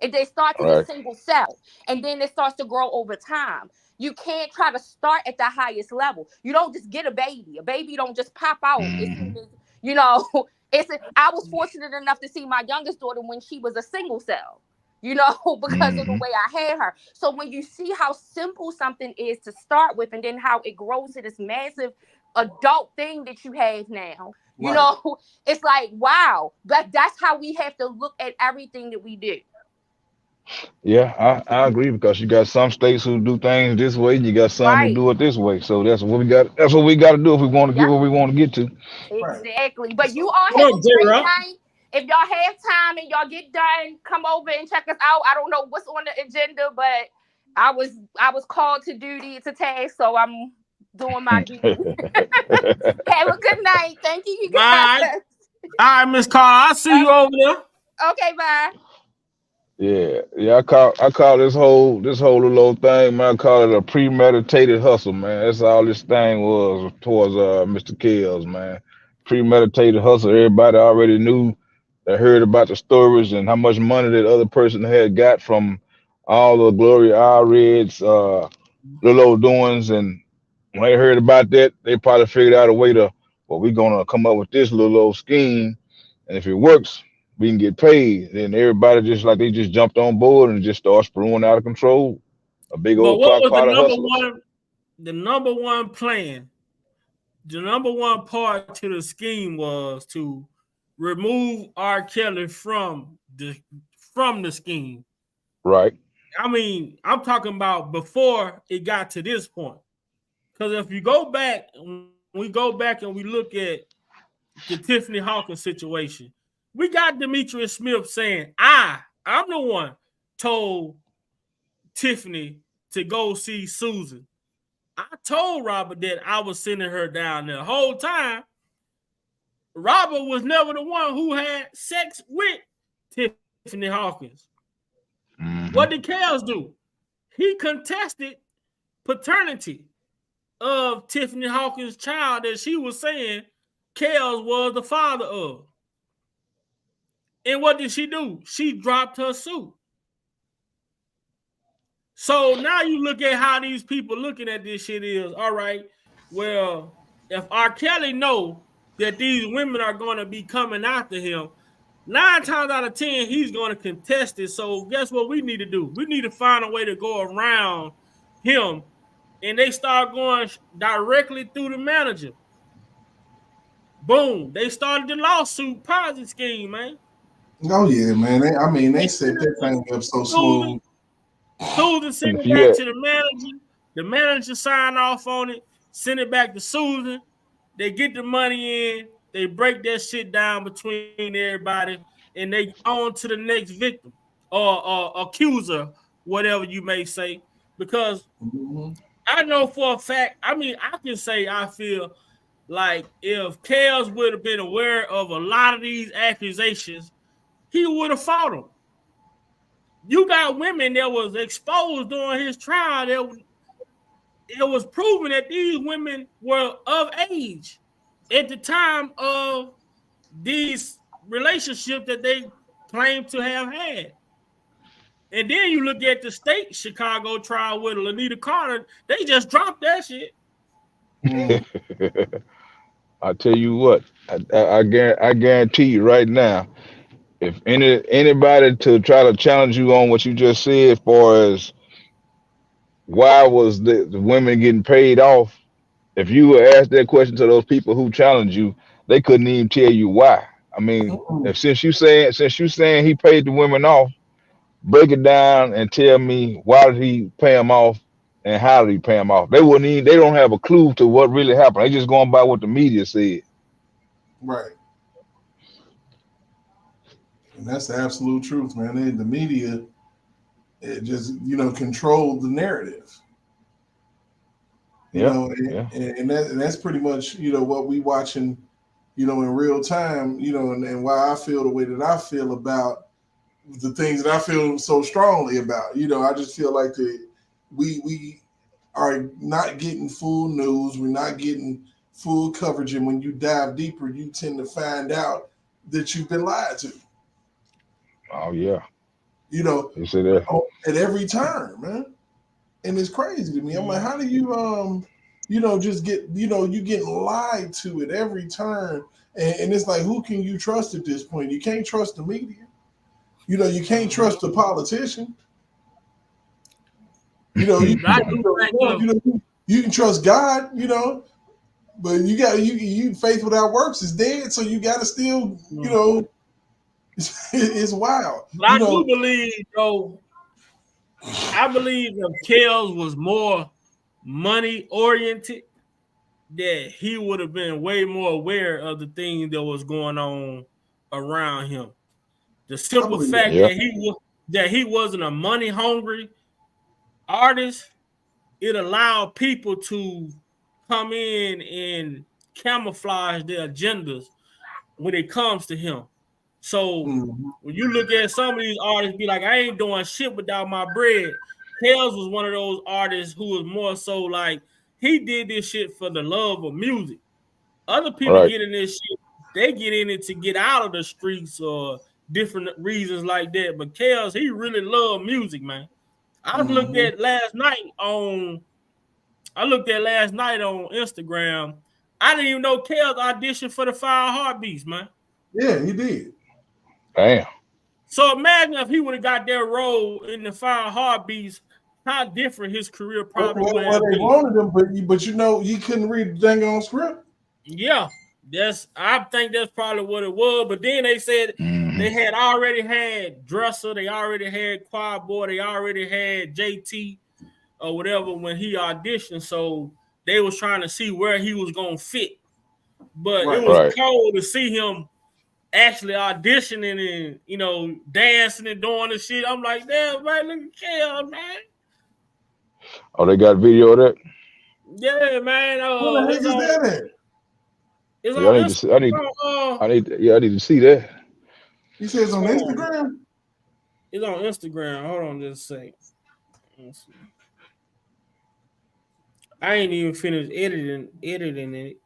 And they start with a single cell, and then it starts to grow over time. You can't try to start at the highest level. You don't just get a baby. A baby don't just pop out. I was fortunate enough to see my youngest daughter when she was a single cell, because of the way I had her. So when you see how simple something is to start with, and then how it grows to this massive adult thing that you have now, it's like, wow, that's how we have to look at everything that we do. Yeah, I agree, because you got some states who do things this way, and you got some who do it this way. So that's what we got. That's what we got to do if we want to get where we want to get to. Exactly. But you all have a great night. If y'all have time and y'all get done, come over and check us out. I don't know what's on the agenda, but I was called to duty. It's a task, so I'm doing my duty. Have a good night. Thank you guys. All right, Miss Carl. I'll see you over there. Okay, bye. Yeah. I call this whole little old thing, man. I call it a premeditated hustle, man. That's all this thing was towards Mr. Kells, man. Premeditated hustle. Everybody already knew. They heard about the stories and how much money that other person had got from all the Gloria Allred's little old doings, and when they heard about that, they probably figured out a way to, well, we're gonna come up with this little old scheme, and if it works, we can get paid. Then everybody just like they just jumped on board and just started screwing out of control. A big But old what crock was the pot of number hustlers. one? The number one plan, the number one part to the scheme was to remove R. Kelly from the scheme. Right. I mean, I'm talking about before it got to this point. Because if you go back, we go back and we look at the Tiffany Hawkins situation, we got Demetrius Smith saying, I'm the one told Tiffany to go see Susan. I told Robert that I was sending her down there. The whole time, Robert was never the one who had sex with Tiffany Hawkins. Mm-hmm. What did Kells do? He contested paternity of Tiffany Hawkins' child that she was saying Kells was the father of. And what did she do? She dropped her suit. So now you look at how these people looking at this shit is, all right, well, if R. Kelly know that these women are going to be coming after him, 9 times out of 10, he's going to contest it. So guess what we need to do? We need to find a way to go around him. And they start going directly through the manager. Boom. They started the lawsuit Ponzi scheme, man. Oh, yeah, man. They set that thing up so smooth. Susan sent it back to the manager. The manager signed off on it, send it back to Susan. They get the money in. They break that shit down between everybody, and they on to the next victim or accuser, whatever you may say. Because I know for a fact, I can say I feel like if Kells would have been aware of a lot of these accusations, he would have fought them. You got women that was exposed during his trial that it was proven that these women were of age at the time of these relationships that they claim to have had. And then you look at the state Chicago trial with Lanita Carter, they just dropped that shit. I tell you what, I guarantee you right now, if anybody to try to challenge you on what you just said, as far as why was the women getting paid off, if you were asked that question to those people who challenged you, they couldn't even tell you why. I mean, since you saying he paid the women off, break it down and tell me why did he pay them off and how did he pay them off? They don't have a clue to what really happened. They just going by what the media said. Right. And that's the absolute truth, man. The media, it just, controlled the narrative. And that's pretty much, what we watching, in real time, and why I feel the way that I feel about the things that I feel so strongly about. I just feel like we are not getting full news. We're not getting full coverage. And when you dive deeper, you tend to find out that you've been lied to. Oh, yeah. You say that at every turn, man. And it's crazy to me. I'm like, how do you, just get, you getting lied to at every turn. And it's like, who can you trust at this point? You can't trust the media. You can't trust the politician. You can trust God, but you got you faith without works is dead. So you got to still, it's wild. But I do believe, though, I believe if Kells was more money oriented, that he would have been way more aware of the things that was going on around him. The simple fact that he wasn't a money hungry artist, it allowed people to come in and camouflage their agendas when it comes to him. So when you look at some of these artists, be like, I ain't doing shit without my bread. Kels was one of those artists who was more so like he did this shit for the love of music. Other people get in this shit, they get in it to get out of the streets or different reasons like that. But Kels, he really loved music, man. I looked at last night on Instagram. I didn't even know Kels auditioned for the 5 Heartbeats, man. Yeah, he did. Damn. So imagine if he would have got that role in the 5 Heartbeats, how different his career probably would have been. They wanted him, but you know, he couldn't read the dang on script. Yeah, I think that's probably what it was. But then they said they had already had Dresser, they already had Quad Boy, they already had JT or whatever when he auditioned. So they was trying to see where he was gonna fit. But it was cool to see him actually auditioning and, you know, dancing and doing the shit. I'm like, damn, man, look at Kel, man. Oh, they got video of that? Yeah, man. What the heck is that at? It's yeah, on I need to see that. He says on Instagram? It's on Instagram. Hold on just a second. Let's see. I ain't even finished editing it.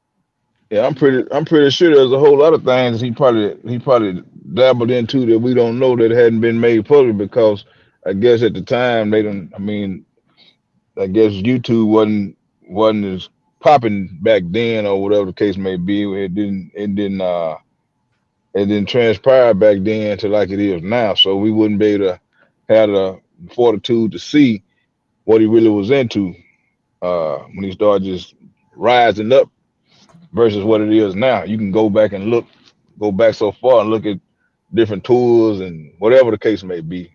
Yeah, I'm pretty sure there's a whole lot of things he probably dabbled into that we don't know that hadn't been made public, because I guess at the time they don't. I mean, I guess YouTube wasn't as popping back then, or whatever the case may be. It didn't transpire back then to like it is now. So we wouldn't be able to have the fortitude to see what he really was into when he started just rising up versus what it is now. You can go back so far and look at different tours and whatever the case may be.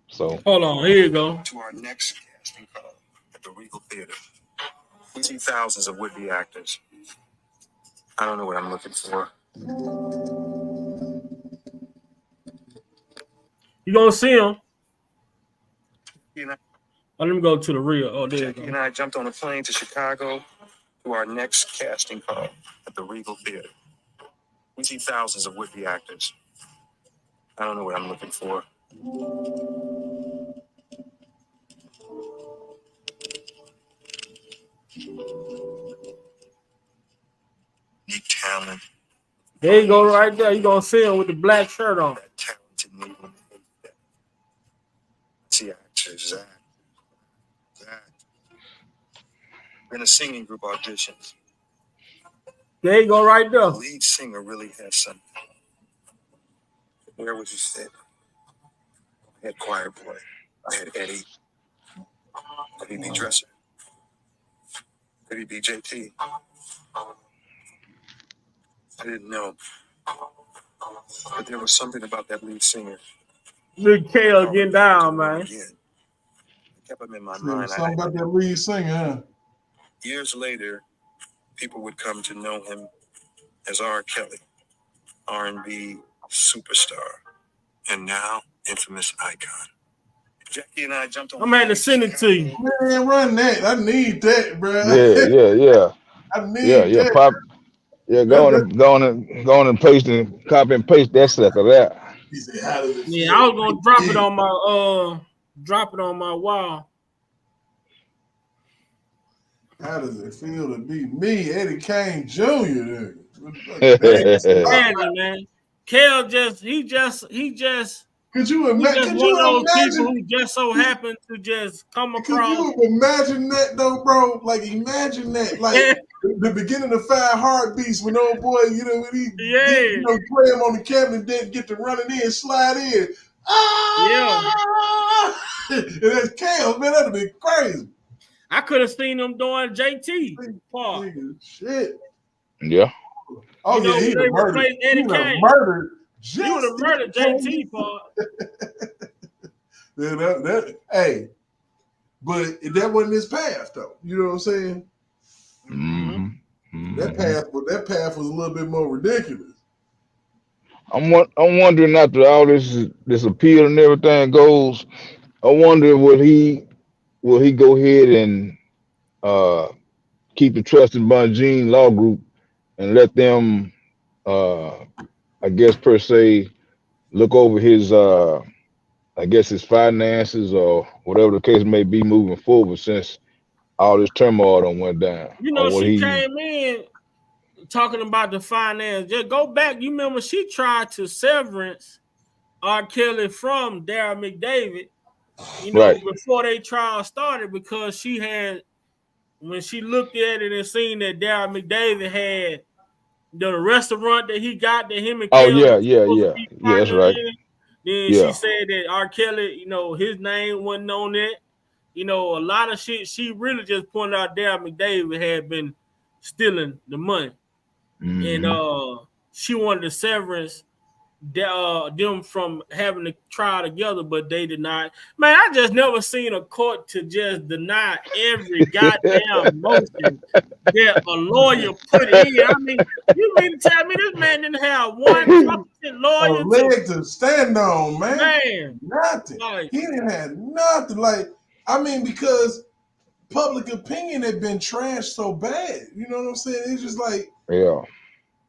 So hold on, here you go. To our next casting call at the Regal Theater. We see thousands of would-be actors. I don't know what I'm looking for. You gonna see him? Let me go to the real. Oh, there Jackie and I jumped on a plane to Chicago to our next casting call at the Regal Theater. We see thousands of would-be actors. I don't know what I'm looking for. Need talent. There you go, right there. You gonna see him with the black shirt on. That talented Negro. See actors, Zach. In a singing group auditions. There you go, right there. The lead singer really has something. Where would you sit? I had Choir Boy. I had Eddie. Could he be Dresser? Could he be JT? I didn't know. But there was something about that lead singer. Look, Kel getting down, man. Again. I kept him in my mind. Something about that lead singer, huh? Years later, people would come to know him as R. Kelly, R&B superstar, and now infamous icon. Jackie and I jumped on. I'm had to send it to you. Man, run that. I need that, bro. Yeah. I need that. Pop. Yeah, go on and paste and copy and paste that sucker there. Yeah, I was gonna drop it on my wall. How does it feel to be me, Eddie Kane Jr.? Man. Kel he just could you imagine one of those people who just so happen to just come across? Could you imagine that though, bro? Like imagine that, like the beginning of 5 Heartbeats when old boy, when he play him on the cabinet and then get to running in, slide in. And that's Kel, man. That'd be crazy. I could have seen him doing JT part. Shit. Yeah. Oh, yeah, he would have murdered. He would have murdered JT part. Hey, but that wasn't his path, though. You know what I'm saying? Mm-hmm. That path was a little bit more ridiculous. I'm wondering, after all this appeal and everything goes, I wonder will he go ahead and keep the trust in Bonjean Law Group and let them, I guess per se, look over his I guess his finances or whatever the case may be moving forward since all this turmoil done went down. You Or know, what she he came in talking about the finance. Just go back. You remember she tried to severance R. Kelly from Darryl McDavid, you know, right. before they trial started because she had, when she looked at it and seen that Darryl McDavid had the restaurant that he got that him and Oh Kelly yeah, was yeah, supposed to yeah. be Yeah, that's partnering right. in, then she Yeah. said that R. Kelly, you know, his name wasn't on it. You know, a lot of shit. She really just pointed out Darryl McDavid had been stealing the money. And Mm-hmm. she wanted the severance them from having to try together, but they did not. Man, I just never seen a court to just deny every goddamn motion that a lawyer put in. I mean, you mean to tell me this man didn't have one competent A lawyer leg to stand on, man. man? Nothing. Like, He didn't have nothing. Like, I mean, because public opinion had been trashed so bad. You know what I'm saying? It's just like, Yeah.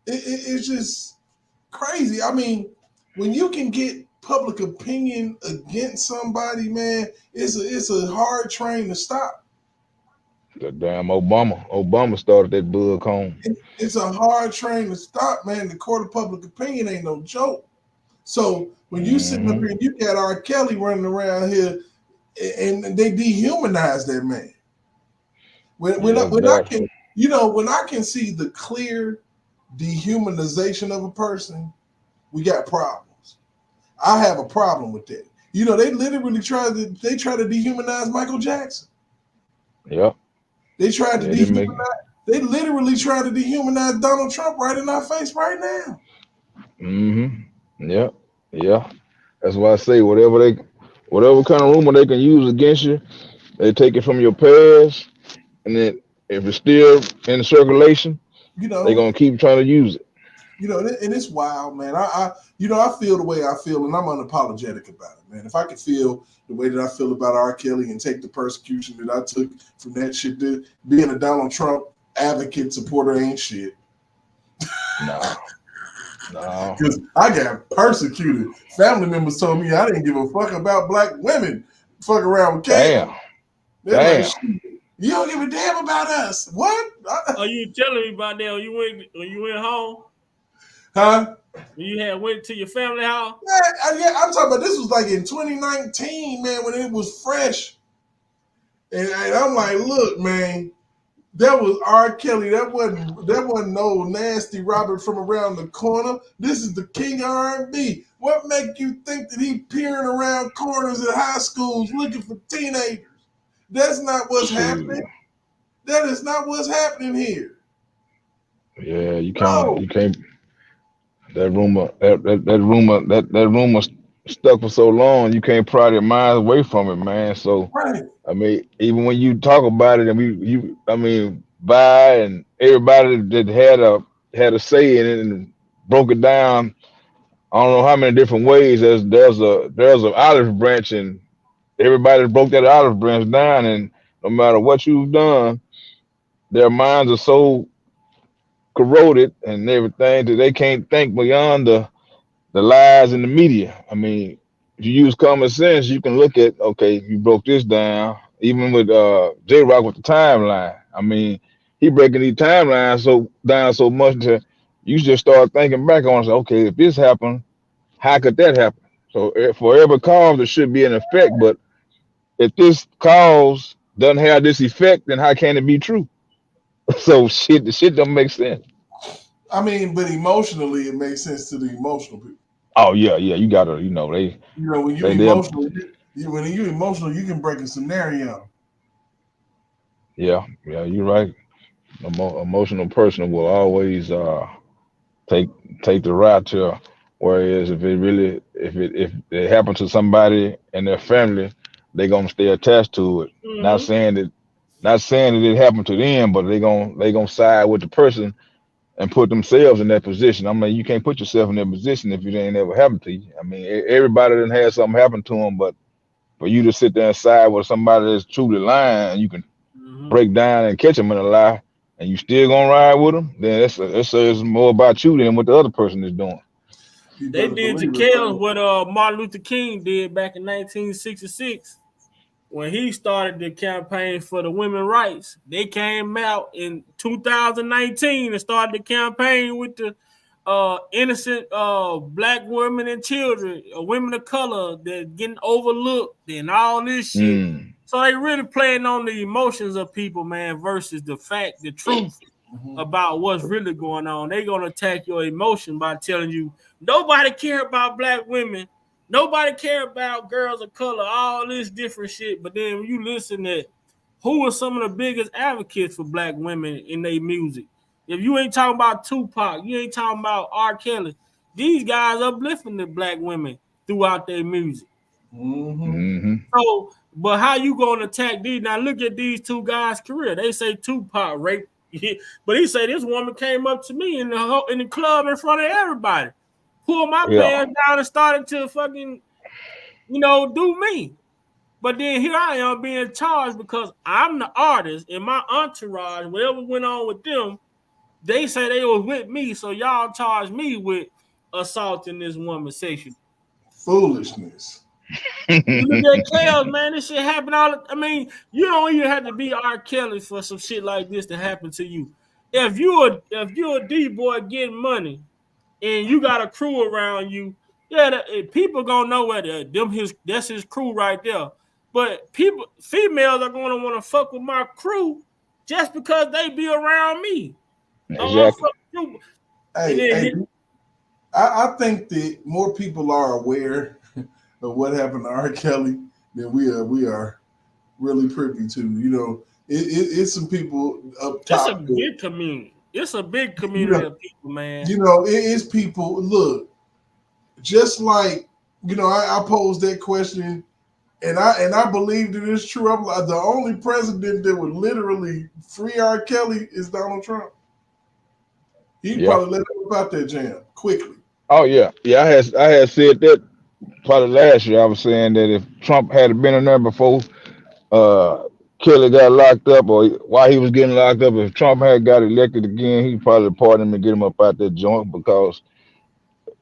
it's just crazy. I mean, when you can get public opinion against somebody, man, it's a hard train to stop. The damn Obama started that bug home. It's a hard train to stop, man. The court of public opinion ain't no joke. So when you sitting up here and you got R. Kelly running around here and they dehumanize that man. When I can, you know, when I can see the clear dehumanization of a person, we got problems. I have a problem with that. You know, they literally try to dehumanize Michael Jackson. Yep. They tried to dehumanize. They literally tried to dehumanize Donald Trump right in our face right now. Mm-hmm. Yeah. Yeah. That's why I say whatever kind of rumor they can use against you, they take it from your past, and then if it's still in circulation, you know, they're gonna keep trying to use it. You know, and it's wild, man. I feel the way I feel, and I'm unapologetic about it, man. If I could feel the way that I feel about R. Kelly and take the persecution that I took from that shit, being a Donald Trump advocate supporter ain't shit. No. Because I got persecuted. Family members told me I didn't give a fuck about black women. Fuck around with Kelly. They're like, you don't give a damn about us. What? Are you telling me about that? When you went home? Huh? When you went to your family house? Yeah, I'm talking about this was like in 2019, man, when it was fresh. And I'm like, look, man, that was R. Kelly. That wasn't no nasty Robert from around the corner. This is the king of R&B. What make you think that he peering around corners at high schools looking for teenagers? That's not what's happening. That is not what's happening here. Yeah, you can't. That rumor stuck for so long. You can't pry your mind away from it, man. So, right. I mean, even when you talk about it, and Vi and everybody that had a say in it and broke it down. I don't know how many different ways. There's an olive branch, and everybody broke that olive branch down. And no matter what you've done, their minds are so corroded and everything that they can't think beyond the lies in the media. I mean, if you use common sense, you can look at, okay, you broke this down. Even with J Rock with the timeline. I mean, he breaking these timelines down so much that you just start thinking back on it. Okay, if this happened, how could that happen? So for every cause, there should be an effect. But if this cause doesn't have this effect, then how can it be true? So the shit don't make sense. I mean, but emotionally, it makes sense to the emotional people. Oh yeah, you gotta, they. When you're emotional, you can break a scenario. Yeah, you're right. Emotional person will always take the route to. Whereas if it happened to somebody and their family, they're gonna stay attached to it. Mm-hmm. Not saying that it happened to them, but they gonna side with the person and put themselves in that position. I mean, you can't put yourself in that position if it ain't ever happened to you. I mean, everybody done had something happen to them, but for you to sit there and side with somebody that's truly lying, and you can break down and catch them in a lie, and you still gonna ride with them, then that says more about you than what the other person is doing. They did to Kels what Martin Luther King did back in 1966 when he started the campaign for the women's rights. They came out in 2019 and started the campaign with the innocent black women and children, women of color that getting overlooked and all this shit. So they really playing on the emotions of people, man, versus the fact, the truth about what's really going on. They're gonna attack your emotion by telling you nobody care about black women, nobody care about girls of color, all this different shit. But then when you listen at who are some of the biggest advocates for black women in their music, if you ain't talking about Tupac, you ain't talking about R. Kelly, these guys uplifting the black women throughout their music. So, but how you gonna attack these? Now look at these two guys' career. They say Tupac raped, but he say this woman came up to me in the club in front of everybody, pulled my pants down and started to fucking, do me. But then here I am being charged because I'm the artist and my entourage, whatever went on with them, they say they was with me, so y'all charge me with assaulting this woman sexually. Foolishness. You look at Kels, man, this shit happen I mean, you don't even have to be R. Kelly for some shit like this to happen to you. If you're a D-boy getting money and you got a crew around you, people gonna know that's his crew right there. But females are gonna want to fuck with my crew just because they be around me. Exactly. I think that more people are aware of what happened to R. Kelly than we are really privy to. It's some people up top. It's a big community. It's a big community of people, man. It is people. Look, just like I posed that question, and I believe that it's true. I'm like, the only president that would literally free R. Kelly is Donald Trump. He probably let him about that jam quickly. Oh yeah. I had said that probably last year. I was saying that if Trump had been in there before Kelly got locked up, or while he was getting locked up, if Trump had got elected again, he'd probably pardon him and get him up out that joint, because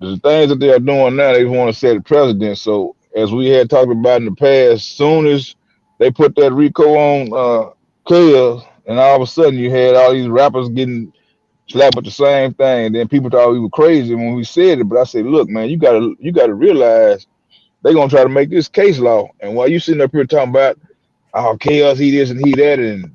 the things that they are doing now, they want to set a precedent. So as we had talked about in the past, soon as they put that RICO on Kelly, and all of a sudden you had all these rappers getting slapped with the same thing, and then people thought we were crazy when we said it. But I said, look, man, you gotta realize they're gonna try to make this case law. And while you sitting up here talking about chaos, he this and he that, and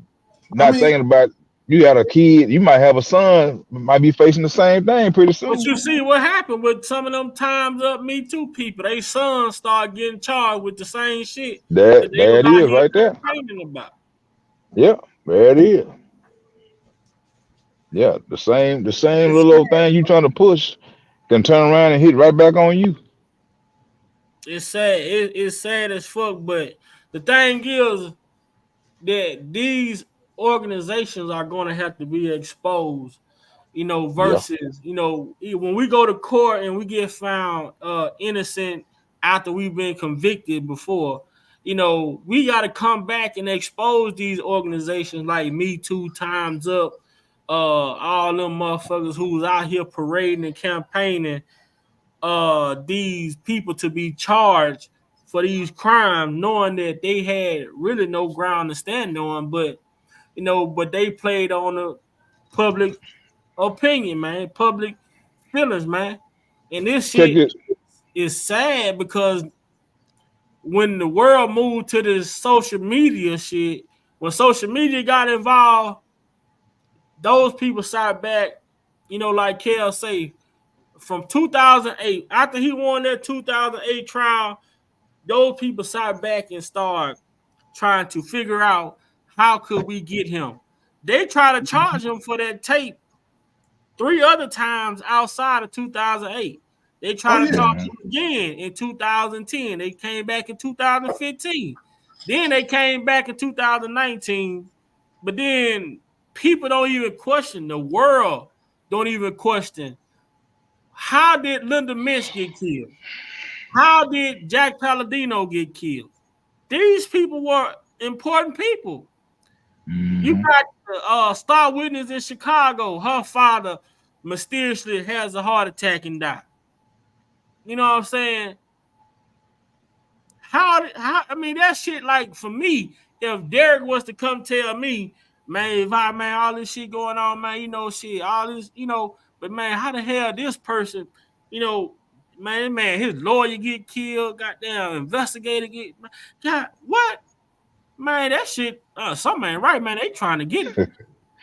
not thinking about you got a kid, you might have a son, might be facing the same thing pretty soon. But you see what happened with some of them Times Up Me Too people. They sons start getting charged with the same shit. There it is right there. About. Yeah, there it is. Yeah, the same little old thing you trying to push can turn around and hit right back on you. It's sad. It's sad as fuck. But the thing is that these organizations are going to have to be exposed. Versus when we go to court and we get found innocent after we've been convicted before. We got to come back and expose these organizations like Me Too, Times Up. All them motherfuckers who's out here parading and campaigning these people to be charged for these crimes, knowing that they had really no ground to stand on, but they played on the public opinion, man, public feelings, man. And this shit is sad because when the world moved to this social media shit, when social media got involved, those people sat back, like Kel say, from 2008, after he won that 2008 trial, those people sat back and started trying to figure out how could we get him. They try to charge him for that tape 3 other times outside of 2008. They tried to charge him again in 2010. They came back in 2015. Then they came back in 2019. But then people don't even question, the world don't even question, how did Linda Mitch get killed? How did Jack Palladino get killed? These people were important people. You got Star Witness in Chicago. Her father mysteriously has a heart attack and died. You know what I'm saying? How I mean that shit, like, for me, if Derek was to come tell me, man, if I, man, all this shit going on, man, you know, shit, all this, you know, but man, how the hell this person, you know, man, his lawyer get killed, goddamn investigator get, God, what? Man, that shit, something ain't right, man. They trying to get it.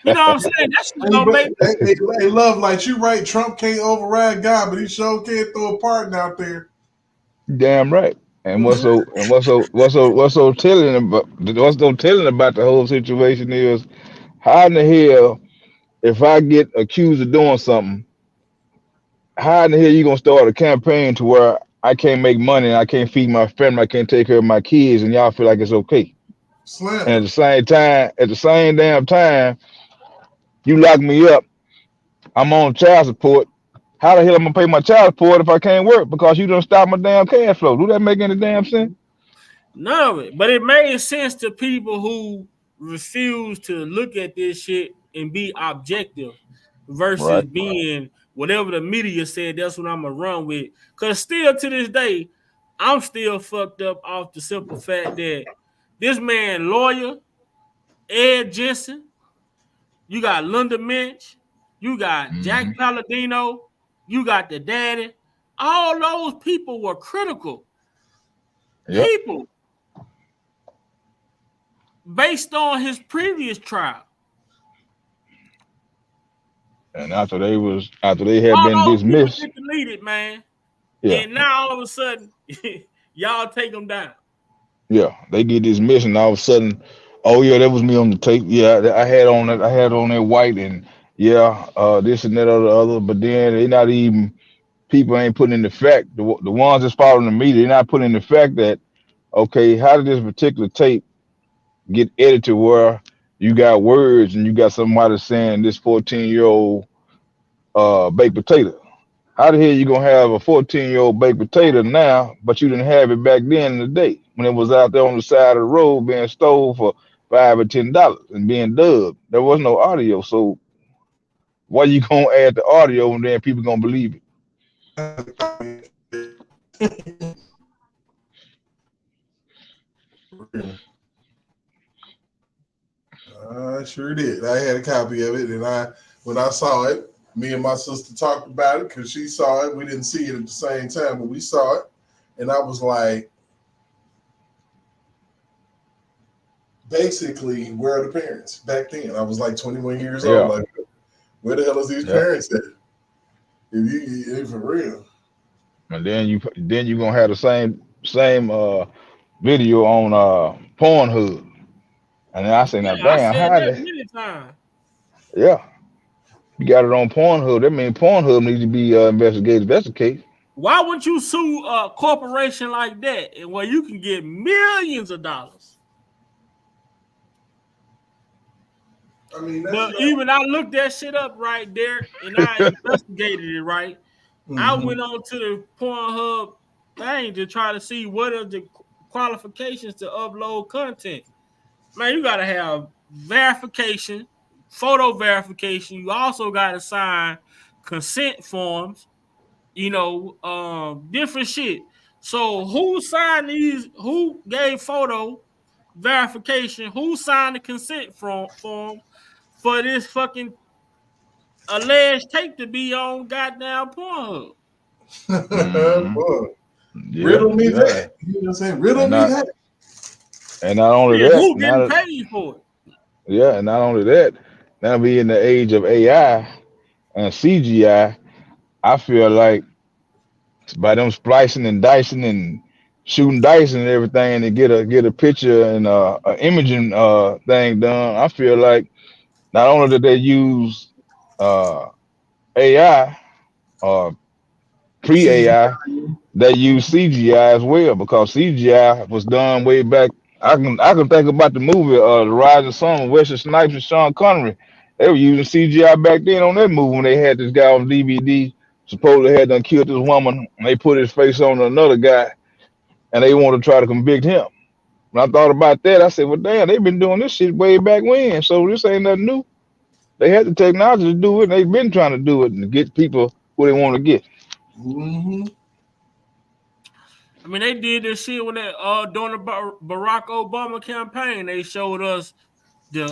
You know what I'm saying? That shit's gonna make hey, love, like you right, Trump can't override God, but he sure can't throw a pardon out there. Damn right. And what's so telling about the whole situation is, how in the hell, if I get accused of doing something, how in the hell you gonna start a campaign to where I can't make money and I can't feed my family, I can't take care of my kids, and y'all feel like it's okay? Slam. And at the same damn time, you lock me up, I'm on child support. How the hell am I gonna pay my child support if I can't work because you don't stop my damn cash flow? Do that make any damn sense? None of it. But it made sense to people who refuse to look at this shit and be objective versus being whatever the media said, that's what I'm gonna run with. Cause still to this day, I'm still fucked up off the simple fact that this man lawyer, Ed Jensen, you got Linda Minch, you got Jack Palladino, you got the daddy. All those people were critical people based on his previous trial. And after they had been dismissed, get deleted, man. Yeah. And now all of a sudden, y'all take them down. Yeah, they get dismissed, and all of a sudden, oh yeah, that was me on the tape. Yeah, I had on that white, and yeah, this and that or the other. But then they not even, people ain't putting in the fact, the ones that's following the media, they're not putting in the fact that, okay, how did this particular tape get edited where you got words and you got somebody saying this 14-year-old baked potato? How the hell you gonna have a 14-year-old baked potato now, but you didn't have it back then in the day when it was out there on the side of the road being stole for $5 or $10 and being dubbed? There was no audio, so why you gonna add the audio and then people gonna believe it? I sure did. I had a copy of it, and when I saw it, me and my sister talked about it because she saw it. We didn't see it at the same time, but we saw it, and I was like, basically, where are the parents? Back then, I was like 21 years old. Like, where the hell is these parents at? If you for real. And then you gonna have the same video on Pornhub. And then I say, now damn, how the, yeah, you got it on Pornhub. That means Pornhub needs to be investigated. That's the case. Why wouldn't you sue a corporation like that where you can get millions of dollars? I mean, but even I looked that shit up right there, and I investigated it right. I went on to the Pornhub thing to try to see what are the qualifications to upload content. Man, you gotta have verification, photo verification. You also gotta sign consent forms, you know, different shit. So who signed these? Who gave photo verification? Who signed the consent form for this fucking alleged tape to be on goddamn Pornhub? Riddle me that. You know what I'm saying? Riddle me that. And not only that, who getting paid for it? Yeah, and not only that, now we in the age of AI and CGI, I feel like by them splicing and dicing and shooting dice and everything to get a picture and a imaging thing done, I feel like not only did they use AI or pre-AI, they use CGI as well, because CGI was done way back. I can think about the movie The Rising Sun, Wesley Snipes and Sean Connery. They were using CGI back then on that movie when they had this guy on DVD. Supposedly had done killed this woman, and they put his face on another guy, and they wanted to try to convict him. When I thought about that, I said, well, damn, they've been doing this shit way back when, so this ain't nothing new. They had the technology to do it, and they've been trying to do it and get people who they want to get. Mm-hmm. I mean, they did this shit when they during the Barack Obama campaign. They showed us the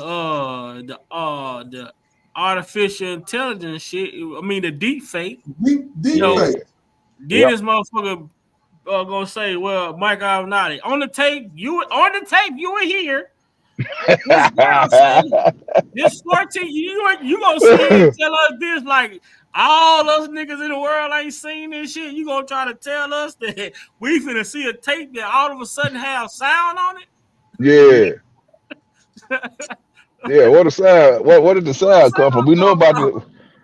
artificial intelligence shit. I mean, the deep fake. Deep fake. Then this motherfucker gonna say, "Well, Mike Avenatti, on the tape, you were here." This girl said, "This 14, you gonna see and tell us this like all us niggas in the world ain't seen this shit. You gonna try to tell us that we finna see a tape that all of a sudden have sound on it?" Yeah. Yeah, what the sound? What did the sound come from? We know about the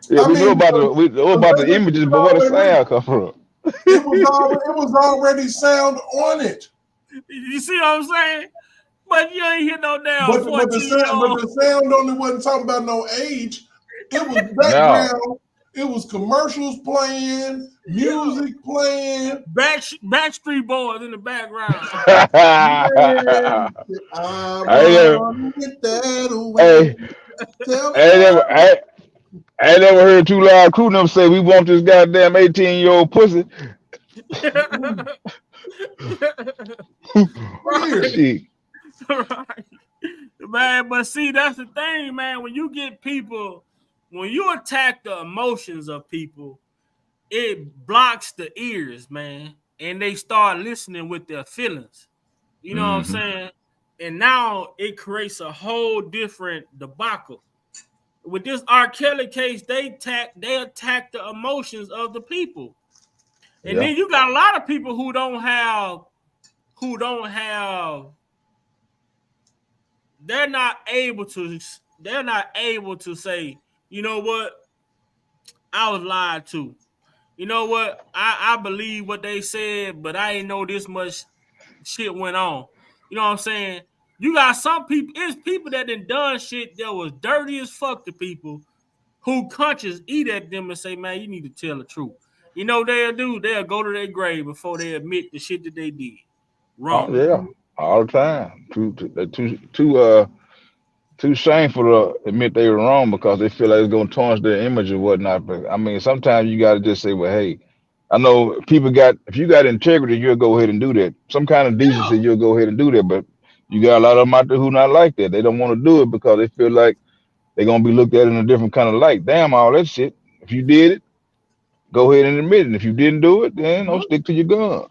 we know about the images, but where the sound come from? It was already sound on it. You see what I'm saying? But you ain't hear no damn but the sound only wasn't talking about no age. It was background. No. It was commercials playing, music playing. Backstreet Boys in the background. I never heard Too Loud Crew them say we want this goddamn 18-year-old pussy. Right. Right. Man, but see, that's the thing, man. When you attack the emotions of people, it blocks the ears, man, and they start listening with their feelings. You know what I'm saying? And now it creates a whole different debacle. With this R. Kelly case, they attack the emotions of the people. And then you got a lot of people who don't have they're not able to say, you know what, I was lied to. You know what, I believe what they said, but I didn't know this much shit went on. You know what I'm saying? You got some people, it's people that done shit that was dirty as fuck to people who conscious eat at them and say, man, you need to tell the truth. You know they'll go to their grave before they admit the shit that they did wrong. Oh yeah, all the time. Too shameful to admit they were wrong because they feel like it's gonna tarnish their image or whatnot. But I mean, sometimes you gotta just say, well, hey, I know if you got integrity, you'll go ahead and do that. Some kind of decency, you'll go ahead and do that. But you got a lot of them out there who not like that. They don't want to do it because they feel like they're gonna be looked at in a different kind of light. Damn all that shit. If you did it, go ahead and admit it. If you didn't do it, then don't stick to your guns.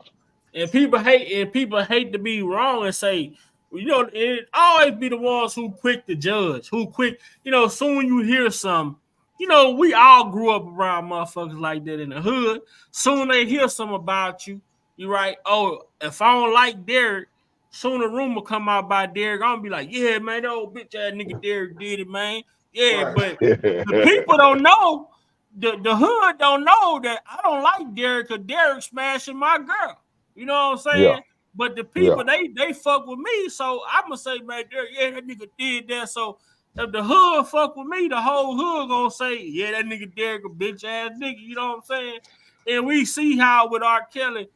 And people hate to be wrong and say, you know, it always be the ones who quick to judge, who quick, you know, soon you hear some, you know, we all grew up around motherfuckers like that in the hood. Soon they hear something about you. You right? Oh, if I don't like Derek, soon a rumor come out about Derek. I'm gonna be like, yeah, man, that old bitch ass nigga Derek did it, man. Yeah, right. But the people don't know, the hood don't know that I don't like Derek because Derek smashing my girl. You know what I'm saying? Yeah. But the people, they fuck with me. So I'm going to say, man, yeah, that nigga did that. So if the hood fuck with me, the whole hood going to say, yeah, that nigga Derek a bitch ass nigga. You know what I'm saying? And we see how with R. Kelly,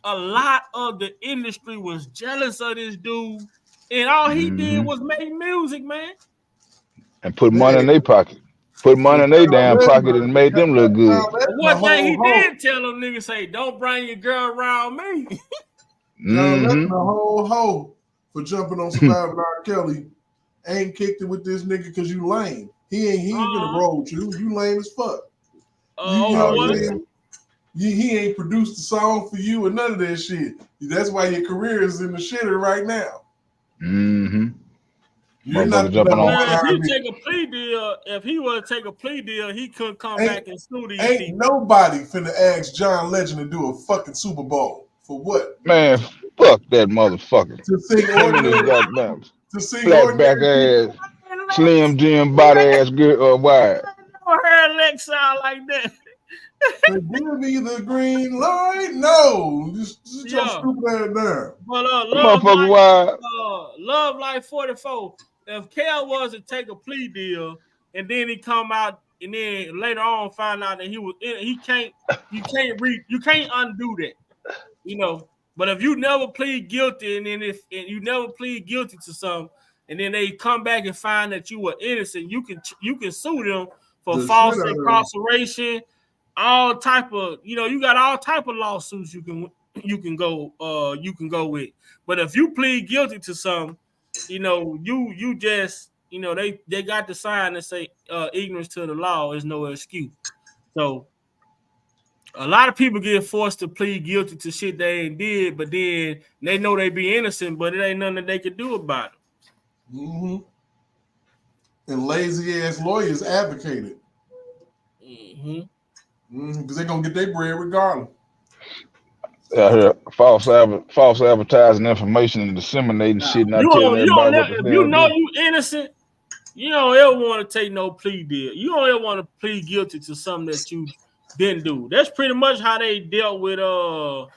a lot of the industry was jealous of this dude. And all he did was make music, man. And put money in their pocket. Put money in their damn pocket and made them look good. One thing he did tell them niggas, say, don't bring your girl around me. John Legend, the whole hoe for jumping on Surviving R. Kelly, ain't kicked it with this nigga because you lame. He ain't gonna roll with you. You lame as fuck. He ain't produced a song for you and none of that shit. That's why your career is in the shitter right now. You're not jumping on. If he were to take a plea deal, he couldn't come back and sue these people. Ain't nobody finna ask John Legend to do a fucking Super Bowl. For what? Man, fuck that motherfucker. To sing ordinary. To sing flatback ass, Slim Jim body ass good wide. I never heard Lex sound like that. Give me the green light. No, just your stupid ass there. But Love Like 44. If Kel was to take a plea deal and then he come out and then later on find out that you can't undo that, you know. But if you never plead guilty and then if you never plead guilty to something and then they come back and find that you were innocent, you can sue them for false incarceration. All type of, you know, you got all type of lawsuits you can you can go with. But if you plead guilty to something, you just they got the sign that say ignorance to the law is no excuse. So a lot of people get forced to plead guilty to shit they ain't did, but then they know they be innocent, but it ain't nothing that they can do about it. Mm-hmm. And lazy ass lawyers advocated. Mm-hmm. Because they're gonna get their bread regardless. False advertising information and disseminating shit, not telling everybody what the if hell you know do. you innocent, you don't ever want to take no plea deal. You don't ever want to plead guilty to something that you didn't do. That's pretty much how they dealt with Bill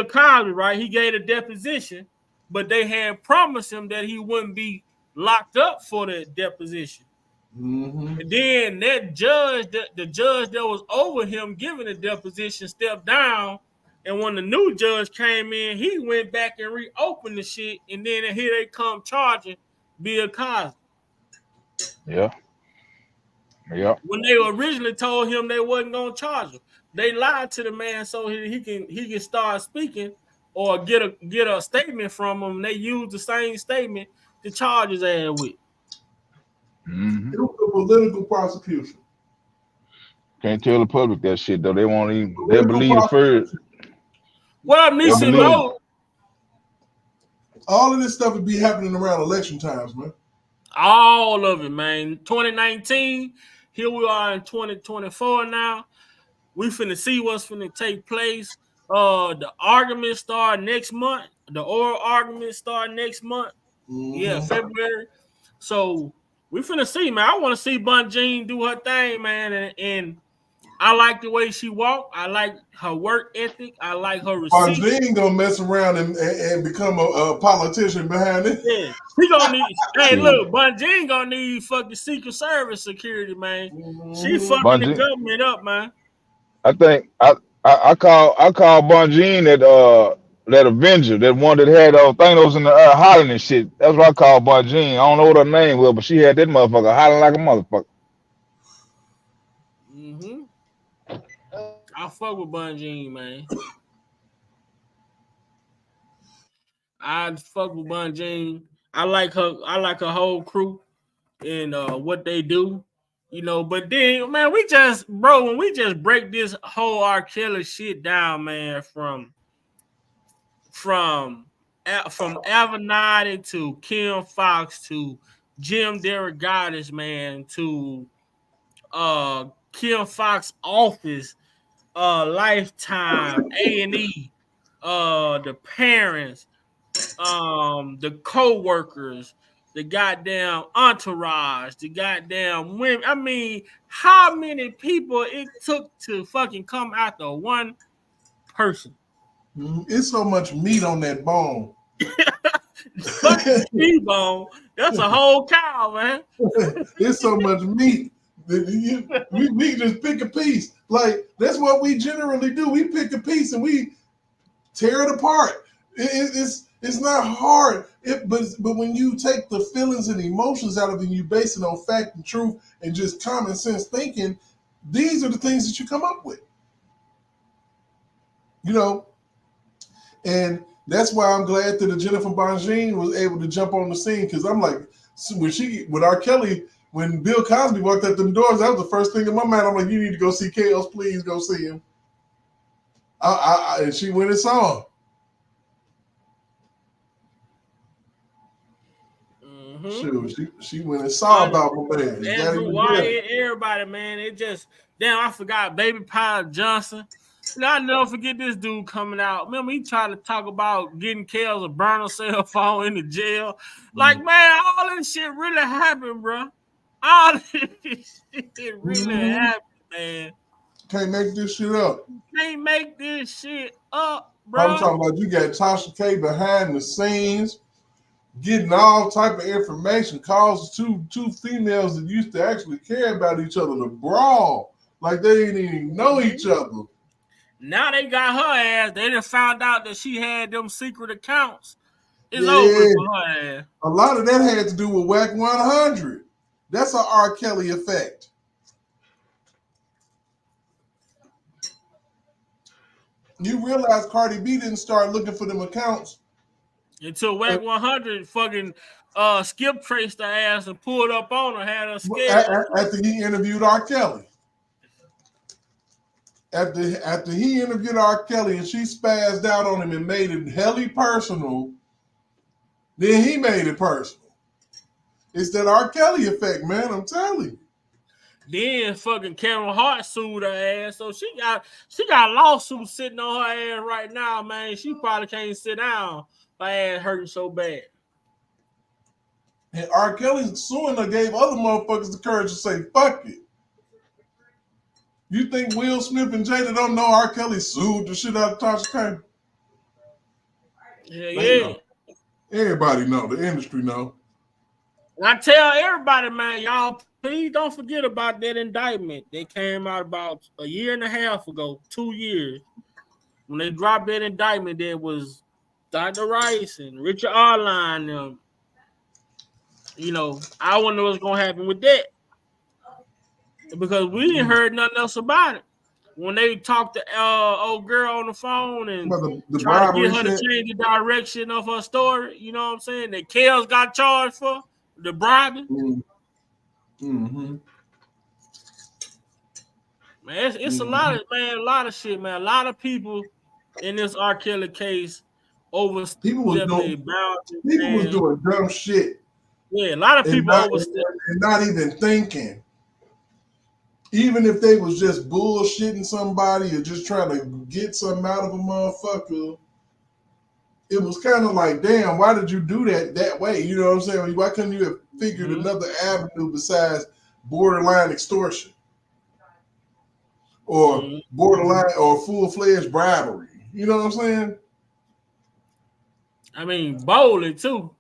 Cosby, right? He gave a deposition, but they had promised him that he wouldn't be locked up for the deposition. Mm-hmm. And then that judge, the judge that was over him giving the deposition, stepped down. And when the new judge came in, he went back and reopened the shit. And then here they come charging Bill Cosby. Yeah. When they originally told him they wasn't gonna charge him, they lied to the man so he can start speaking or get a statement from him. And they used the same statement to charge his ass with. Mm-hmm. It was a political prosecution. Can't tell the public that shit though. They won't even. They believe it first. What up, Nisi Lowe? All of this stuff would be happening around election times, man. All of it, man. 2019, here we are in 2024 now. We finna see what's finna take place. The arguments start next month. The oral arguments start next month. Mm-hmm. Yeah, February. So we finna see, man. I want to see Bunjean do her thing, man. And I like the way she walk. I like her work ethic. I like her receipts. Bunjean gonna mess around and become a politician behind it. Yeah, he gonna need. Hey, look, Bunjean gonna need fucking Secret Service security, man. She fucking the government up, man. I think I call Bunjean that Avenger, that one that had Thanos in the hollering and shit. That's what I call Bunjean. I don't know what her name was, but she had that motherfucker hollering like a motherfucker. Mm-hmm. I fuck with Bunjean, man. I fuck with Bunjean. I like her. I like her whole crew and what they do. But then, man, when we just break this whole R. Kelly shit down, man, from Avenatti to Kim Fox to Jim Derogatis, man, to Kim Fox office, Lifetime, A&E, the parents, the co-workers, the goddamn entourage, the goddamn women. I mean, how many people it took to fucking come after one person? It's so much meat on that bone. T-bone. That's a whole cow, man. It's so much meat. We just pick a piece. Like, that's what we generally do. We pick a piece and we tear it apart. It's not hard. But when you take the feelings and emotions out of it and you base it on fact and truth and just common sense thinking, these are the things that you come up with. And that's why I'm glad that Jennifer Bunjean was able to jump on the scene, because I'm like, with R. Kelly, when Bill Cosby walked out them doors, that was the first thing in my mind. I'm like, you need to go see Chaos, please go see him. And she went and saw him. Mm-hmm. She went and saw about my man. Andrew Wyatt, everybody, man. It just, I forgot Baby Powder Johnson. I'll never forget this dude coming out. Remember, he tried to talk about getting Kels to burn her cell phone in the jail. Like, man, all this shit really happened, bro. All this shit really happened, man. Can't make this shit up. Can't make this shit up, bro. I'm talking about, you got Tasha K behind the scenes, getting all type of information, calls two females that used to actually care about each other to brawl like they didn't even know each other. Now they got her ass. They done found out that she had them secret accounts. It's over for her ass. A lot of that had to do with Whack 100. That's an R. Kelly effect. You realize Cardi B didn't start looking for them accounts until Whack 100 fucking skip traced her ass and pulled up on her, had her scared. after he interviewed R. Kelly. After he interviewed R. Kelly and she spazzed out on him and made it hella personal, then he made it personal. It's that R. Kelly effect, man. I'm telling you. Then fucking Kevin Hart sued her ass, so she got a lawsuit sitting on her ass right now, man. She probably can't sit down. Her ass hurting so bad. And R. Kelly suing her gave other motherfuckers the courage to say, fuck it. You think Will Smith and Jada don't know R. Kelly sued the shit out of Tasha K? Yeah. Know. Everybody know. The industry know. I tell everybody, man, y'all, please don't forget about that indictment that came out about a year and a half ago, 2 years. When they dropped that indictment, there was Dr. Rice and Richard Arline. You know, I want to know what's going to happen with that. Because we didn't heard nothing else about it. When they talked to old girl on the phone and the tried to get her to change the direction of her story, you know what I'm saying? That Kels got charged for the bribing. Mm-hmm. Man, it's a lot of shit, man. A lot of people in this R. Kelly case overstepped their boundaries. People was doing dumb shit. Yeah, a lot of people overstepped. And not even thinking. Even if they was just bullshitting somebody or just trying to get something out of a motherfucker, it was kind of like, damn, why did you do that way? You know what I'm saying? Why couldn't you have figured another avenue besides borderline extortion? Or borderline or full-fledged bribery? You know what I'm saying? I mean, bowling too.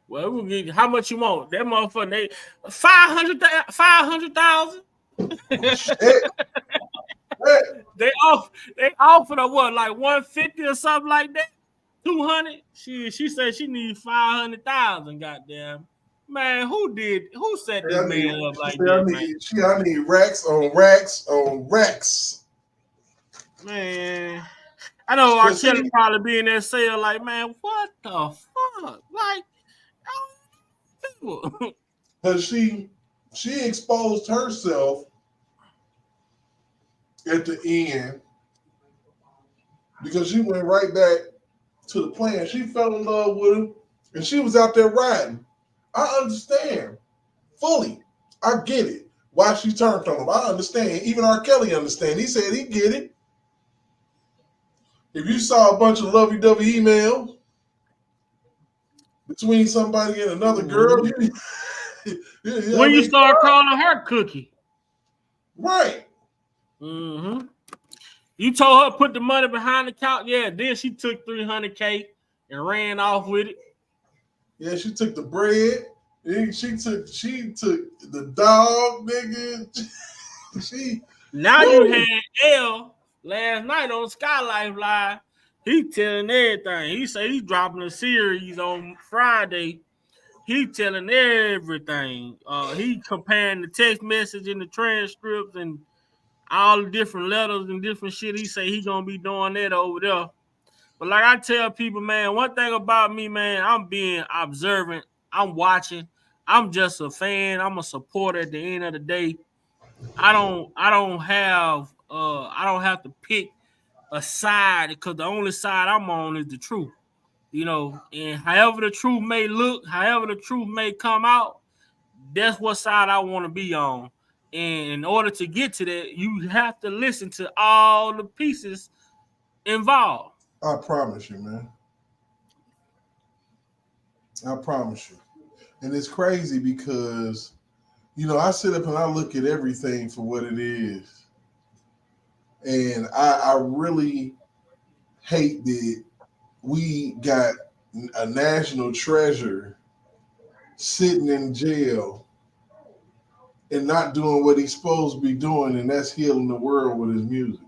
Well, we'll get how much you want. That motherfucker, they 500,000. They offered her what, like 150 or something like that? 200. She said she needs 500,000. Goddamn, man, who set this man up like that? I need racks on racks on racks. Man, I know R. Kelly probably be in there saying like, man, what the fuck? Like, because she exposed herself at the end because she went right back to the plan. She fell in love with him and she was out there riding. I understand fully. I get it. Why she turned on him. I understand. Even R. Kelly understand. He said he get it. If you saw a bunch of lovey-dovey emails between somebody and another girl, when you start calling her Cookie. Right. Mm-hmm. You told her put the money behind the couch. Yeah, then she took $300K and ran off with it. Yeah, she took the bread. She took the dog, nigga. You had L last night on Skylife Live. He telling everything. He say he's dropping a series on Friday. He telling everything. He comparing the text message and the transcripts and all the different letters and different shit. He say he gonna be doing that over there. But like I tell people, man, one thing about me, man, I'm being observant. I'm watching. I'm just a fan. I'm a supporter at the end of the day. I don't have to pick a side because the only side I'm on is the truth. You know, and however the truth may look, however the truth may come out, that's what side I want to be on. And in order to get to that, you have to listen to all the pieces involved. I promise you, man. I promise you. And it's crazy because, you know, I sit up and I look at everything for what it is. And I really hate that we got a national treasure sitting in jail and not doing what he's supposed to be doing, and that's healing the world with his music.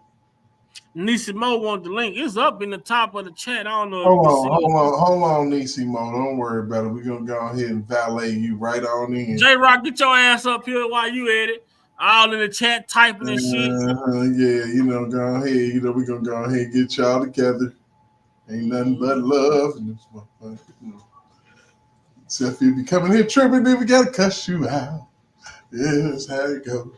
Nisi Mo want the link. It's up in the top of the chat. I don't know. Hold on, Nisi Mo. Don't worry about it. We're gonna go ahead and valet you right on in. J-Rock, get your ass up here while you at it. all in the chat typing and shit. Yeah, you know, go ahead. You know, we're gonna go ahead and get y'all together. Ain't nothing but love. Except if you be coming here tripping, then we gotta cuss you out. Yeah, that's how it goes.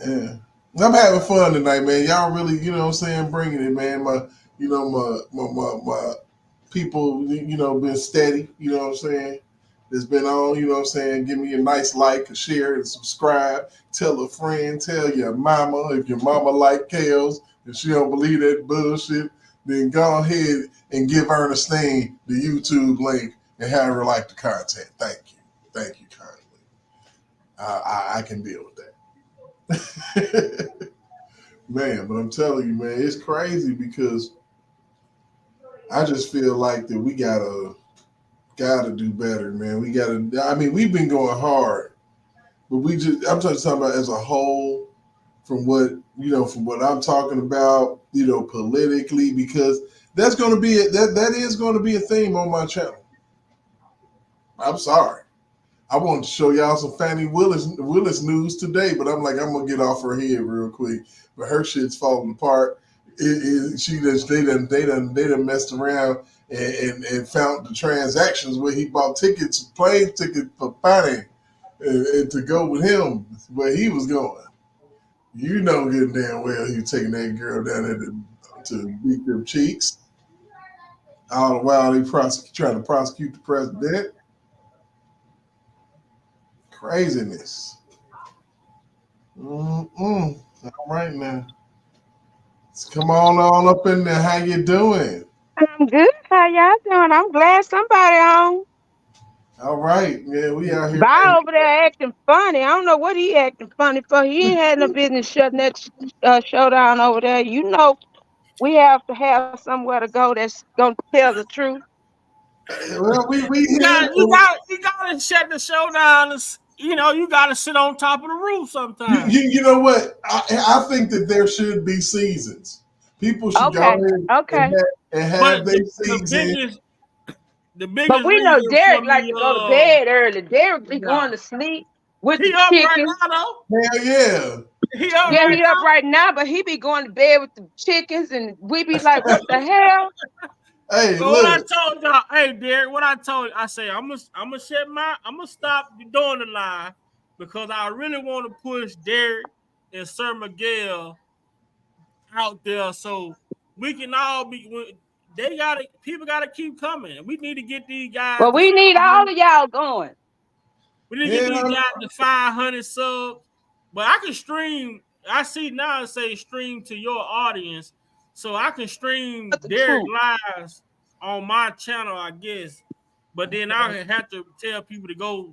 Yeah. I'm having fun tonight, man. Y'all really, you know what I'm saying, bringing it, man. My people, you know, been steady, you know what I'm saying? It's been on, you know what I'm saying? Give me a nice like, a share, and subscribe. Tell a friend, tell your mama. If your mama like Kales and she don't believe that bullshit, then go ahead and give Ernestine the YouTube link and have her like the content. Thank you. Thank you kindly. I can deal with that. Man, but I'm telling you, man, it's crazy because I just feel like that we gotta do better, man. We gotta. I mean, we've been going hard, but I'm talking about as a whole, from what I'm talking about, you know, politically, because that's going to be that is going to be a theme on my channel. I'm sorry. I wanted to show y'all some Fannie Willis news today, but I'm gonna get off her head real quick. But her shit's falling apart. They done messed around and found the transactions where he bought plane tickets for Fannie and to go with him where he was going. You know good and damn well he was taking that girl down there to beat them cheeks. All the while they trying to prosecute the president. Craziness. All right now. Let's come on up in there. How you doing? I'm good. How y'all doing? I'm glad somebody on. All right. Yeah, we out here. Bob over there acting funny. I don't know what he acting funny for. He ain't had no business shutting that showdown over there. You know, we have to have somewhere to go that's gonna tell the truth. Well, we you gotta shut the show down. You know, you gotta sit on top of the roof sometimes. You know what? I think that there should be seasons. People should go ahead and have their seasons. The biggest but we know Derek like to go to bed early. Derek be going to sleep with the chickens. Right now, hell yeah. He up right now, but he be going to bed with the chickens, and we be like, what the hell? Hey, so what I told y'all, hey Derek, what I told you, I say I'm gonna stop doing the live because I really want to push Derek and Sir Miguel out there so we can all be. People gotta keep coming. We need to get these guys. Well, we need all of y'all going. We need to get these guys to 500 subs. But I can stream. I see now it say stream to your audience, so I can stream Derek lives on my channel, I guess. But then I have to tell people to go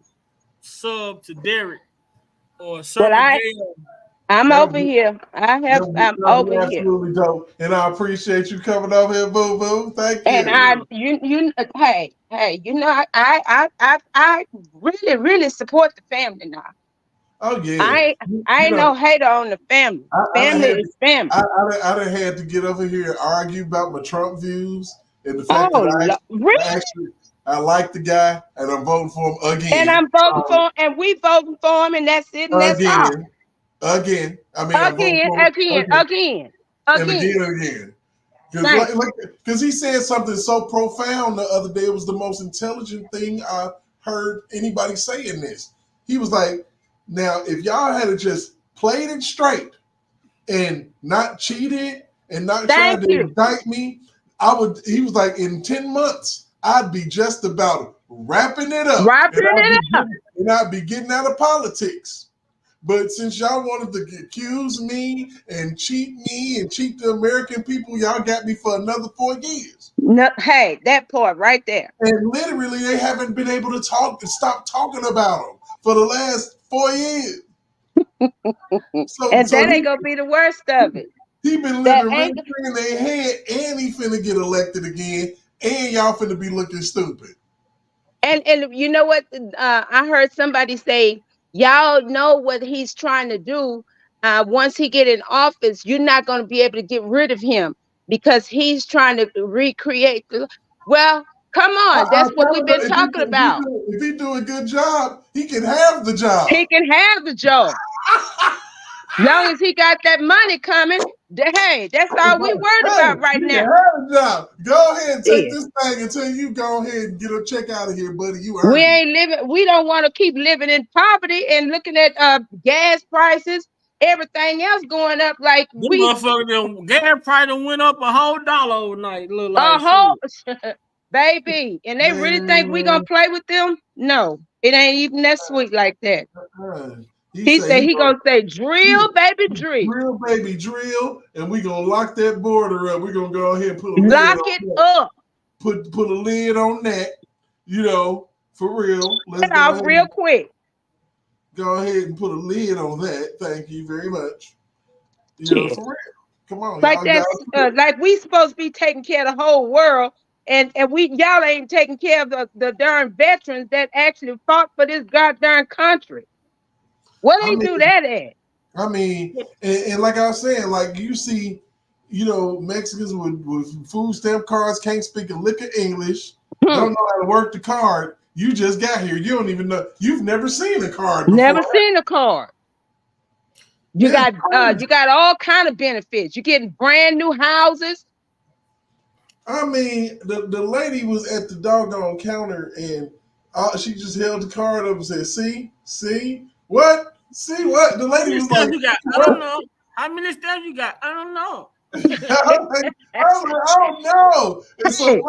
sub to Derek or Sir Miguel. I'm over here. I'm over here. Absolutely dope, and I appreciate you coming over here, boo boo. Thank you. And hey, you know, I really support the family now. Oh yeah. I ain't no hater on the family. Family is family. I done had to get over here and argue about my Trump views and the fact that I like the guy and I'm voting for him again. And I'm voting for him, and we voting for him, and that's it. And that's all. Again. I mean, again. Because he said something so profound the other day. It was the most intelligent thing I heard anybody say in this. He was like, now, if y'all had just played it straight and not cheated and not tried to indict me, he was like, in 10 months, I'd be just about wrapping it up. And I'd be getting out of politics. But since y'all wanted to accuse me and cheat the American people, y'all got me for another 4 years. No, hey, that part right there. And literally, they haven't been able to stop talking about them for the last 4 years. And that ain't gonna be the worst of it. He been living rent free in their head, and he finna get elected again, and y'all finna be looking stupid. And you know what? I heard somebody say, y'all know what he's trying to do. Once he get in office, you're not going to be able to get rid of him because he's trying to recreate. Well, come on. That's what we've been talking about. If he do a good job, he can have the job. He can have the job. Long as he got that money coming, hey, that's all we worried about right now. Go ahead and take this thing until you go ahead and get a check out of here, buddy. You We ain't living. We don't want to keep living in poverty and looking at gas prices, everything else going up. Like motherfucker, gas price went up a whole $1 overnight. Look like a whole baby, and they really think we gonna play with them? No, it ain't even that sweet like that. He said he gonna say drill, baby, drill. Drill, baby, drill, and we gonna lock that border up. We're gonna go ahead and put a lock it up. Put a lid on that, you know, for real. Let's go off real quick. Go ahead and put a lid on that. Thank you very much. You know, for real. Come on, like that's like we supposed to be taking care of the whole world, and y'all ain't taking care of the darn veterans that actually fought for this goddamn country. What do they do that at? I mean, and like I was saying, like you see, you know, Mexicans with food stamp cards can't speak a lick of English, don't know how to work the card. You just got here. You don't even know. You've never seen a card before. Never seen a card. You got all kind of benefits. You're getting brand new houses. I mean, the lady was at the doggone counter and she just held the card up and said, see what? See what? The lady was like, you got? I don't know. How many steps you got? I don't know. I don't know. And so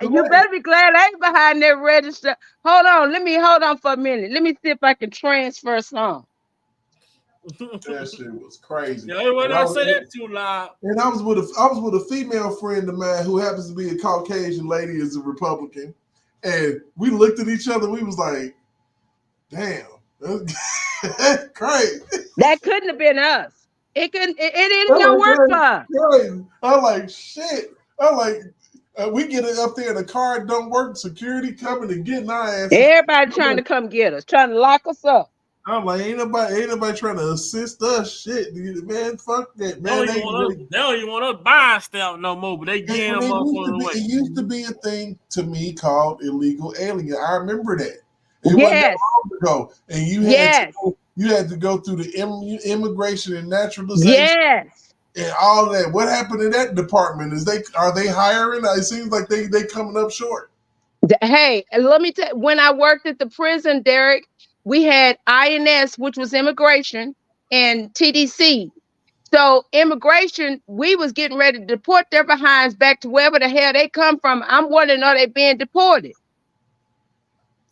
you better be glad I ain't behind that register. Hold on for a minute. Let me see if I can transfer some. That shit was crazy. Yeah, when I say that too loud. And I was with a female friend of mine who happens to be a Caucasian lady, is a Republican, and we looked at each other. We was like, "Damn, that's crazy." That couldn't have been us. It couldn't. It didn't go work for us. I'm like, shit. I'm like, we get it up there, and the card don't work. Security coming and getting our ass. Everybody trying to come get us, trying to lock us up. I'm like, ain't nobody trying to assist us. Shit, dude, man, fuck that, man. They don't even want us buying stamp no more, but they getting them away. It used to be a thing to me called illegal alien. I remember that. It wasn't that long ago, and you had to go through the immigration and naturalization. Yes. And all that. What happened in that department? Are they hiring? It seems like they coming up short. Hey, let me tell you, when I worked at the prison, Derek, we had INS, which was immigration, and TDC. So immigration, we was getting ready to deport their behinds back to wherever the hell they come from. I'm wondering, are they being deported?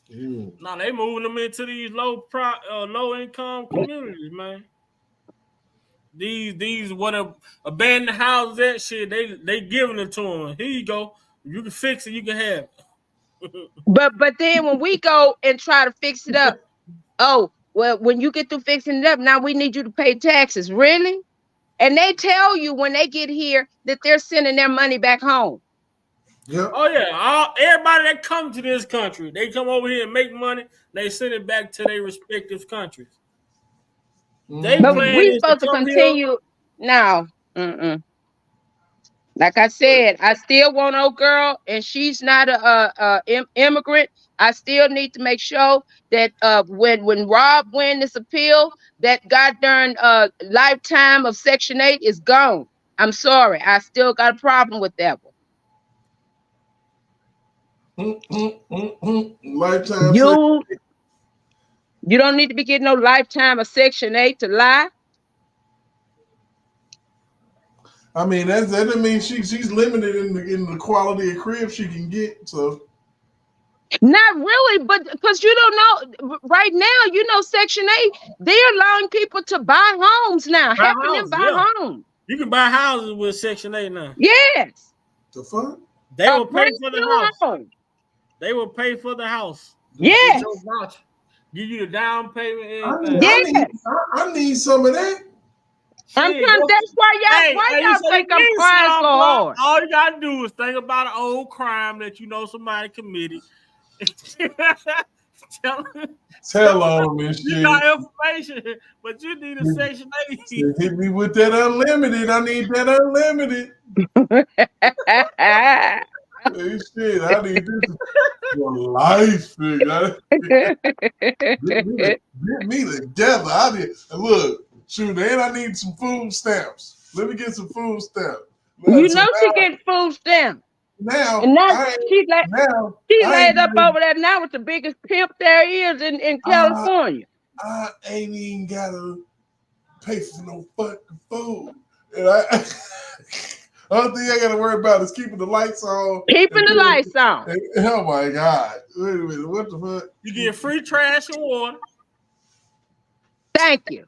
No, they moving them into these low income communities, man. These what abandoned houses, that shit, they giving it to them. Here you go. You can fix it. You can have it. But then when we go and try to fix it up, oh, well, when you get through fixing it up, now we need you to pay taxes. Really? And they tell you when they get here that they're sending their money back home. Yep. Oh yeah. Everybody that comes to this country, they come over here and make money. They send it back to their respective countries. But we supposed to continue now. Like I said, I still want old girl, and she's not a immigrant. I still need to make sure that when Rob win this appeal, that goddamn lifetime of Section 8 is gone. I'm sorry, I still got a problem with that one. Lifetime. You don't need to be getting no lifetime of Section 8 to lie. I mean, that doesn't mean she's limited in the quality of crib she can get. So, not really, but because you don't know right now, you know, Section 8, they're allowing people to buy homes now, helping them buy homes. You can buy houses with Section 8 now. Yes. The fuck? They will pay for the house. They will pay for the house. Yes. Give you the down payment. I need some of that. That's why y'all think I'm crying so hard. All you gotta do is think about an old crime that you know somebody committed. Tell on me, shit. You got information, but you need a Section 8. Hit me with that unlimited. I need that unlimited. Hey, shit, I need this for life, nigga. Get me together. I need look, shoot, and I need some food stamps. Let me get some food stamps. You So know she getting food stamps. Now, and now now she I laid up over there now with the biggest pimp there is in California. I ain't even gotta pay for no fucking food. And I only thing I gotta worry about is keeping the lights on. Keeping the lights on. Oh my God. Wait a minute, what the fuck? You get free trash and water. Thank you.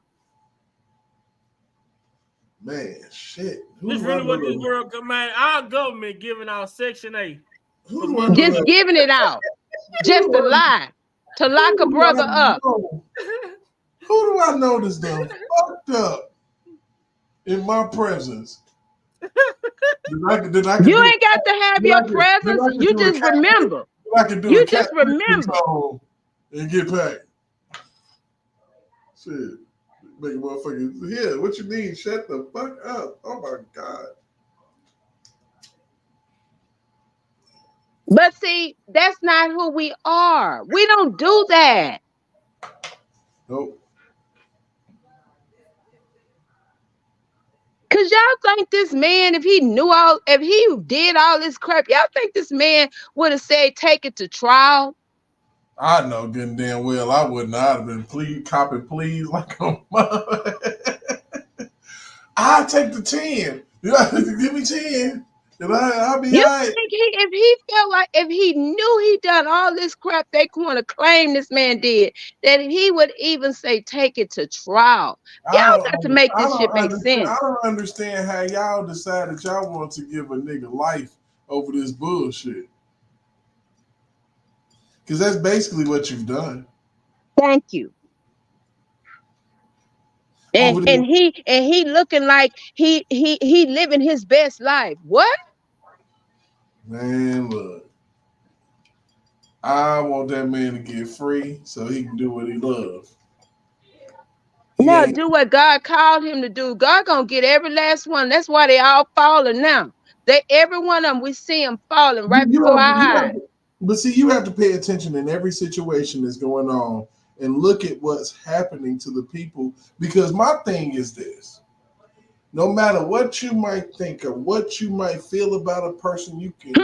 Man, shit. This really what this world, man. Our government giving out Section 8. Just giving it out. Just to lie. To lock a brother up. Who do I know that's done fucked up in my presence? You ain't got to have your presence. You just remember. I can do you just remember. And get paid. Shit. Make a motherfucker, yeah, what you mean? Shut the fuck up. Oh my God. But see, that's not who we are. We don't do that. Nope. Cause y'all think this man, if he did all this crap, y'all think this man would have said take it to trial? I know good and damn well I wouldn't. I'd have been copping pleas like a mother. I'll take the 10. Give me 10. And I'll be all right. If he felt like, if he knew he done all this crap they want to claim this man did, that he would even say take it to trial. Y'all got to make this shit make sense. I don't understand how y'all decided y'all want to give a nigga life over this bullshit. Because that's basically what you've done. Thank you. And he looking like he living his best life. What? Man, look. I want that man to get free so he can do what he loves. Now do what God called him to do. God gonna get every last one. That's why they all falling now. Every one of them, we see them falling right before our eyes. But see, you have to pay attention in every situation that's going on and look at what's happening to the people. Because my thing is this. No matter what you might think or what you might feel about a person, you can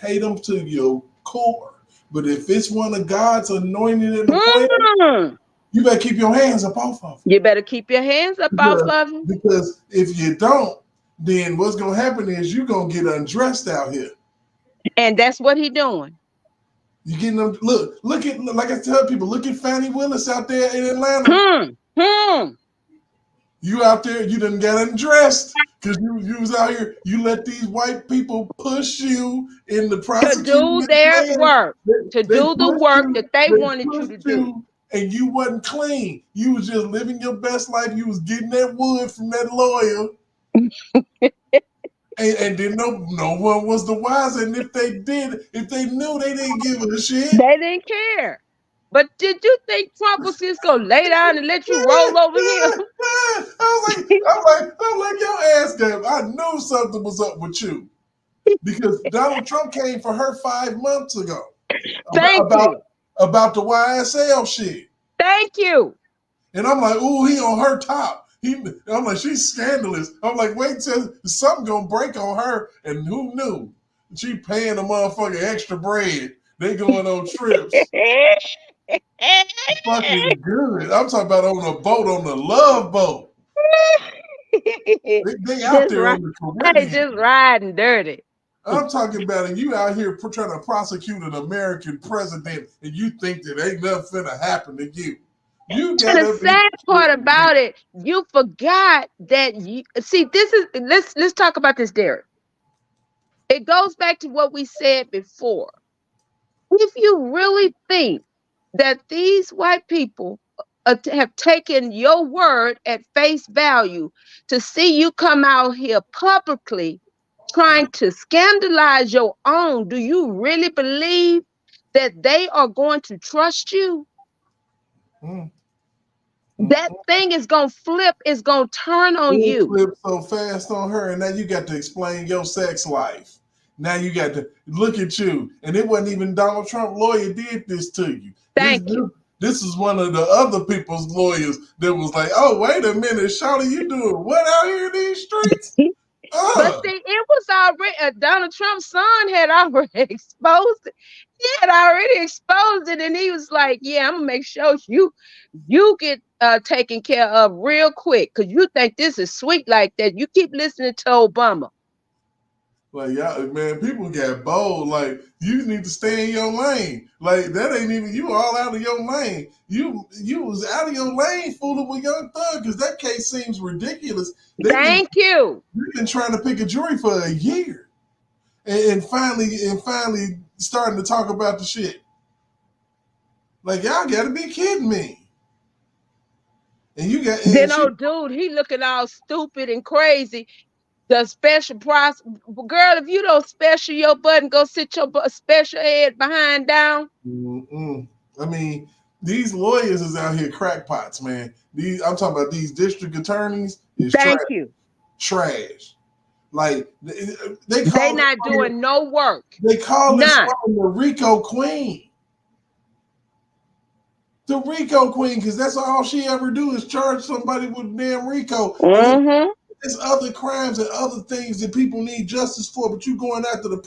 hate them to your core. But if it's one of God's anointed and appointed, you better keep your hands up off of them. You better keep your hands up off of them. Because if you don't, then what's going to happen is you're going to get undressed out here. And that's what he doing. You getting them, look at, like I tell people, look at Fannie Willis out there in Atlanta. You out there, you done got undressed because you was out here. You let these white people push you in the prosecution to do their work, to do the work that they wanted you to do. And you wasn't clean. You was just living your best life. You was getting that wood from that lawyer. and then no one was the wiser. And if they knew, they didn't give a shit. They didn't care. But did you think Trump was just gonna lay down and let you roll over him? I'm like, your ass game. I knew something was up with you. Because Donald Trump came for her 5 months ago. About the YSL shit. Thank you. And I'm like, ooh, he on her top. I'm like, she's scandalous. I'm like, wait till something gonna break on her. And who knew? She paying the motherfucker extra bread. They going on trips. Fucking good. I'm talking about on a boat, on the Love Boat. they out there on the Caribbean. They just riding dirty. I'm talking about it. You out here trying to prosecute an American president, and you think that ain't nothing finna happen to you. And the sad part about it, you forgot that let's talk about this, Derek. It goes back to what we said before. If you really think that these white people have taken your word at face value to see you come out here publicly trying to scandalize your own, do you really believe that they are going to trust you? That thing is going to flip, it's going to turn on you. Flip so fast on her, and now you got to explain your sex life. Now you got to look at you. And it wasn't even Donald Trump lawyer did this to you. Thank you. This is one of the other people's lawyers that was like, oh, wait a minute, Shawty, you doing what out here in these streets? But see, it was already Donald Trump's son had already exposed it. He had already exposed it, and he was like, "Yeah, I'm gonna make sure you get taken care of real quick, because you think this is sweet like that. You keep listening to Obama." Like, y'all, man, people got bold. Like, you need to stay in your lane. Like, that ain't even, you all out of your lane. You was out of your lane fooling with Young Thug, because that case seems ridiculous. Thank you. They've been trying to pick a jury for a year. And finally starting to talk about the shit. Like, y'all gotta be kidding me. And you got... Then old dude, he looking all stupid and crazy. The special process, girl, if you don't special your butt and go sit your special head behind down. I mean, these lawyers is out here crackpots, man. I'm talking about these district attorneys is Thank you. Trash. Like they not doing no work. They call this woman the Rico Queen. The Rico Queen, because that's all she ever do is charge somebody with damn Rico. There's other crimes and other things that people need justice for, but you going after the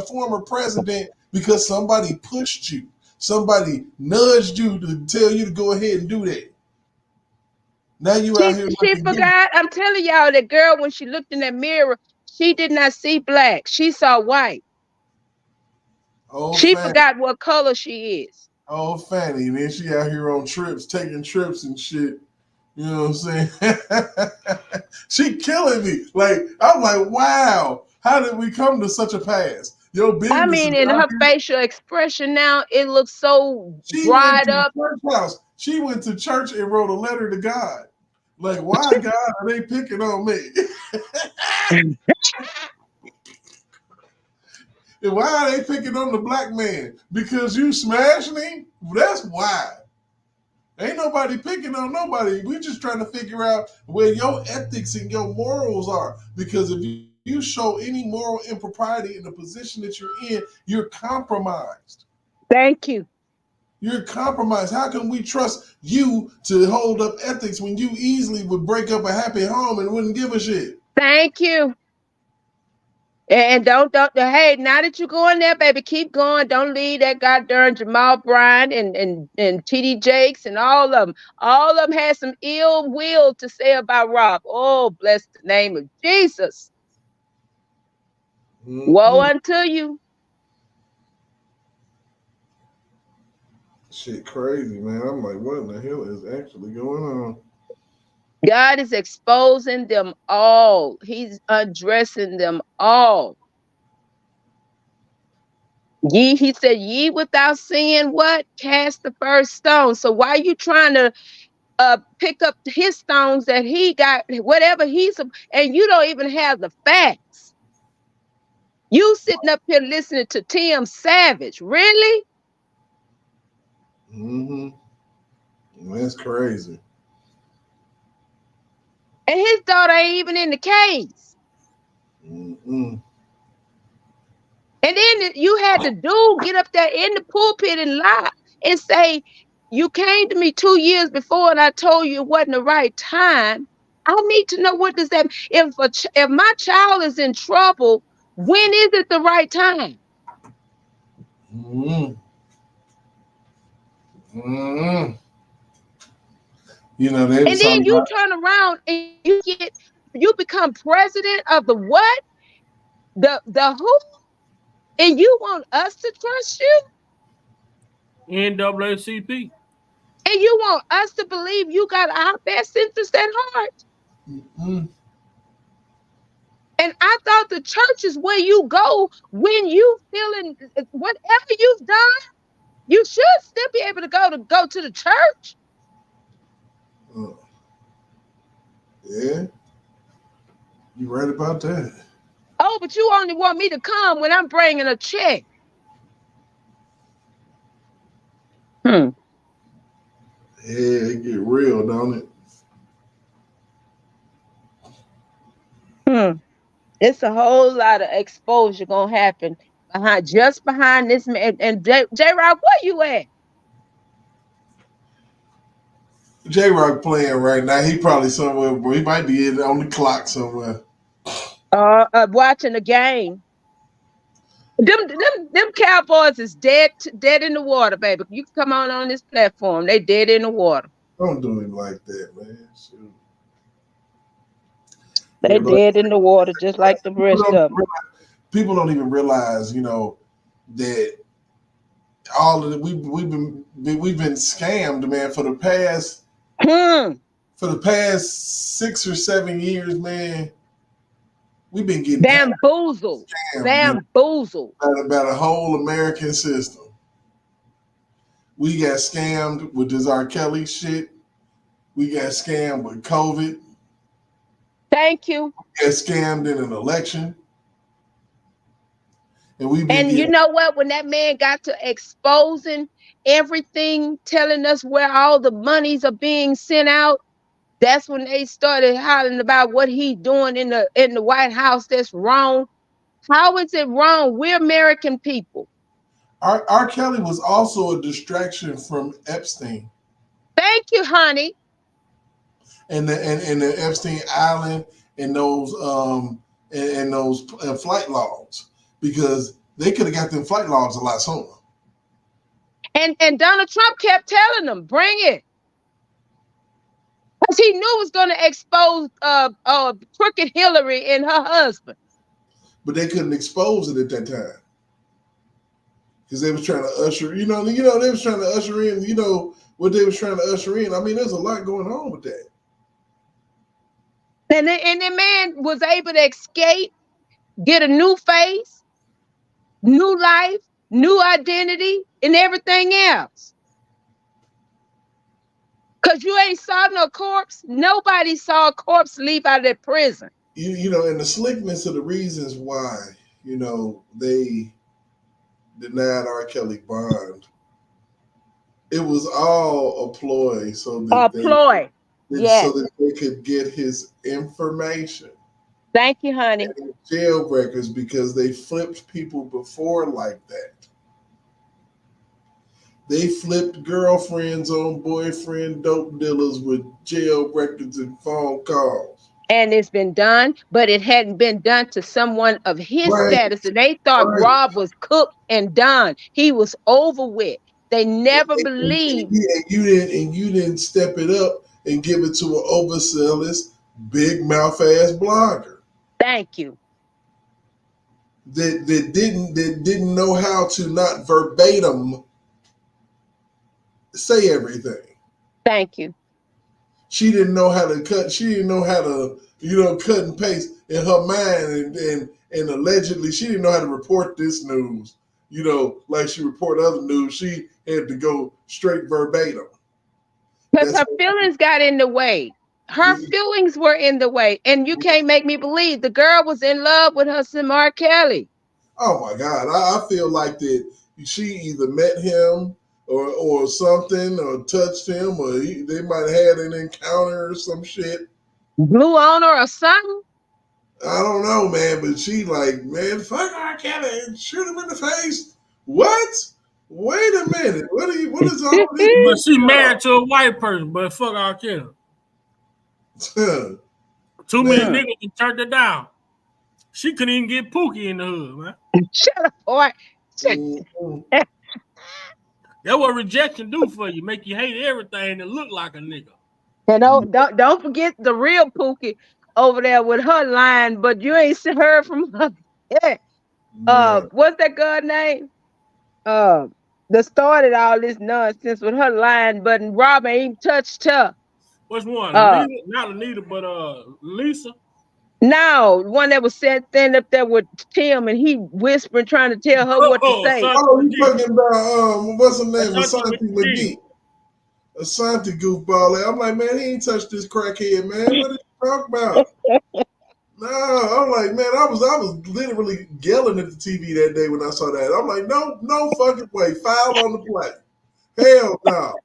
former president because somebody pushed you. Somebody nudged you to tell you to go ahead and do that. Now you out here. She forgot. I'm telling y'all, that girl, when she looked in that mirror, she did not see black. She saw white. Oh, she forgot what color she is. Oh, Fanny. And then she out here on trips, taking trips and shit. You know what I'm saying? She killing me. Like, I'm like, wow, how did we come to such a pass? Your business. I mean, in her facial expression now, it looks so dried up. She went to church and wrote a letter to God. Like, why, God, are they picking on me? And why are they picking on the black man? Because you smashed him? That's why. Ain't nobody picking on nobody. We're just trying to figure out where your ethics and your morals are. Because if you show any moral impropriety in the position that you're in, you're compromised. Thank you. You're compromised. How can we trust you to hold up ethics when you easily would break up a happy home and wouldn't give a shit? Thank you. And don't hey, now that you're going there, baby, keep going. Don't leave that goddamn Jamal Bryant and TD Jakes and all of them. All of them had some ill will to say about Rob. Oh, bless the name of Jesus. Woe unto you. Shit crazy, man. I'm like, what in the hell is actually going on? God is exposing them all. He's undressing them all. He said, ye without sin, what? Cast the first stone. So why are you trying to pick up his stones that he got, whatever and you don't even have the facts? You sitting up here listening to Tim Savage. Really? That's crazy. And his daughter ain't even in the case. And then you had the dude get up there in the pulpit and lie and say, you came to me 2 years before and I told you it wasn't the right time. I need to know, what does that mean? If my child is in trouble, when is it the right time? You know, and then you turn around and you become president of the what? The who? And you want us to trust you? NAACP. And you want us to believe you got our best interest at heart? And I thought the church is where you go when you feeling whatever you've done. You should still be able to go to the church. Yeah, you're right about that. Oh, but you only want me to come when I'm bringing a check. Yeah, it get real, don't it? It's a whole lot of exposure gonna happen behind this man. And J Rock, where you at? J-Rock playing right now. He probably somewhere, bro. He might be on the clock somewhere. Watching the game. Them Cowboys is dead in the water, baby. You can come on this platform. They dead in the water. Don't do him like that, man. Shoot. They dead in the water, just like the rest of them. People don't even realize, that all of it, we've been scammed, man, for the past 6 or 7 years, man. We've been getting bamboozled about a whole American system. We got scammed with this R. Kelly shit. We got scammed with COVID. Thank you. We got scammed in an election. And you know what? When that man got to exposing everything, telling us where all the monies are being sent out, that's when they started hollering about what he's doing in the White House that's wrong. How is it wrong? We're American people. R. Kelly was also a distraction from Epstein. Thank you, honey. And the Epstein Island and those flight logs, because they could have got them flight logs a lot sooner. And Donald Trump kept telling them, bring it. Because he knew it was going to expose crooked Hillary and her husband. But they couldn't expose it at that time. Because they was trying to usher, they was trying to usher in, what they was trying to usher in. I mean, there's a lot going on with that. And the man was able to escape, get a new face, new life, new identity, and everything else. Because you ain't saw no corpse. Nobody saw a corpse leave out of that prison. And the slickness of the reasons why, they denied R. Kelly bond. It was all a ploy so that they could get his information. Thank you, honey. And jailbreakers, because they flipped people before like that. They flipped girlfriends on boyfriend dope dealers with jail records and phone calls. And it's been done, but it hadn't been done to someone of his status. And they thought Rob was cooked and done. He was over with. They never believed. And you didn't step it up and give it to an overzealous, big mouth ass blogger. Thank you. That didn't know how to not verbatim say everything. Thank you. She didn't know how to cut. She didn't know how to, cut and paste in her mind, and allegedly she didn't know how to report this news. Like she reported other news, she had to go straight verbatim. Because her feelings got in the way. Her feelings were in the way, and you can't make me believe the girl was in love with her son R. Kelly. Oh my God, I feel like that she either met him or something, or touched him, or they might have had an encounter or some shit. Blew on her or something? I don't know, man, but she like, man, fuck R. Kelly and shoot him in the face. What? Wait a minute. What is all this? But she married to a white person, but fuck R. Kelly. Too many niggas turned her down. She couldn't even get Pookie in the hood, man. Shut up, boy. That's what rejection do for you. Make you hate everything that look like a nigga. And don't forget the real Pookie over there with her line, but you ain't heard from her. What's that girl name? That started all this nonsense with her line, but Rob ain't touched her. Which one? Anita? Not Anita, but Lisa. No, one that was standing up there with Tim, and he whispering, trying to tell her what to say. Oh, you talking about what's her name? Asante McGee. Asante goofball. I'm like, man, he ain't touched this crackhead, man. What are you talking about? No, I'm like, man, I was literally yelling at the TV that day when I saw that. I'm like, no fucking way. Foul on the play. Hell no.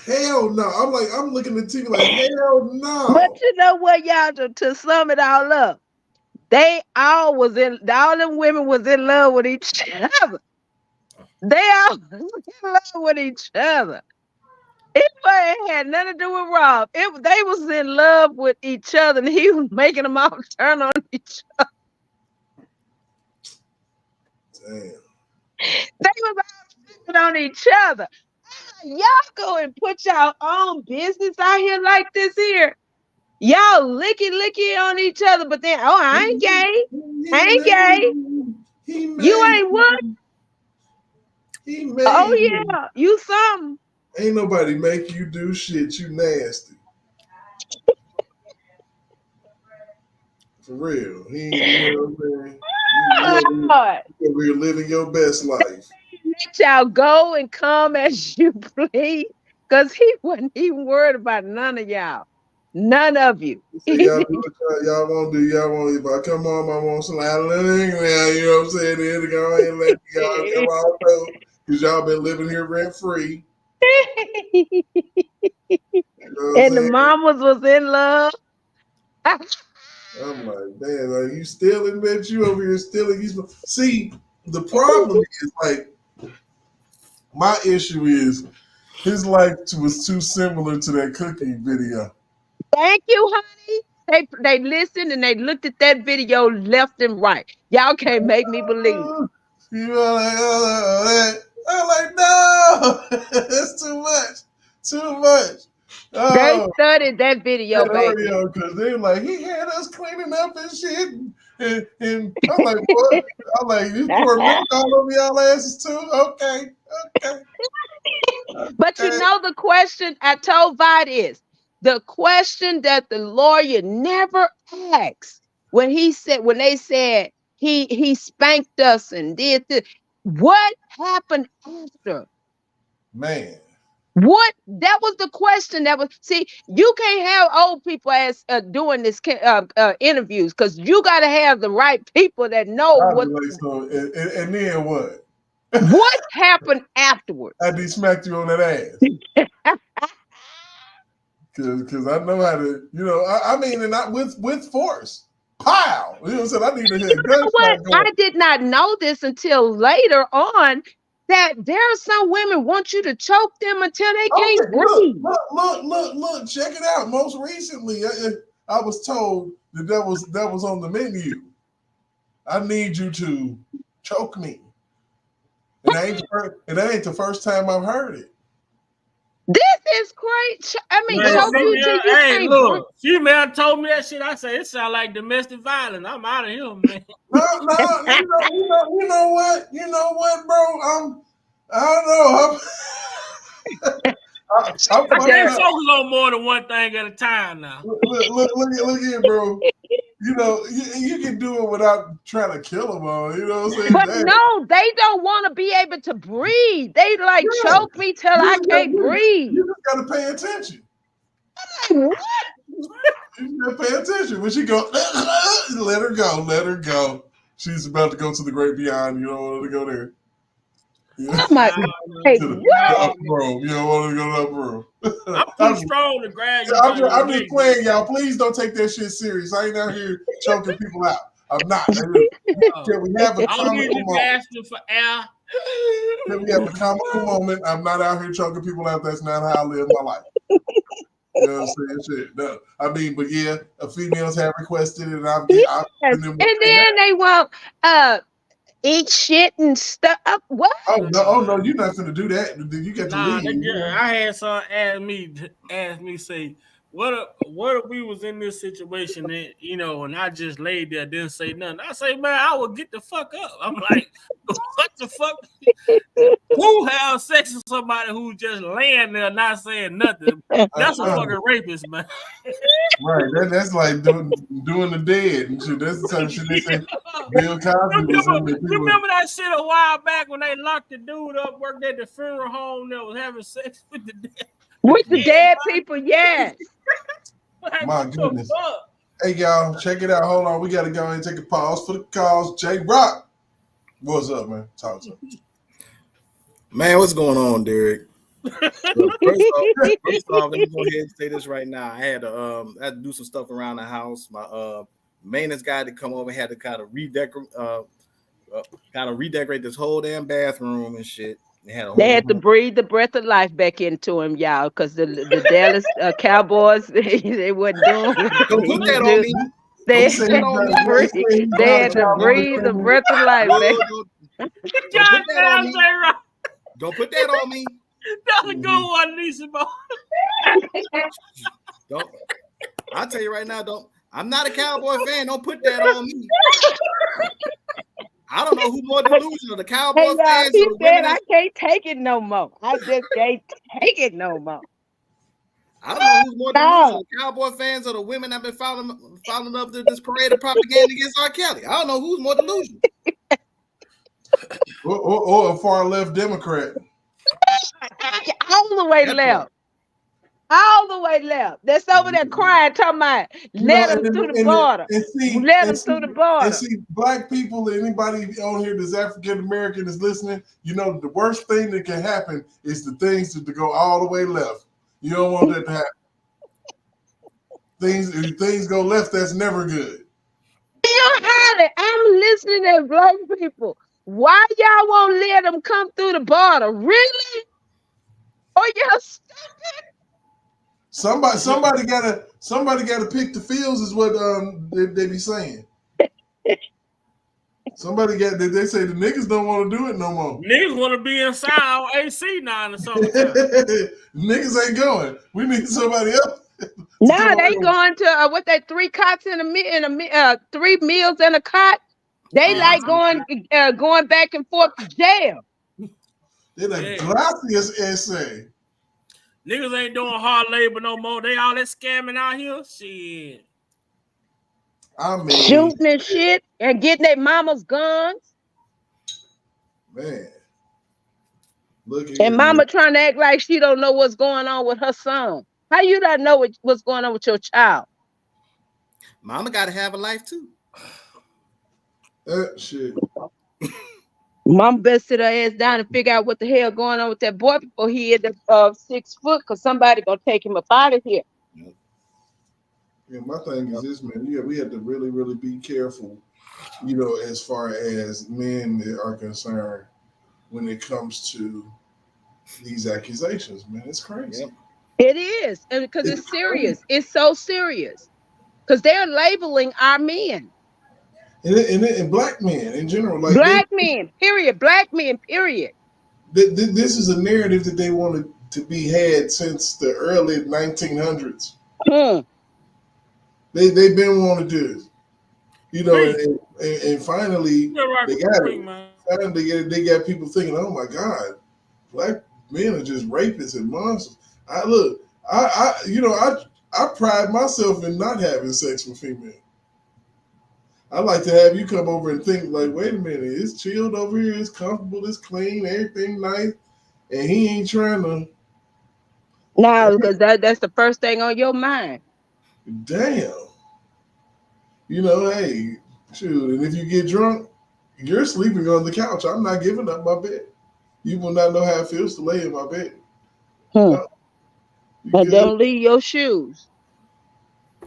Hell no. I'm looking at TV like, hell no. But you know what, y'all, to sum it all up, all them women was in love with each other. They all was in love with each other. It had nothing to do with Rob. They was in love with each other, and he was making them all turn on each other. Damn. They was all turning on each other. Y'all go and put y'all own business out here like this here. Y'all licky on each other, but then, I ain't gay. I ain't gay. You ain't what? He made Oh yeah, you something. Ain't nobody make you do shit. You nasty. For real. You know what I'm saying? You're living your best life. Let y'all go and come as you please, because he wasn't even worried about none of y'all. None of you. So y'all do what y'all want to do. Y'all want, if I come on, I want some now, you know what I'm saying? Then to go ahead and let y'all come on through, because y'all been living here rent free. You know and the mamas was in love. I'm like, man, are you stealing, bitch? You over here stealing. See, the problem is, like, my issue is his life was too similar to that cookie video. Thank you, honey. They listened and they looked at that video left and right. Y'all can't make me believe. You know, I'm like, no, that's too much. Too much. Oh, they studied that video, baby. Because they were like, he had us cleaning up and shit. And I'm like, what? I'm like, you pour milk all over y'all asses too? Okay. But you know the question I told Vod is, the question that the lawyer never asks when they said he spanked us and did this, what happened after? Man. What? That was the question. See, you can't have old people as doing this interviews, because you got to have the right people that know what. Like, so, and then what? What happened afterwards? After he smacked you on that ass. Because I know how to, I mean, and not with force. Pow! You know what I'm saying? I need to hear gunshot going. I did not know this until later on, that there are some women want you to choke them until they can't breathe. Look, check it out. Most recently, I was told that was on the menu. I need you to choke me. And that ain't the first time I've heard it. This is great. I mean, choke you till you can't breathe. Female told me that shit. I say it sound like domestic violence. I'm out of here, man. No, you know what? You know what, bro? I don't know. I can't focus on more than one thing at a time now. Look here, bro. You can do it without trying to kill them all. You know what I'm saying? But no, they don't want to be able to breathe. They choke me till I can't breathe. You just got to pay attention. I'm like, what? You got to pay attention. When she go, let her go. She's about to go to the great beyond. You don't want her to go there. Oh my God. The upper room. You don't want to go to the upper room. I'm too strong to grab you. I'm just playing, y'all. Please don't take that shit serious. I ain't out here choking people out. I'm not. Can we have a comical moment? For air. Can we have a comical moment? I'm not out here choking people out. That's not how I live my life. You know what I'm saying? Shit. No. I mean, but yeah, females have requested it, and I've and then they want eat shit and stuff. What? Oh no, you're not gonna do that. You got to leave. I had some ask me, say, what if we was in this situation and and I just laid there, didn't say nothing. I say, man, I would get the fuck up. I'm like, what the fuck? Who have sex with somebody who just laying there not saying nothing? That's a fucking rapist, man. Right, that's like doing the dead and shit. That's the type of shit they say. Bill Cosby was in there. You remember that shit a while back when they locked the dude up, worked at the funeral home that was having sex with the dead? With the dead people, yes. My goodness. Hey, y'all, check it out. Hold on. We got to go and take a pause for the calls. J Rock. What's up, man? Talk to me. Man, what's going on, Derek? First off, let me go ahead and say this right now. I had to do some stuff around the house. My maintenance guy to come over had to kind of redecorate this whole damn bathroom and shit. They had to breathe the breath of life back into him, y'all, because the Dallas Cowboys they wasn't doing what they Don't put that on me. They had to breathe the breath of life back. Don't put that on me. That's a good one, Lisa. Don't. I'll tell you right now. Don't. I'm not a Cowboy fan. Don't put that on me. I don't know who more delusional, the Cowboy fans he or the said, women. I can't take it no more. I just can't take it no more. I don't know who's more delusional, the Cowboy fans or the women that have been following up this parade of propaganda against R. Kelly. I don't know who's more delusional. or a far left Democrat. All the way left. All the way left. That's over there crying, talking about let them through the border. Let them through the border. And see, black people, anybody on here that's African American is listening, you know, the worst thing that can happen is the things to go all the way left. You don't want that to happen. Things go left, that's never good. You had it. I'm listening to black people. Why y'all won't let them come through the border? Really? Oh, y'all stupid. Somebody gotta pick the fields is what they be saying. They say the niggas don't want to do it no more. Niggas want to be inside on AC now in the summertime. Niggas ain't going. We need somebody else. No, they going to what that 3 cots in a 3 meals in a cot. They like going back and forth to jail. They like gracias ese. Niggas ain't doing hard labor no more. They all that scamming out here. Shit. I mean, shooting and shit and getting their mama's guns. Man. Look at and mama trying to act like she don't know what's going on with her son. How you not know what's going on with your child? Mama got to have a life too. Shit. Mom best sit her ass down and figure out what the hell going on with that boy before he hit the 6 foot, because somebody gonna take him up out of here. Yeah, my thing is this, man. Yeah, we have to really, really be careful, you know, as far as men are concerned when it comes to these accusations, man. It's crazy. Yep. It is, and because it's serious. It's so serious because they're labeling our men. And black men in general, like black men, period. Black men, period. This is a narrative that they wanted to be had since the early 1900s. They've been wanting to do this, you know, and finally they got it. Finally, they got people thinking, "Oh my God, black men are just rapists and monsters." I pride myself in not having sex with females. I like to have you come over and think like, wait a minute, it's chilled over here, it's comfortable, it's clean, everything nice, and he ain't trying to. No, because that's the first thing on your mind. Damn. You know, hey, shoot, and if you get drunk, you're sleeping on the couch. I'm not giving up my bed. You will not know how it feels to lay in my bed. No, but don't leave your shoes.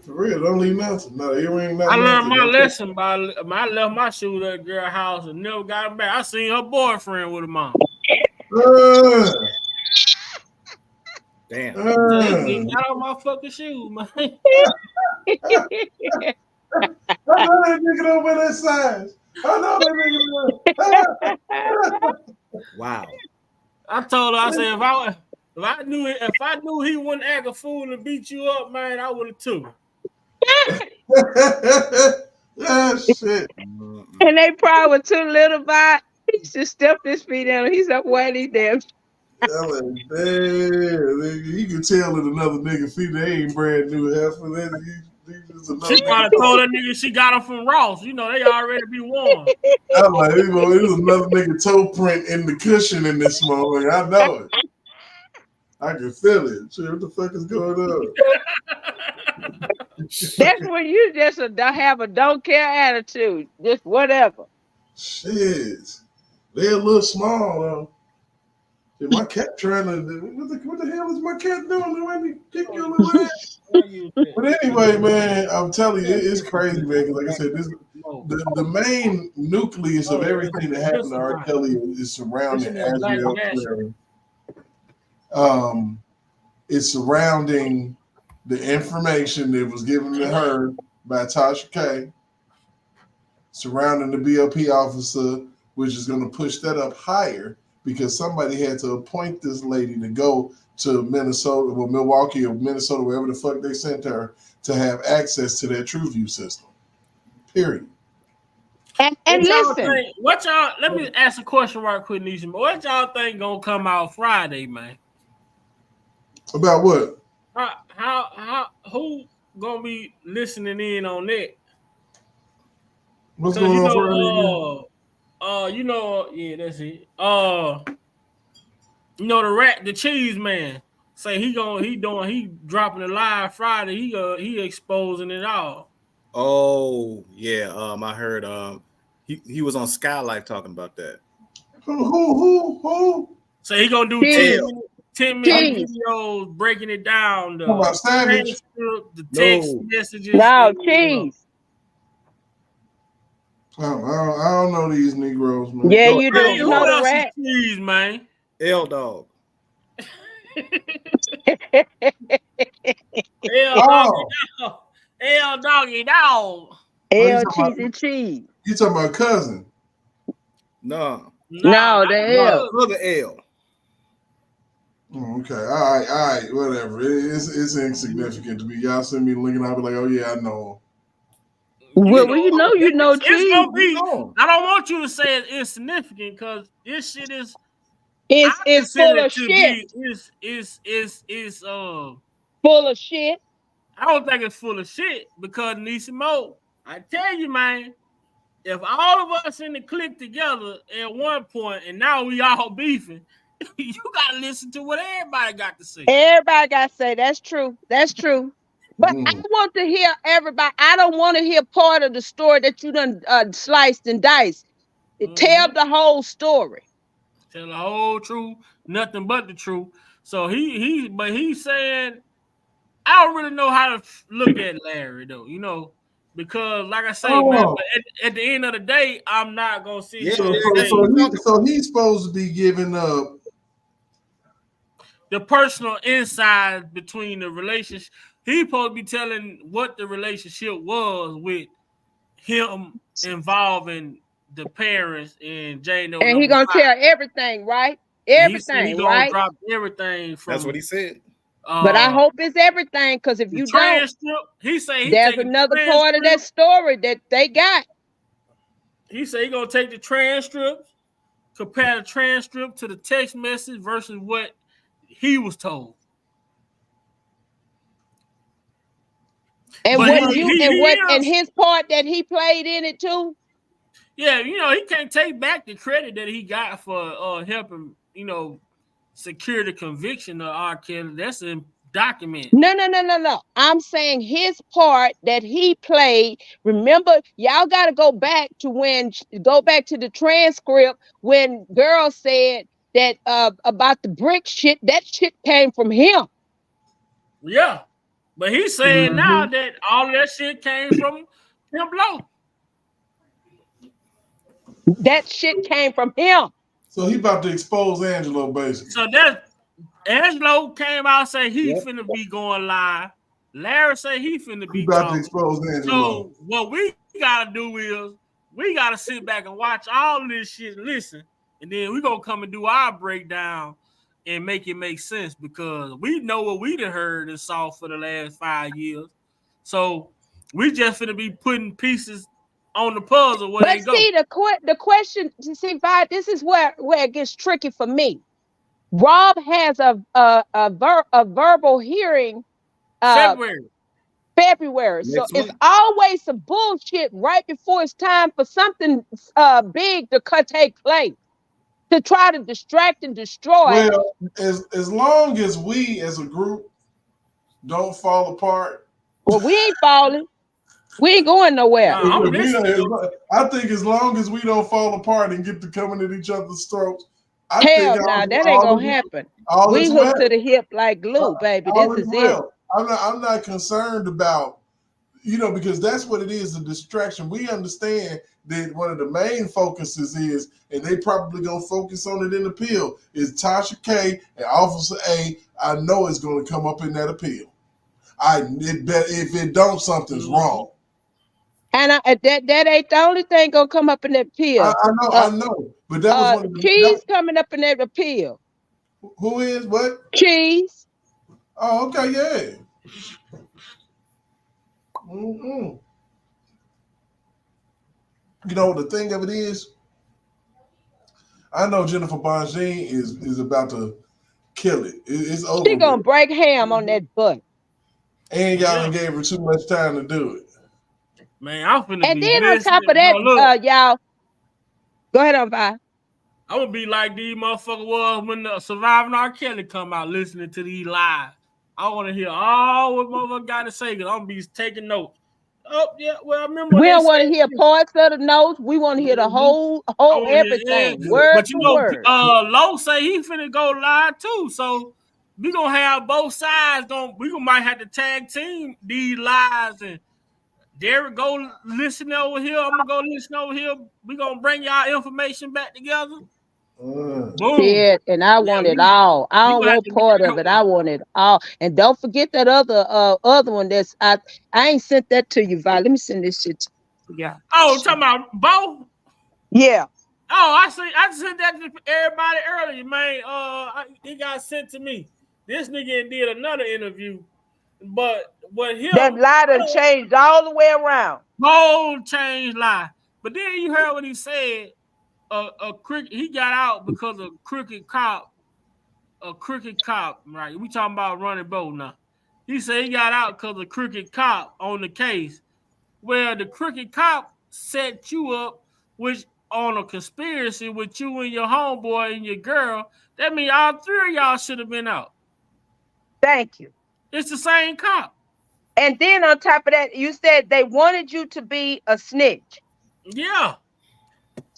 For real, don't leave nothing. No earring, I learned my lesson by I left my shoes at the girl house and never got them back. I seen her boyfriend with her mom. Damn. Get out my fucking shoes, man. I know that nigga don't wear that size. I know that nigga. Wow. I told her, I said, if I knew he wouldn't act a fool and beat you up, man, I would have took him. Shit. And they probably were too little by. He just stepped his feet down. He's up where these damn. I'm like, damn, you can tell that another nigga feet, they ain't brand new. Half of that, she might have told that nigga she got them from Ross. You know, they already be warm. I'm like, there's another nigga toe print in the cushion in this moment. I know it. I can feel it. Shit, what the fuck is going on? That's when you just have a don't care attitude. Just whatever. Shit. They're a little small, though. My cat trying to. What the hell is my cat doing? Let me kick your little ass. But anyway, man, I'm telling you, it's crazy, man. Because like I said, the main nucleus of everything that happened to R. Kelly is surrounding Azriel Clary. It's surrounding the information that was given to her by Tasha K, surrounding the BOP officer, which is going to push that up higher because somebody had to appoint this lady to go to Minnesota, well, Milwaukee or Minnesota, wherever the fuck they sent her, to have access to their TrueView system. Period. And listen, what y'all? Let me ask a question right quick, Nisha. What y'all think gonna come out Friday, man? About what? Who gonna be listening in on that? What's going on Friday? Yeah, that's it. The cheese man say he dropping it live Friday. He exposing it all. Oh yeah, I heard he was on Skylight talking about that. Who? So he gonna do 10-minute videos breaking it down. The text messages. No, cheese. I don't know these Negroes, man. Yeah, you do. You know the rat. Cheese, man. L Dog. L Doggy Dog. L Cheese and Cheese. You talking about cousin? No, the L. Brother L. Okay, all right, whatever. It's insignificant to me. Y'all send me the link and I'll be like, oh yeah, I know. Well, you know, Cheese. It's gonna be. I don't want you to say it's insignificant because this shit is. It's full of shit. It's full of shit. I don't think it's full of shit because Niecy Mo, I tell you, man, if all of us in the clique together at one point and now we all beefing, you gotta listen to what everybody got to say. Everybody got to say that's true. That's true. But I want to hear everybody. I don't want to hear part of the story that you done sliced and diced. Tell the whole story. Tell the whole truth, nothing but the truth. So he's saying, I don't really know how to look at Larry though, because like I say, man, but at the end of the day, I'm not gonna see. Yeah, so he's supposed to be giving up the personal insight between the relationship. He's supposed to be telling what the relationship was with him involving the parents and Jane. And he gonna tell everything, right? Everything, he right? gonna drop everything. That's what he said. But I hope it's everything, because if you don't, there's another part of that story that they got. He said he gonna take the transcript, compare the transcript to the text message versus what he was told. And and his part that he played in it too. Yeah, he can't take back the credit that he got for helping, secure the conviction of R. Kelly. That's a document. No. I'm saying his part that he played. Remember, y'all got to go back to the transcript when girl said that about the brick shit. That shit came from him. Yeah. But he's saying now that all of that shit came from him blow. That shit came from him. So he about to expose Angelo, basically. So that Angelo came out and said he finna be going live. Larry said he finna be about to expose Angelo. So what we gotta do is we gotta sit back and watch all this shit, listen, and then we gonna come and do our breakdown and make it make sense, because we know what we done heard and saw for the last 5 years. So we just finna be putting pieces on the puzzle where they go. But see, the question, Vi, this is where it gets tricky for me. Rob has a verbal hearing February. So it's always some bullshit right before it's time for something big to take place, to try to distract and destroy. Well, as long as we as a group don't fall apart. Well, we ain't falling. We ain't going nowhere. I think as long as we don't fall apart and get to coming at each other's throats, Hell no, that ain't gonna happen. We hooked to the hip like glue, baby. This is it. I'm not concerned about, because that's what it is, a distraction. We understand that one of the main focuses is, and they probably gonna focus on it in the appeal, is Tasha K and Officer A. I know it's gonna come up in that appeal. If it don't, something's wrong. And that ain't the only thing gonna come up in that appeal. I know, but that was one of the Cheese coming up in that appeal. Who is what? Cheese. Oh, okay, yeah. Mm-hmm. The thing of it is, I know Jennifer Bongine is about to kill it. It's over. She gonna break ham on that butt. And y'all done gave her too much time to do it. Man, I'm finna and be then on top of that, y'all, go ahead on by. I'm gonna be like these motherfuckers was when the Surviving R. Kelly come out listening to these live. I want to hear all what motherfucker got to say because I'm gonna be taking notes. Oh yeah, well I remember we don't want to hear parts of the notes. We want to hear the whole everything, word for word. Low say he finna go live too, so we gonna have both sides. We might have to tag team these lives and. Derek, go listen over here. I'm gonna go listen over here. We gonna bring y'all information back together. Boom. Yeah, and I want it all. I don't want part of it. I want it all. And don't forget that other one that's I ain't sent that to you, Vi. Let me send this shit to you. Yeah. Oh, talking about Bo? Yeah. Oh, I sent that to everybody earlier, man. It got sent to me. This nigga did another interview. But what him that lie done changed all the way around. Whole change lie. But then you heard what he said. He got out because of crooked cop. A crooked cop, right? We talking about Ronnie Bo now. He said he got out because of crooked cop on the case. Where the crooked cop set you up on a conspiracy with you and your homeboy and your girl. That means all three of y'all should have been out. Thank you. It's the same cop. And then on top of that, you said they wanted you to be a snitch. Yeah.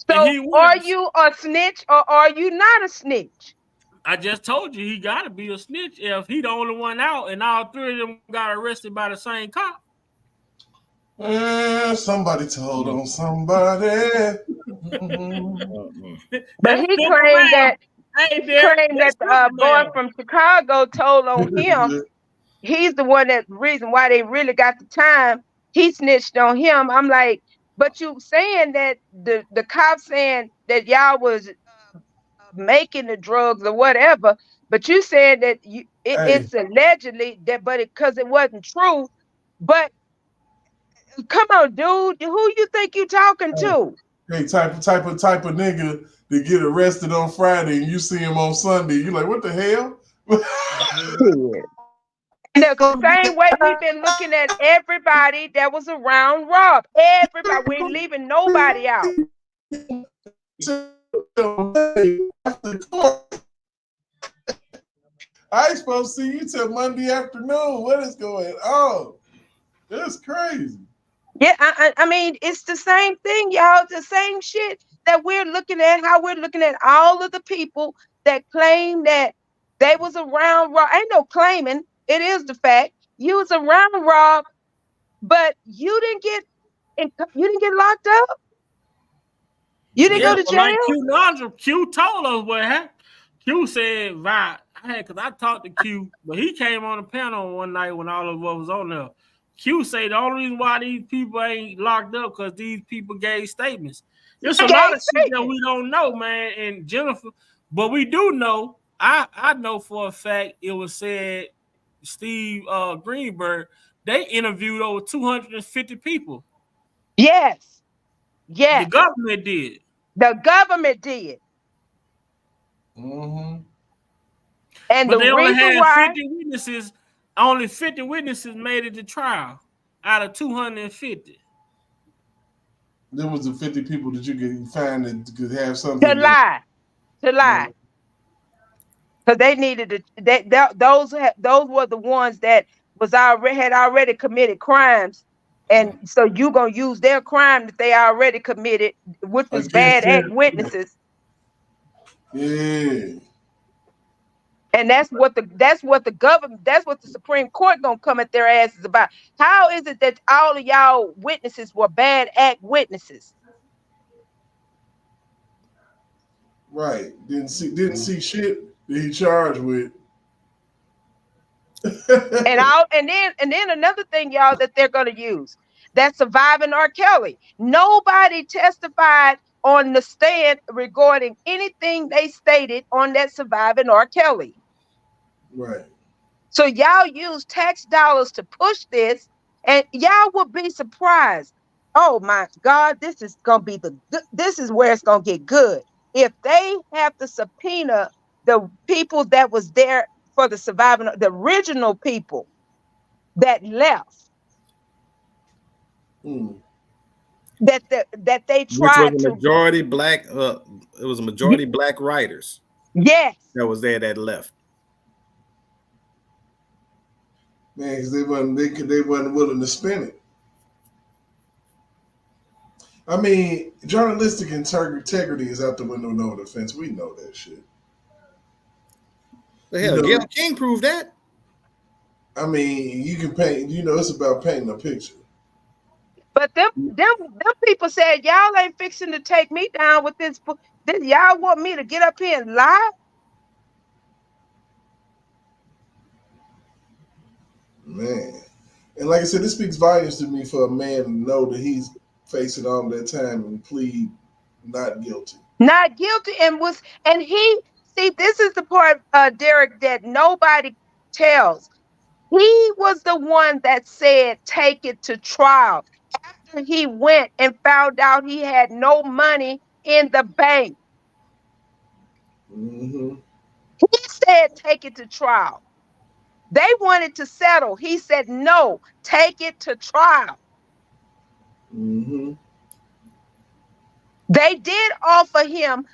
So are you a snitch or are you not a snitch? I just told you he got to be a snitch if he the only one out and all three of them got arrested by the same cop. Somebody told on somebody. But he claimed that the boy from Chicago told on him. He's the one that reason why they really got the time. He snitched on him. I'm like, but you saying that the cop saying that y'all was making the drugs or whatever, but you said that it's allegedly that, but because it wasn't true. But come on, dude, who you think you talking to? Hey, type of nigga that get arrested on Friday and you see him on Sunday. You like, what the hell? The same way we've been looking at everybody that was around Rob. Everybody, we ain't leaving nobody out. I ain't supposed to see you till Monday afternoon. What is going on? That's crazy. Yeah, I mean, it's the same thing, y'all. The same shit that we're looking at, how we're looking at all of the people that claim that they was around Rob. Ain't no claiming. It is the fact. You was around Rob, but you didn't get locked up. You didn't go to jail. Like Q told us what happened. Q said, "Right, because I talked to Q, but he came on the panel one night when all of us was on there. Q said the only reason why these people ain't locked up because these people gave statements. There's a lot of shit that we don't know, man. And Jennifer, but we do know. I know for a fact it was said." Steve Greenberg, they interviewed over 250 people. Yes. Yes. The government did. The government did. Mm-hmm. And but the they only reason had why 50 witnesses. Only 50 witnesses made it to trial out of 250. There was the 50 people that you could find that could have something to lie. Because they needed to. Those were the ones that had already committed crimes, and so you gonna use their crime that they already committed, which was bad act witnesses. Yeah. And that's what the government, that's what the Supreme Court gonna come at their asses about. How is it that all of y'all witnesses were bad act witnesses? Right. Didn't see shit that he charged with. and then another thing, y'all, that they're gonna use, that surviving R. Kelly. Nobody testified on the stand regarding anything they stated on that surviving R. Kelly. Right. So y'all use tax dollars to push this, and y'all will be surprised. Oh my God, this is gonna be this is where it's gonna get good. If they have to subpoena the people that was there for the surviving, the original people that left, that they Which was tried a to. majority black. It was a majority black writers. Yes. That was there that left. Man, because they wasn't willing to spend it. I mean, journalistic integrity is out the window. No defense. We know that shit. The hell, Gayle King proved that. I mean, you can paint. It's about painting a picture. But them people said, y'all ain't fixing to take me down with this. Y'all want me to get up here and lie? Man. And like I said, this speaks volumes to me for a man to know that he's facing all that time and plead not guilty. Not guilty, and he, see, this is the part, Derek, that nobody tells. He was the one that said, take it to trial. After he went and found out he had no money in the bank. Mm-hmm. He said, take it to trial. They wanted to settle. He said, no, take it to trial. Mm-hmm. They did offer him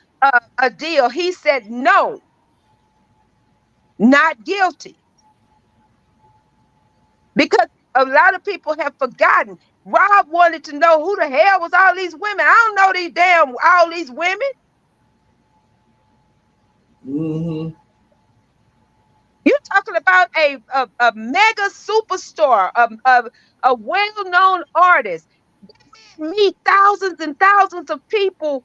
a deal. He said, no, not guilty. Because a lot of people have forgotten. Rob wanted to know who the hell was all these women. I don't know these damn, all these women. Mm-hmm. You're talking about a mega superstar, a well-known artist. That man meet thousands and thousands of people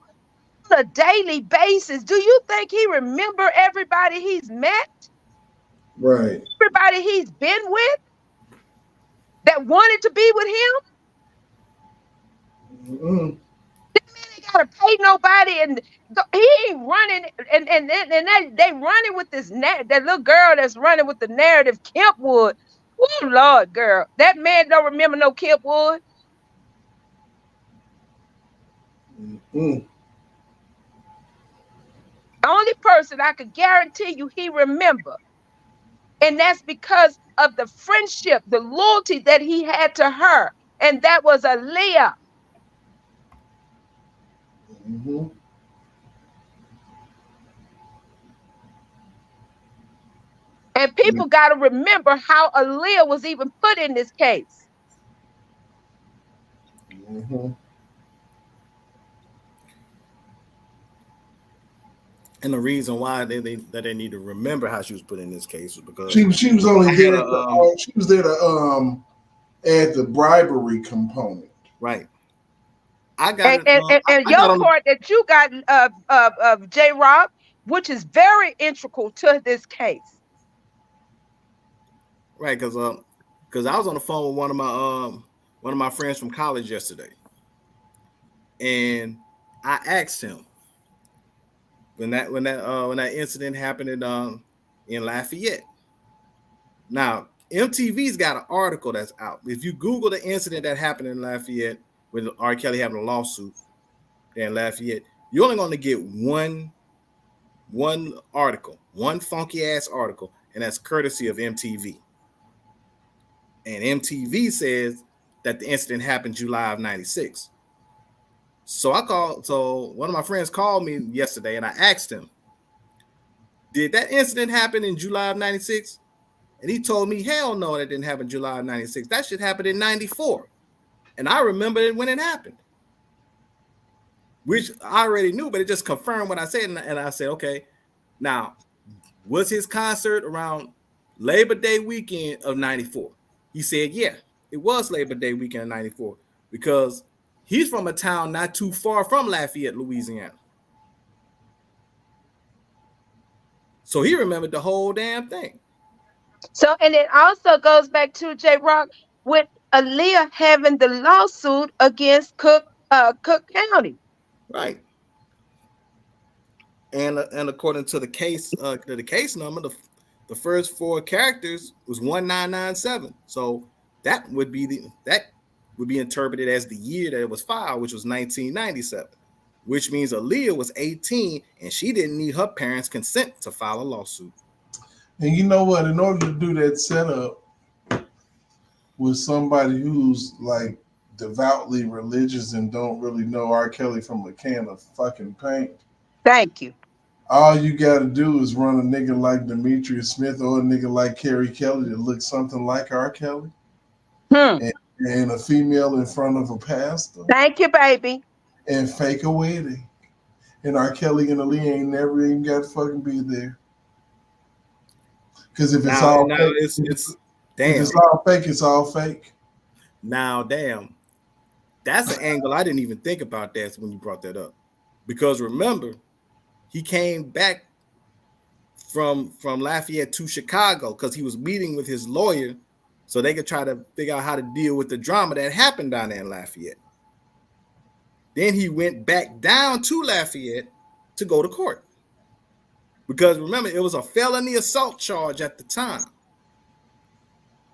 on a daily basis. Do you think he remember everybody he's met? Right. Everybody he's been with that wanted to be with him? Mm-hmm. This man ain't gotta pay nobody, and he ain't running, and they running with this that little girl that's running with the narrative, Kempwood. Oh Lord, girl, that man don't remember no Kempwood. Mm-hmm. Only person I could guarantee you he remember, and that's because of the friendship, the loyalty that he had to her, and that was Aaliyah. Mm-hmm. And people got to remember how Aaliyah was even put in this case. Mm-hmm. And the reason why they need to remember how she was put in this case was because she was only there. She was there to add the bribery component. Right. I got and your part that you got of J. Rob, which is very integral to this case. Right, because I was on the phone with one of my friends from college yesterday, and I asked him when that incident happened in Lafayette. Now, MTV's got an article that's out. If you Google the incident that happened in Lafayette with R. Kelly having a lawsuit there in Lafayette, you're only going to get one article, one funky ass article, and that's courtesy of MTV. And MTV says that the incident happened July of 96. So one of my friends called me yesterday and I asked him, did that incident happen in July of 96? And he told me, hell no, that didn't happen in July of 96. That shit happened in 94. And I remember it when it happened. which I already knew, but it just confirmed what I said. And I said, okay, now, was his concert around Labor Day weekend of 94? He said, yeah, it was Labor Day weekend of 94 because he's from a town not too far from Lafayette, Louisiana. So he remembered the whole damn thing. So, and it also goes back to J Rock with Aaliyah having the lawsuit against Cook County. Right. And according to the case number, the first four characters was 1997. So that would be interpreted as the year that it was filed, which was 1997, which means Aaliyah was 18 and she didn't need her parents' consent to file a lawsuit. And you know what? In order to do that setup with somebody who's like devoutly religious and don't really know R. Kelly from a can of fucking paint. Thank you. All you got to do is run a nigga like Demetrius Smith or a nigga like Carrie Kelly that looks something like R. Kelly. And a female in front of a pastor. Thank you, baby. And fake a wedding. And R. Kelly and Aaliyah ain't never even got to fucking be there. Because if it's all fake, if it's all fake, it's all fake. Now, damn. That's an angle I didn't even think about that when you brought that up. Because remember, he came back from Lafayette to Chicago because he was meeting with his lawyer so they could try to figure out how to deal with the drama that happened down there in Lafayette. Then he went back down to Lafayette to go to court. Because remember, it was a felony assault charge at the time.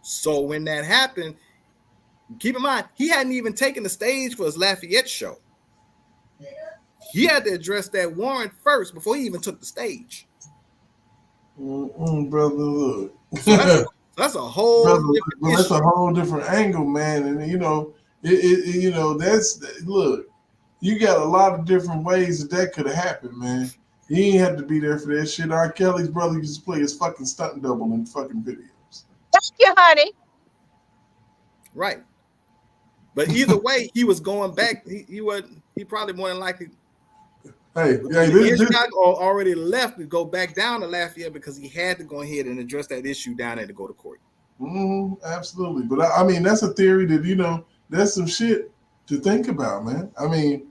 So when that happened, keep in mind, he hadn't even taken the stage for his Lafayette show. He had to address that warrant first before he even took the stage. Brother, look. So that's a whole brother, that's a whole different angle, man. And you know, look, you got a lot of different ways that could have happened, man. He ain't had to be there for that shit. R. Kelly's brother used to play his fucking stunt double in fucking videos. Thank you, honey. Right. But either way, he was going back. He probably more than likely. This already left to go back down to Lafayette because he had to go ahead and address that issue down there to go to court. Absolutely. But I mean, that's a theory that, that's some shit to think about, man. I mean,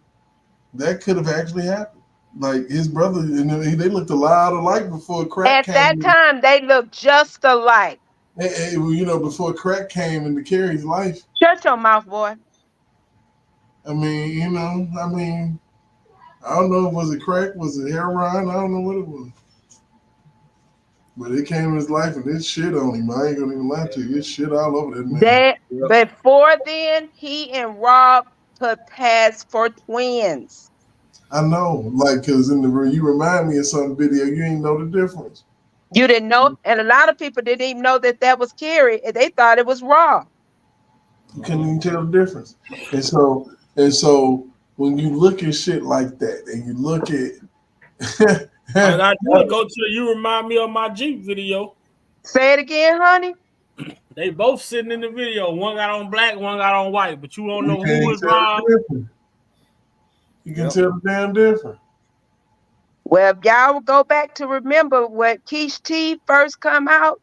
that could have actually happened. Like his brother, they looked a lot alike before crack came. At that time, they looked just alike. Before crack came into Carrie's life. Shut your mouth, boy. I mean, I don't know if was it crack, was it heroin? I don't know what it was. But it came in his life and it shit on him. I ain't gonna even lie to you. It's shit all over that man. Before then, he and Rob could pass for twins. I know, because you remind me of some video, you ain't know the difference. You didn't know, and a lot of people didn't even know that was Carrie, and they thought it was Rob. You couldn't even tell the difference. And so when you look at shit like that, and you look at and I did go to you remind me of my Jeep video. Say it again, honey. They both sitting in the video. One got on black, one got on white, but you don't know who is Rob. You can tell the damn difference. Well, if y'all will go back to remember when Keish T first come out,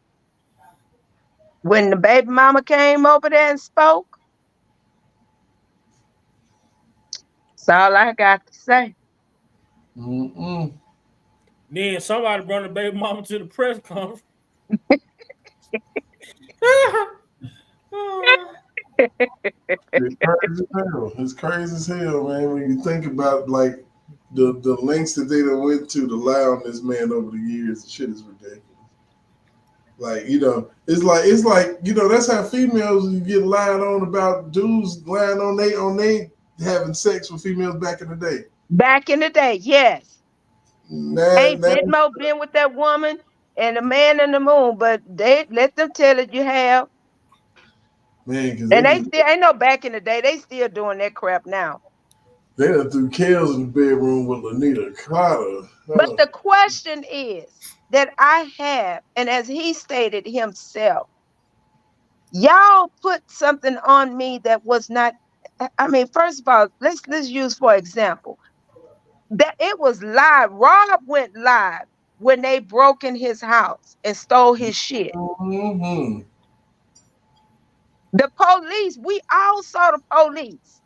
when the baby mama came over there and spoke. That's all I got to say. Then somebody brought the baby mama to the press conference. It's crazy as hell, man. When you think about the lengths that they done went to lie on this man over the years, the shit is ridiculous. It's like that's how females get lied on about dudes lying on they having sex with females back in the day. Back in the day, yes. Ain't Bidmo been with that woman and the man in the moon, but they let them tell it you have. Man, and they still ain't no back in the day. They still doing that crap now. They done threw Kels in the bedroom with Lanita Carter. But the question is that I have, and as he stated himself, y'all put something on me that was not. I mean, first of all, let's use for example. That it was live. Rob went live when they broke in his house and stole his shit. Mm-hmm. The police, we all saw the police.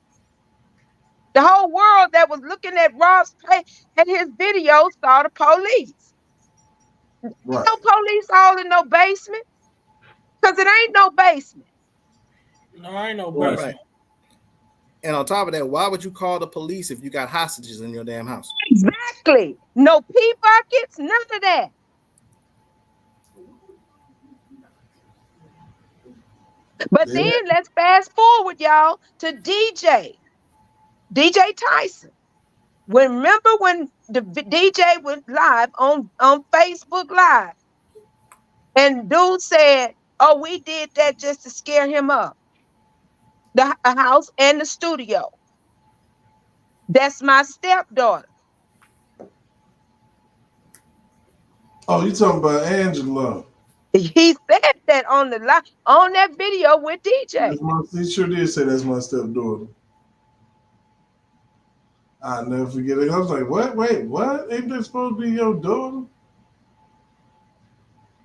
The whole world that was looking at Rob's play and his video saw the police. Right. No police all in no basement. Because it ain't no basement. No, ain't no basement. Right. And on top of that, why would you call the police if you got hostages in your damn house? Exactly. No pee buckets, none of that. But then let's fast forward, y'all, to DJ Tyson. Remember when the DJ went live on Facebook Live and dude said, oh, we did that just to scare him up. The house and the studio. That's my stepdaughter. Oh, you talking about Angela? He said that on the live, on that video with DJ. He sure did say that's my stepdaughter. I'll never forget it. I was like, what? Wait, what? Ain't that supposed to be your daughter?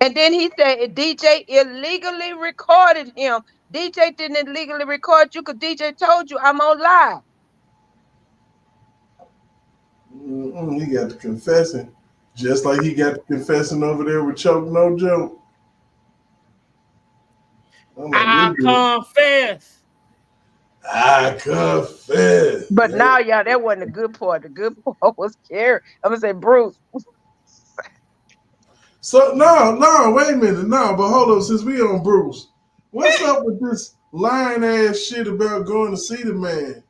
And then he said DJ illegally recorded him. DJ didn't illegally record you because DJ told you I'm on live. He got to confessing. Just like he got to confessing over there with Choke No Joke. I confess. I confess. But now, y'all, that wasn't a good part. The good part was Carrie. I'm going to say Bruce. So, no, wait a minute. No, but hold up. Since we on Bruce, what's up with this lying ass shit about going to see the man?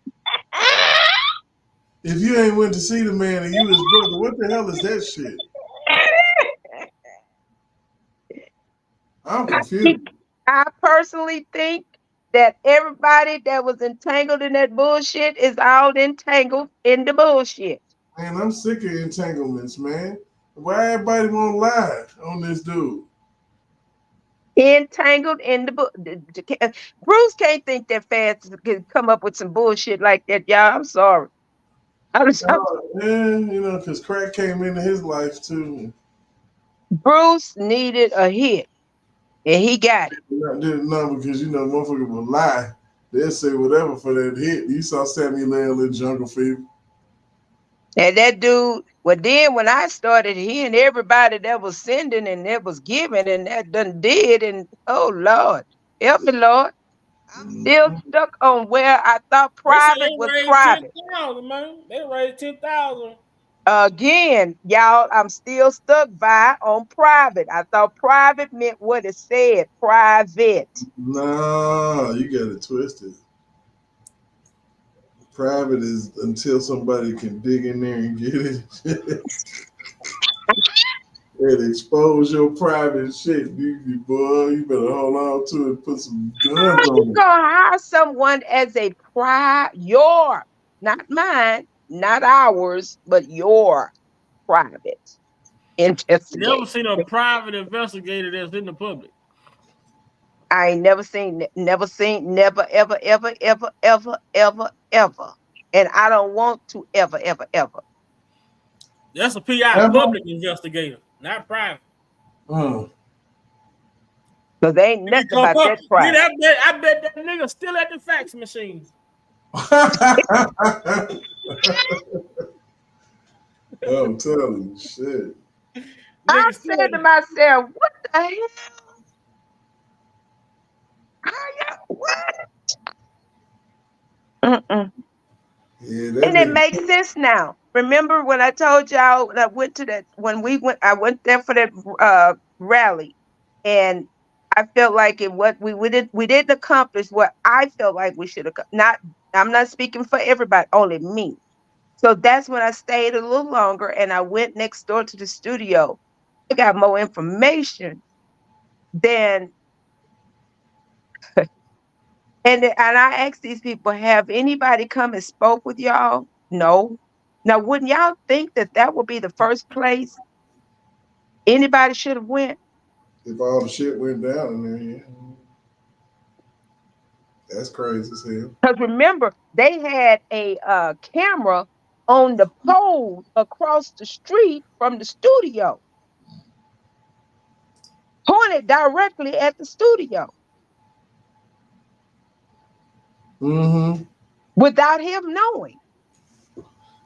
If you ain't went to see the man and you his brother, what the hell is that shit? I'm confused. I personally think that everybody that was entangled in that bullshit is all entangled in the bullshit. Man, I'm sick of entanglements, man. Why everybody want to lie on this dude? Entangled in the book. Bruce can't think that fast to come up with some bullshit like that, y'all. I'm sorry. Yeah, because crack came into his life too. Bruce needed a hit, and he got it. No, because motherfucker will lie. They'll say whatever for that hit. You saw Samuel L. in Jungle Fever. And that dude, well, then when I started hearing everybody that was sending and that was giving and that done did, and oh Lord, help me, Lord. I'm still stuck on where I thought private was private. 10,000, man. They raised 10,000. Again, y'all, I'm still stuck on private. I thought private meant what it said, private. No, you got it twisted. Private is until somebody can dig in there and get it. And expose your private shit. Boy, you better hold on to it and put some guns on it. You gonna hire someone as a your, not mine, not ours, but your private investigator. Never seen a private investigator that's in the public. I ain't never seen, never, ever, ever, ever, ever, ever, ever. And I don't want to ever, ever, ever. That's a PI, public investigator, not private. Because they ain't nothing about that private. I bet that nigga still at the fax machine. I'm telling you, shit. I said to myself, what the hell? What? Yeah, and it makes sense now. Remember when I told y'all when I went to that, I went there for that rally, and I felt like we didn't accomplish what I felt like we should have. I'm not speaking for everybody, only me. So that's when I stayed a little longer, and I went next door to the studio. I got more information than. And I asked these people, have anybody come and spoke with y'all? No. Now, wouldn't y'all think that would be the first place anybody should have went? If all the shit went down in there, yeah. That's crazy as hell. Because remember, they had a camera on the pole across the street from the studio, pointed directly at the studio. Mm-hmm. Without him knowing.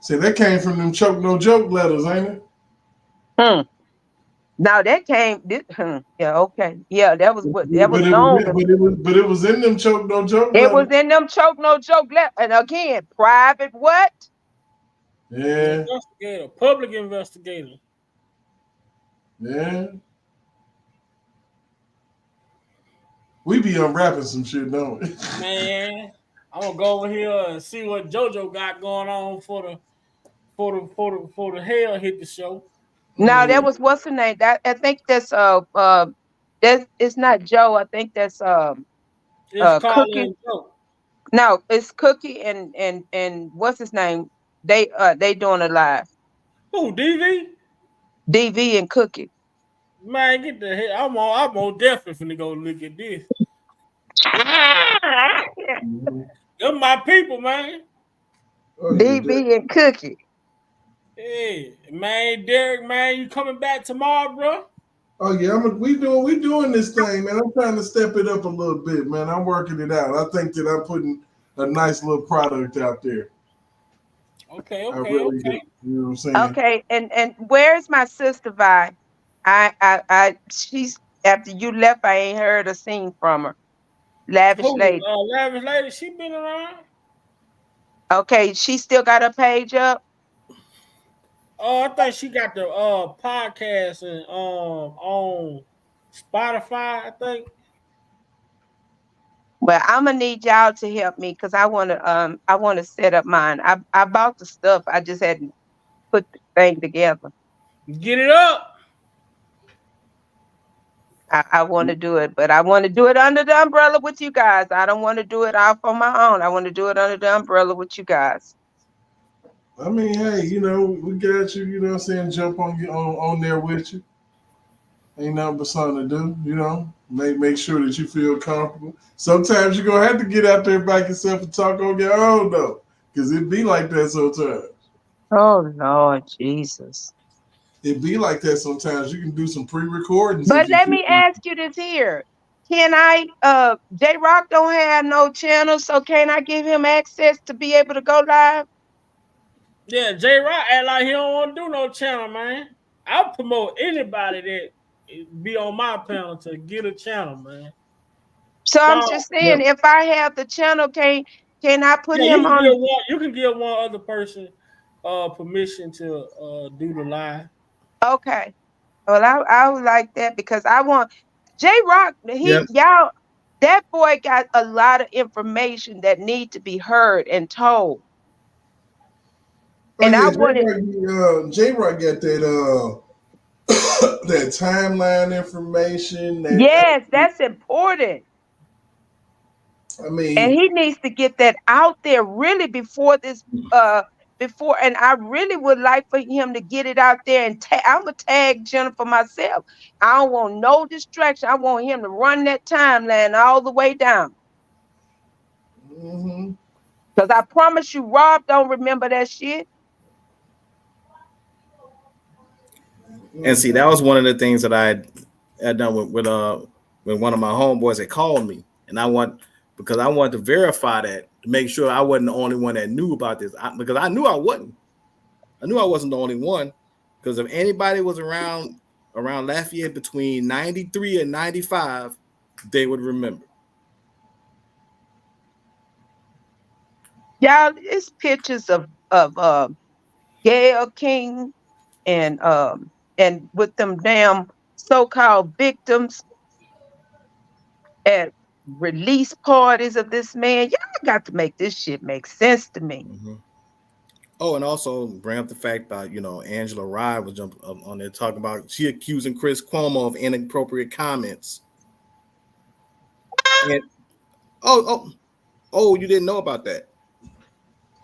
See, that came from them choke no joke letters, ain't it? Now that came. Yeah, okay. Yeah, that was what that was But known. It was in them choke no joke It was letters. in them choke no joke letters. And again, private what? Yeah. Investigator, public investigator. Yeah. We be unwrapping some shit, don't we? Man, I'm gonna go over here and see what JoJo got going on for the hell hit the show. Now that was what's the name? That I think that's that it's not Joe. I think that's It's Cookie. Carla and Joe. No, it's Cookie and what's his name? They doing it live. Who, DV? DV and Cookie. Man, get the hell. I'm on definitely finna go look at this. Them my people, man. Oh, DV and Cookie. Hey, man, Derek, man, you coming back tomorrow, bro? Oh yeah, we doing this thing, man. I'm trying to step it up a little bit, man. I'm working it out. I think that I'm putting a nice little product out there. Okay. I really do. You know what I'm saying? Okay, and where's my sister Vi? She's after you left, I ain't heard or seen from her. Lavish Lady. Lavish Lady, she been around. Okay, she still got her page up. Oh, I think she got the podcast and on Spotify, I think. Well, I'm gonna need y'all to help me because I wanna set up mine. I bought the stuff. I just hadn't put the thing together. Get it up. I want to do it, but I want to do it under the umbrella with you guys. I don't want to do it off on my own. I want to do it under the umbrella with you guys. I mean, hey, you know, we got you, you know what I'm saying, jump on there with you. Ain't nothing but something to do, you know. Make sure that you feel comfortable. Sometimes you're gonna have to get out there by yourself and talk on your own though. Cause it be like that sometimes. Oh Lord Jesus. It be like that sometimes. You can do some pre-recordings. But let me ask you this here. Can I J Rock don't have no channel, so can I give him access to be able to go live? Yeah, J Rock act like he don't want to do no channel, man. I'll promote anybody that be on my panel to get a channel, man. So I'm just saying, if I have the channel, can I put him on? You can give one other person permission to do the live. Okay. Well, I would like that because I want J Rock. Y'all, that boy got a lot of information that need to be heard and told. Oh, and yeah, I wanted J Rock got that that timeline information. Yes, that's important. I mean, and he needs to get that out there really before this and I really would like for him to get it out there and I'm gonna tag Jennifer myself. I don't want no distraction. I want him to run that timeline all the way down. Because I promise you, Rob don't remember that shit. And see, that was one of the things that I had done with one of my homeboys that called me, and because I wanted to verify that to make sure I wasn't the only one that knew about this. Because I knew I wasn't. I knew I wasn't the only one. Because if anybody was around Lafayette between 93 and 95, they would remember. Y'all, it's pictures of Gayle King and with them damn so-called victims at release parties of this man. Y'all got to make this shit make sense to me. Mm-hmm. Oh, and also bring up the fact that, Angela Rye was jumping up on there talking about she accusing Chris Cuomo of inappropriate comments. And, you didn't know about that.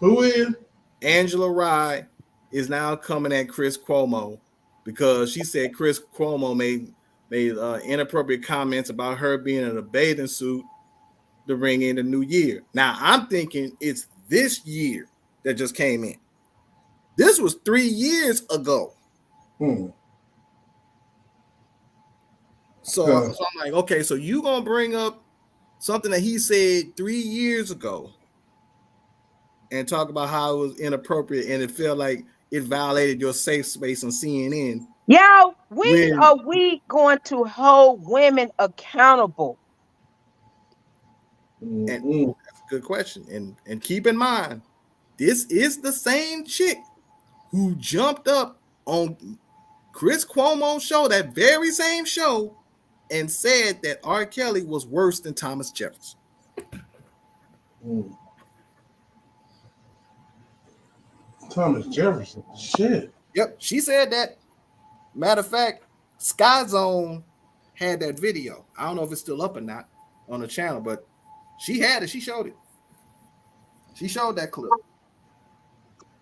Who is? Angela Rye is now coming at Chris Cuomo because she said Chris Cuomo made inappropriate comments about her being in a bathing suit to bring in the new year. Now, I'm thinking it's this year that just came in. This was 3 years ago. So I'm like, okay, so you gonna bring up something that he said 3 years ago and talk about how it was inappropriate and it felt like it violated your safe space on CNN. Y'all, when are we going to hold women accountable? And that's a good question. And keep in mind, this is the same chick who jumped up on Chris Cuomo's show, that very same show, and said that R. Kelly was worse than Thomas Jefferson. Thomas Jefferson, shit. Yep, she said that. Matter of fact, Sky Zone had that video. I don't know if it's still up or not on the channel, but she had it. She showed it. She showed that clip.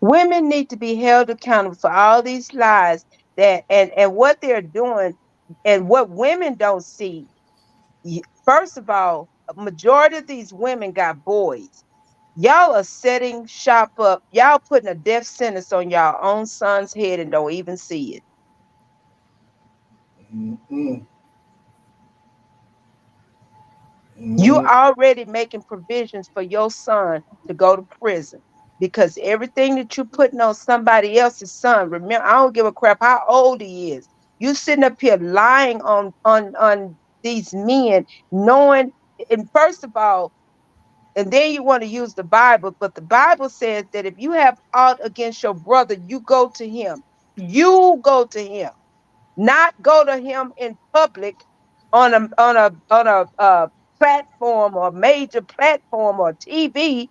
Women need to be held accountable for all these lies that and what they're doing, and what women don't see. First of all, a majority of these women got boys. Y'all are setting shop up. Y'all putting a death sentence on y'all own son's head and don't even see it. You already making provisions for your son to go to prison because everything that you're putting on somebody else's son. Remember, I don't give a crap how old he is. You sitting up here lying on these men, knowing. And first of all, and then you want to use the Bible, but the Bible says that if you have aught against your brother, you go to him. You go to him, not go to him in public on a platform or major platform or TV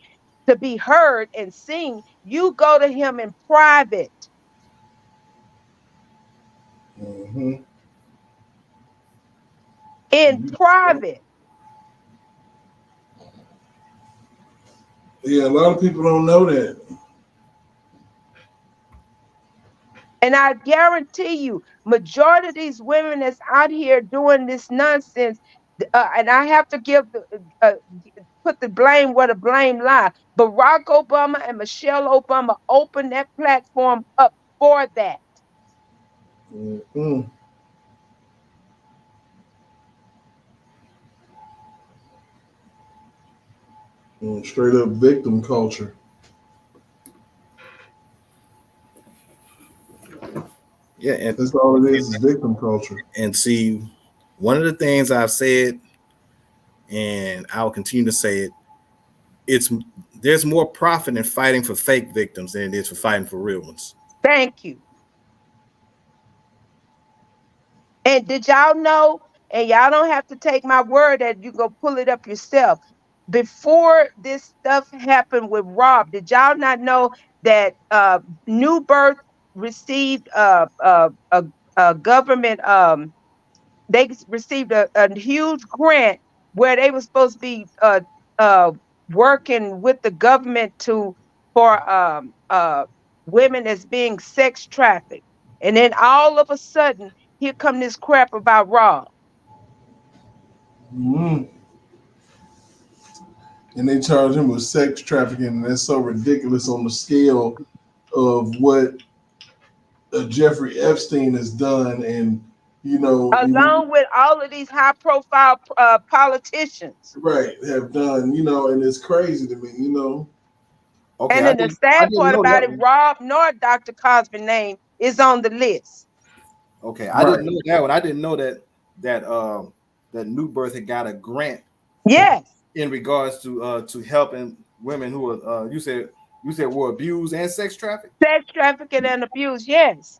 to be heard and seen. You go to him in private. In private. Yeah, a lot of people don't know that. And I guarantee you, majority of these women that's out here doing this nonsense, and I have to give put the blame where the blame lies. Barack Obama and Michelle Obama opened that platform up for that. Straight up victim culture. Yeah, and that's all it is victim culture. And see, one of the things I've said, and I will continue to say it, there's more profit in fighting for fake victims than it is for fighting for real ones. Thank you. And did y'all know, and y'all don't have to take my word that you go pull it up yourself. Before this stuff happened with Rob, did y'all not know that New Birth received a government, they received a huge grant where they were supposed to be working with the government for women that's being sex trafficked. And then all of a sudden, here come this crap about Rob. And they charge him with sex trafficking, and that's so ridiculous on the scale of what Jeffrey Epstein has done, and along with all of these high-profile politicians, right, have done, and it's crazy to me, Okay, and then the sad part about it, Rob nor Dr. Cosby's name is on the list. Okay, I didn't know that one. I didn't know that New Birth had got a grant. Yes. In regards to helping women who are you said were abused and sex trafficked. Sex trafficking and abuse, yes.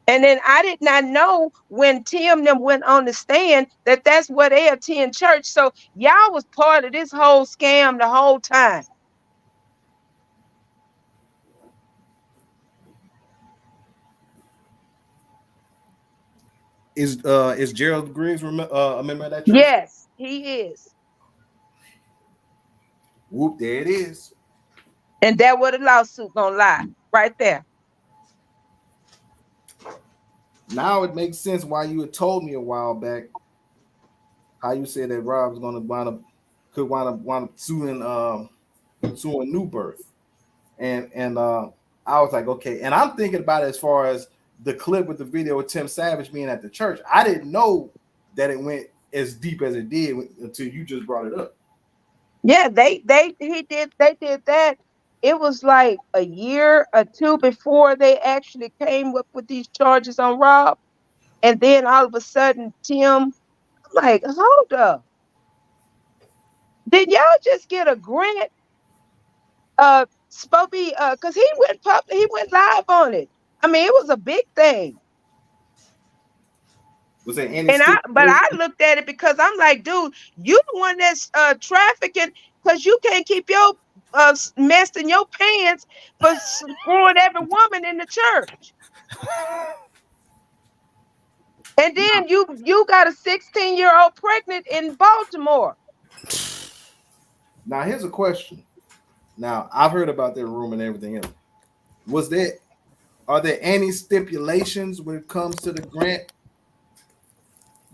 And then I did not know when Tim them went on the stand that that's where they attend church. So y'all was part of this whole scam the whole time. Is Gerald Griggs a member of that church? Yes, he is. Whoop, there it is. And that where the lawsuit gonna lie, right there. Now it makes sense why you had told me a while back how you said that Rob was gonna wind up suing New Birth. And I was like, okay. And I'm thinking about it as far as the clip with the video with Tim Savage being at the church. I didn't know that it went as deep as it did until you just brought it up. Yeah, they did that. It was like a year or two before they actually came up with these charges on Rob. And then all of a sudden, Tim, I'm like, hold up. Did y'all just get a grant? Spobie, because he went live on it. I mean, it was a big thing. Was there any But I looked at it because I'm like, dude, you the one that's trafficking, because you can't keep your mess in your pants for screwing every woman in the church. And then you got a 16-year-old pregnant in Baltimore. Now here's a question. Now I've heard about their room and everything else. Are there any stipulations when it comes to the grant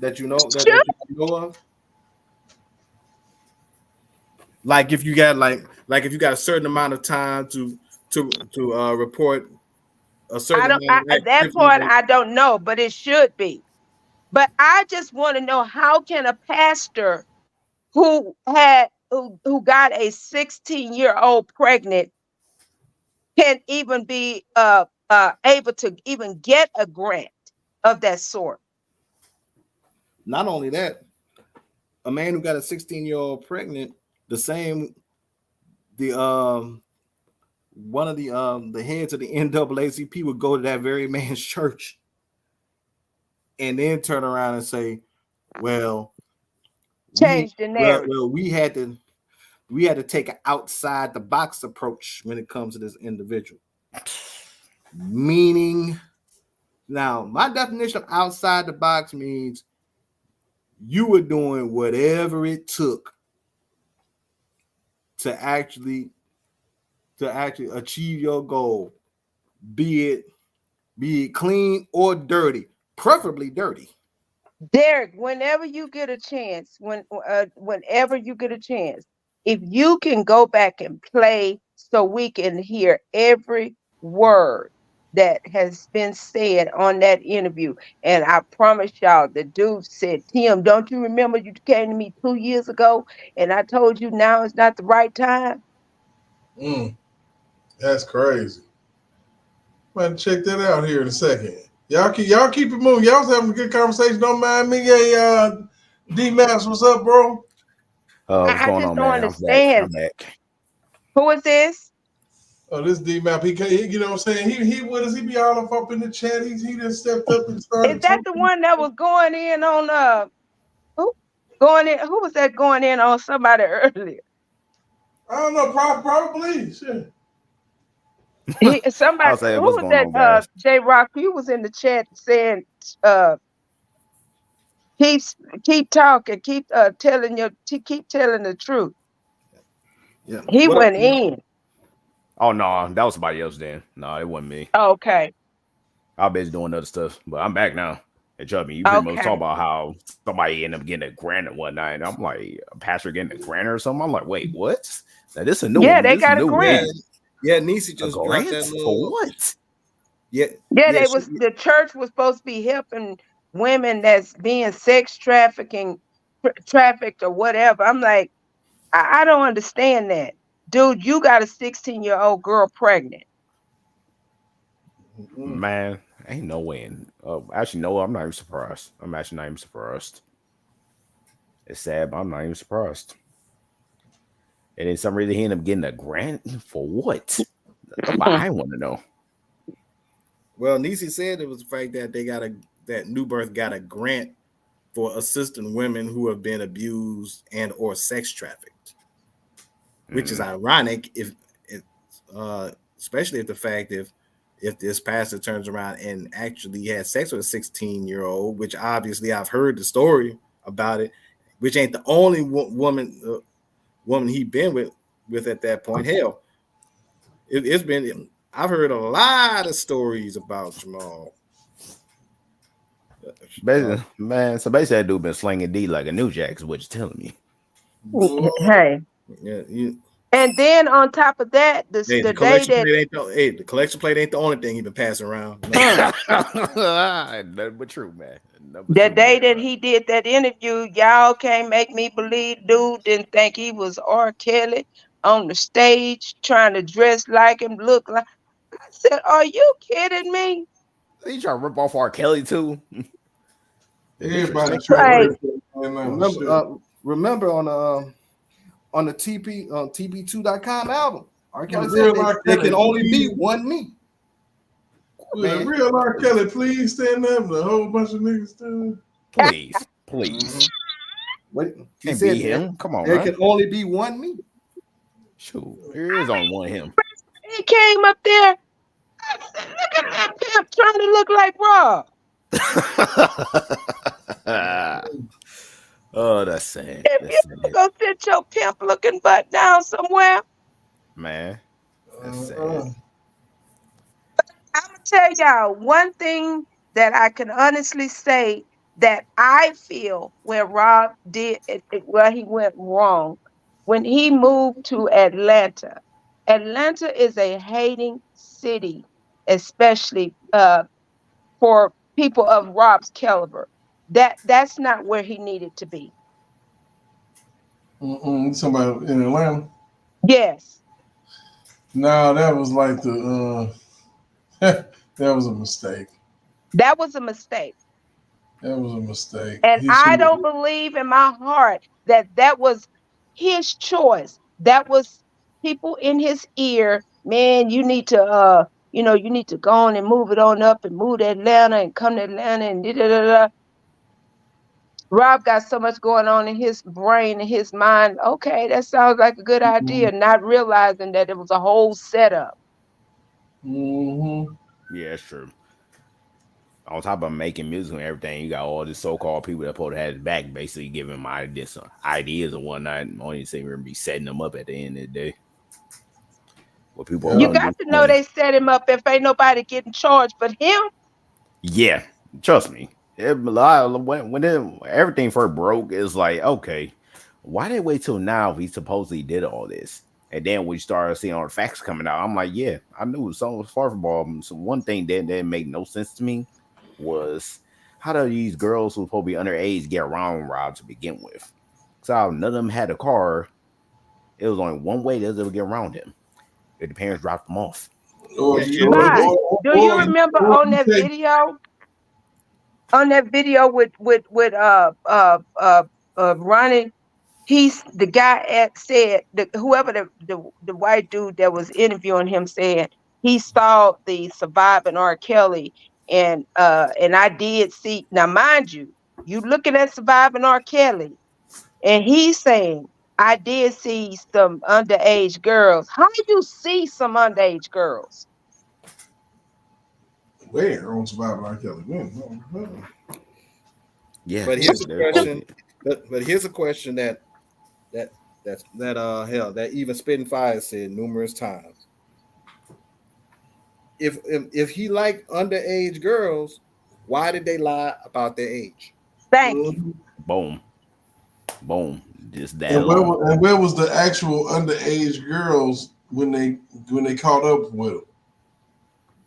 that you know that you know of? Like if you got like if you got a certain amount of time to report a certain that part I don't know, but it should be. But I just want to know, how can a pastor who got a 16-year-old pregnant can even be able to even get a grant of that sort? Not only that, a man who got a 16-year-old pregnant, one of the heads of the NAACP would go to that very man's church and then turn around and say, well, change the narrative. Well, we had to take an outside the box approach when it comes to this individual. Meaning, now my definition of outside the box means you were doing whatever it took to actually achieve your goal, be it clean or dirty, preferably dirty. Derek, whenever you get a chance, whenever you get a chance, if you can go back and play so we can hear every word that has been said on that interview. And I promise y'all, the dude said, Tim, don't you remember you came to me 2 years ago and I told you now is not the right time? That's crazy. I'm going to check that out here in a second. Y'all keep it moving. Y'all was having a good conversation. Don't mind me. Hey, D-Maps, what's up, bro? What's going on, man? Understand. I'm back. Who is this? Oh, this D-Map. He, you know what I'm saying? He with us. He be all up in the chat. He just stepped up and started. Is that the one that was going in on who was that going in on somebody earlier? I don't know, probably. Shit. Somebody who was that? J Rock, you was in the chat saying keep talking, keep telling the truth. Yeah. He went in. Oh no, that was somebody else then. No, it wasn't me. Okay. I'll be doing other stuff, but I'm back now. And trust me, you pretty much talk about how somebody ended up getting a grant and whatnot. And I'm like, a pastor getting a grant or something. I'm like, wait, what? Now this a new one. They got a grant. Yeah, Niecy just dropped that for what? The church was supposed to be helping women that's being sex trafficked or whatever. I'm like, I don't understand that. Dude, you got a 16-year-old girl pregnant. Man, ain't no way. Actually, no, I'm not even surprised. I'm actually not even surprised. It's sad, but I'm not even surprised. And then some reason he ended up getting a grant for what? That's what I want to know. Well, Niecy said it was the fact that that New Birth got a grant for assisting women who have been abused and or sex trafficked, which is ironic especially if the fact if this pastor turns around and actually has sex with a 16-year-old, which obviously I've heard the story about it, which ain't the only woman he been with at that point. Hell, it's been. I've heard a lot of stories about Jamal. Basically, man, so basically that dude been slinging D like a New Jack is what you're telling me. Hey. Yeah, And then on top of that, the day that the collection plate ain't the only thing he been passing around. Nothing but true, man. The day that he did that interview, y'all can't make me believe dude didn't think he was R. Kelly on the stage trying to dress like him, look like. I said, "Are you kidding me?" You trying to rip off R. Kelly too? Everybody right. Remember on the TP2.com album, R. Kelly said there can only be one me. Man. Real R. Kelly, please stand up. A whole bunch of niggas stand. Please. What he Can't said? Be him. Come on, there can only be one me. Shoot, there is only one him. He came up there. I said, look at that pimp trying to look like Rob. Oh, that's sad. If you go sit your pimp looking butt down somewhere, man, that's sad. I'm gonna tell y'all one thing that I can honestly say that I feel where Rob did where he went wrong when he moved to Atlanta. Atlanta is a hating city, especially for people of Rob's caliber. That's not where he needed to be. Somebody in Atlanta? Yes. No, that was like that was a mistake. That was a mistake. That was a mistake. And I don't believe in my heart that was his choice. That was people in his ear. Man, you need to you need to go on and move it on up and move to Atlanta and come to Atlanta and da-da-da-da. Rob got so much going on in his brain and his mind. Okay, that sounds like a good idea, not realizing that it was a whole setup. Mm-hmm. Yeah, it's true. On top of making music and everything, you got all these so-called people that probably had his back, basically giving him ideas and whatnot. And only thing we're gonna be setting them up at the end of the day. What people you got to know they set him up if ain't nobody getting charged but him. Yeah, trust me. When everything first broke, it's like, okay, why they wait till now if he supposedly did all this? And then we started seeing all the facts coming out. I'm like, yeah, I knew something was far from ball. So one thing that didn't make no sense to me was how do these girls who were supposed to be underage get around Rob to begin with? So none of them had a car. It was only one way they would get around him. If the parents dropped them off. Do you remember on that video? On that video with Ronnie, the guy said that whoever the white dude that was interviewing him said he saw the surviving R. Kelly and I did see, now mind you looking at surviving R. Kelly and he's saying I did see some underage girls. How do you see some underage girls? Where on Survivor R. Kelly? Yeah. But here's a question. But here's a question that even Spitting Fire said numerous times. If he liked underage girls, why did they lie about their age? Thank you. Boom. Just that. And where was the actual underage girls when they caught up with him?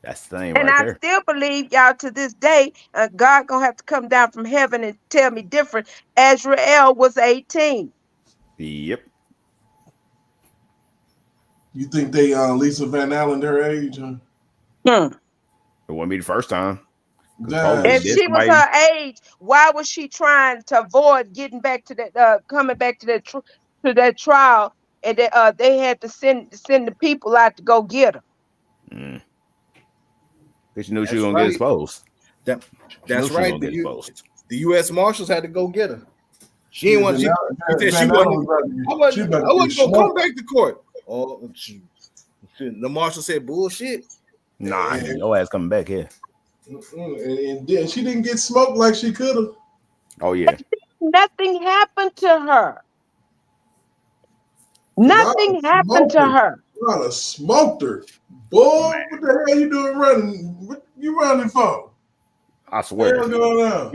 That's the thing, and right I there. still believe y'all to this day, God gonna have to come down from heaven and tell me different. Azrael was 18. Yep. You think they Lisa Van Allen their age? Huh? It wouldn't be the first time. If she was her age, why was she trying to avoid getting back to that, coming back to that trial? And they had to send the people out to go get her. Because you knew she was gonna get exposed. That's right. The U.S. Marshals had to go get her. She didn't want. She said she wasn't. I wasn't gonna come back to court. Oh, the marshal said bullshit. Nah, your ass coming back here. And then she didn't get smoked like she could have. Oh yeah. Nothing happened to her. Nothing happened to her. I smoked her. Boy, what the hell you doing running? What you running for? I swear. You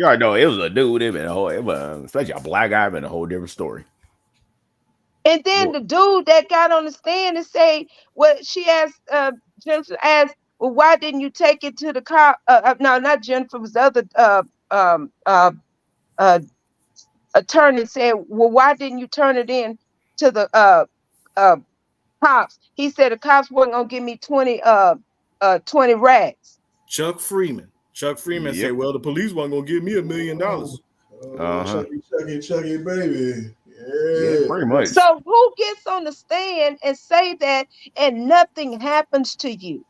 already know it was a dude. Especially a black guy, been a whole different story. And then the dude that got on the stand and say, well, she asked, Jennifer asked, well, why didn't you take it to the cop? No, not Jennifer, it was the other attorney said, well, why didn't you turn it in to the cops? He said the cops weren't gonna give me 20 racks. Chuck Freeman said, well, the police weren't gonna give me $1 million. Chucky, baby. Yeah, pretty much. So who gets on the stand and say that and nothing happens to you?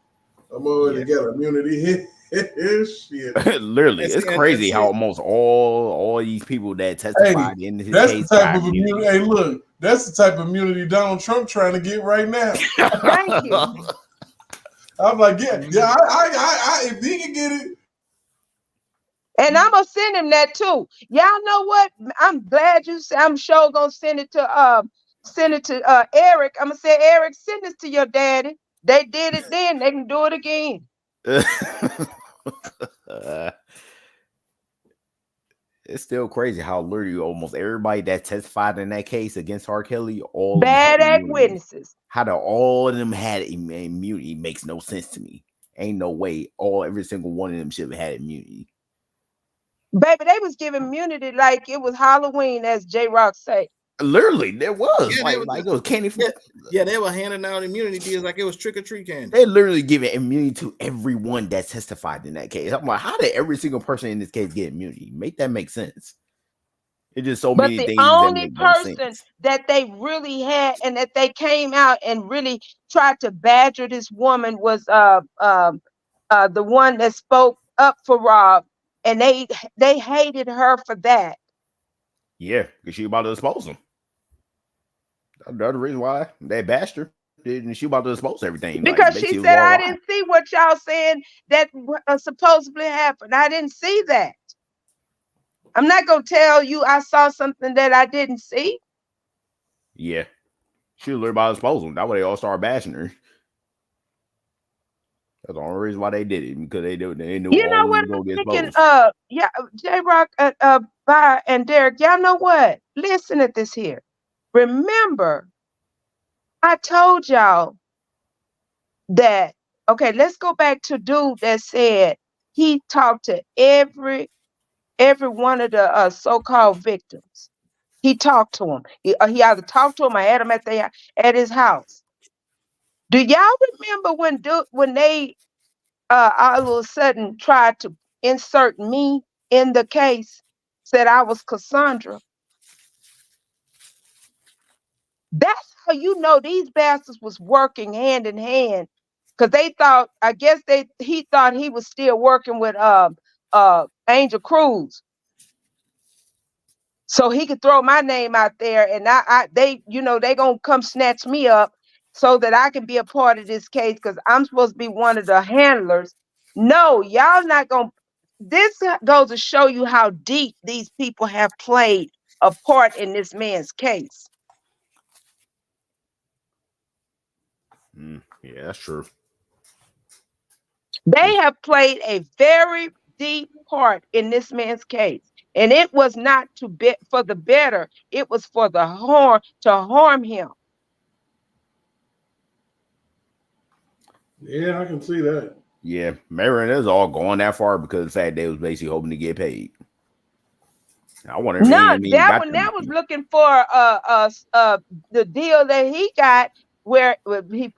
I'm already got immunity. Shit. Literally, it's crazy how almost all these people that testified in his case. The type of immunity. Hey, look, that's the type of immunity Donald Trump trying to get right now. Thank you. I'm like, yeah. I if he can get it. And I'm gonna send him that too. Y'all know what? I'm glad you said. I'm sure gonna send it to Eric. I'm gonna say, Eric, send this to your daddy. They did it then. They can do it again. It's still crazy how literally almost everybody that testified in that case against R. Kelly, all bad act witnesses. How do all of them had immunity makes no sense to me. Ain't no way every single one of them should have had immunity. Baby, they was giving immunity like it was Halloween, as J Rock say. Literally, there was like it was candy. Yeah, they were handing out immunity deals like it was trick or treat candy. They literally giving immunity to everyone that testified in that case. I'm like, how did every single person in this case get immunity? Make that make sense. It's just so many things. But the only person that they really had and that they came out and really tried to badger this woman was the one that spoke up for Rob, and they hated her for that. Yeah, because she about to expose him. That's the other reason why they bashed her. She about to expose everything. Because like, she said, I didn't see what y'all saying that supposedly happened. I didn't see that. I'm not going to tell you I saw something that I didn't see. Yeah. She was learned about exposing. That way they all started bashing her. That's the only reason why they did it. Because they knew you know what I'm thinking, yeah, J-Rock, Bye, and Derek, y'all know what? Listen at this here. Remember, I told y'all that, okay, let's go back to dude that said he talked to every one of the so-called victims. He talked to them. He either talked to them or had them at his house. Do y'all remember when they all of a sudden tried to insert me in the case? Said I was Cassandra. That's how you know these bastards was working hand in hand, because they thought, I guess he thought he was still working with Angel Cruz, so he could throw my name out there, and they gonna come snatch me up so that I can be a part of this case because I'm supposed to be one of the handlers. No, y'all not gonna. This goes to show you how deep these people have played a part in this man's case. Yeah, that's true. They have played a very deep part in this man's case, and it was not for the better. It was for the harm, to harm him. Yeah, I can see that. Yeah, Marion is all going that far because of the fact they was basically hoping to get paid. I wonder if that was looking for the deal that he got, where he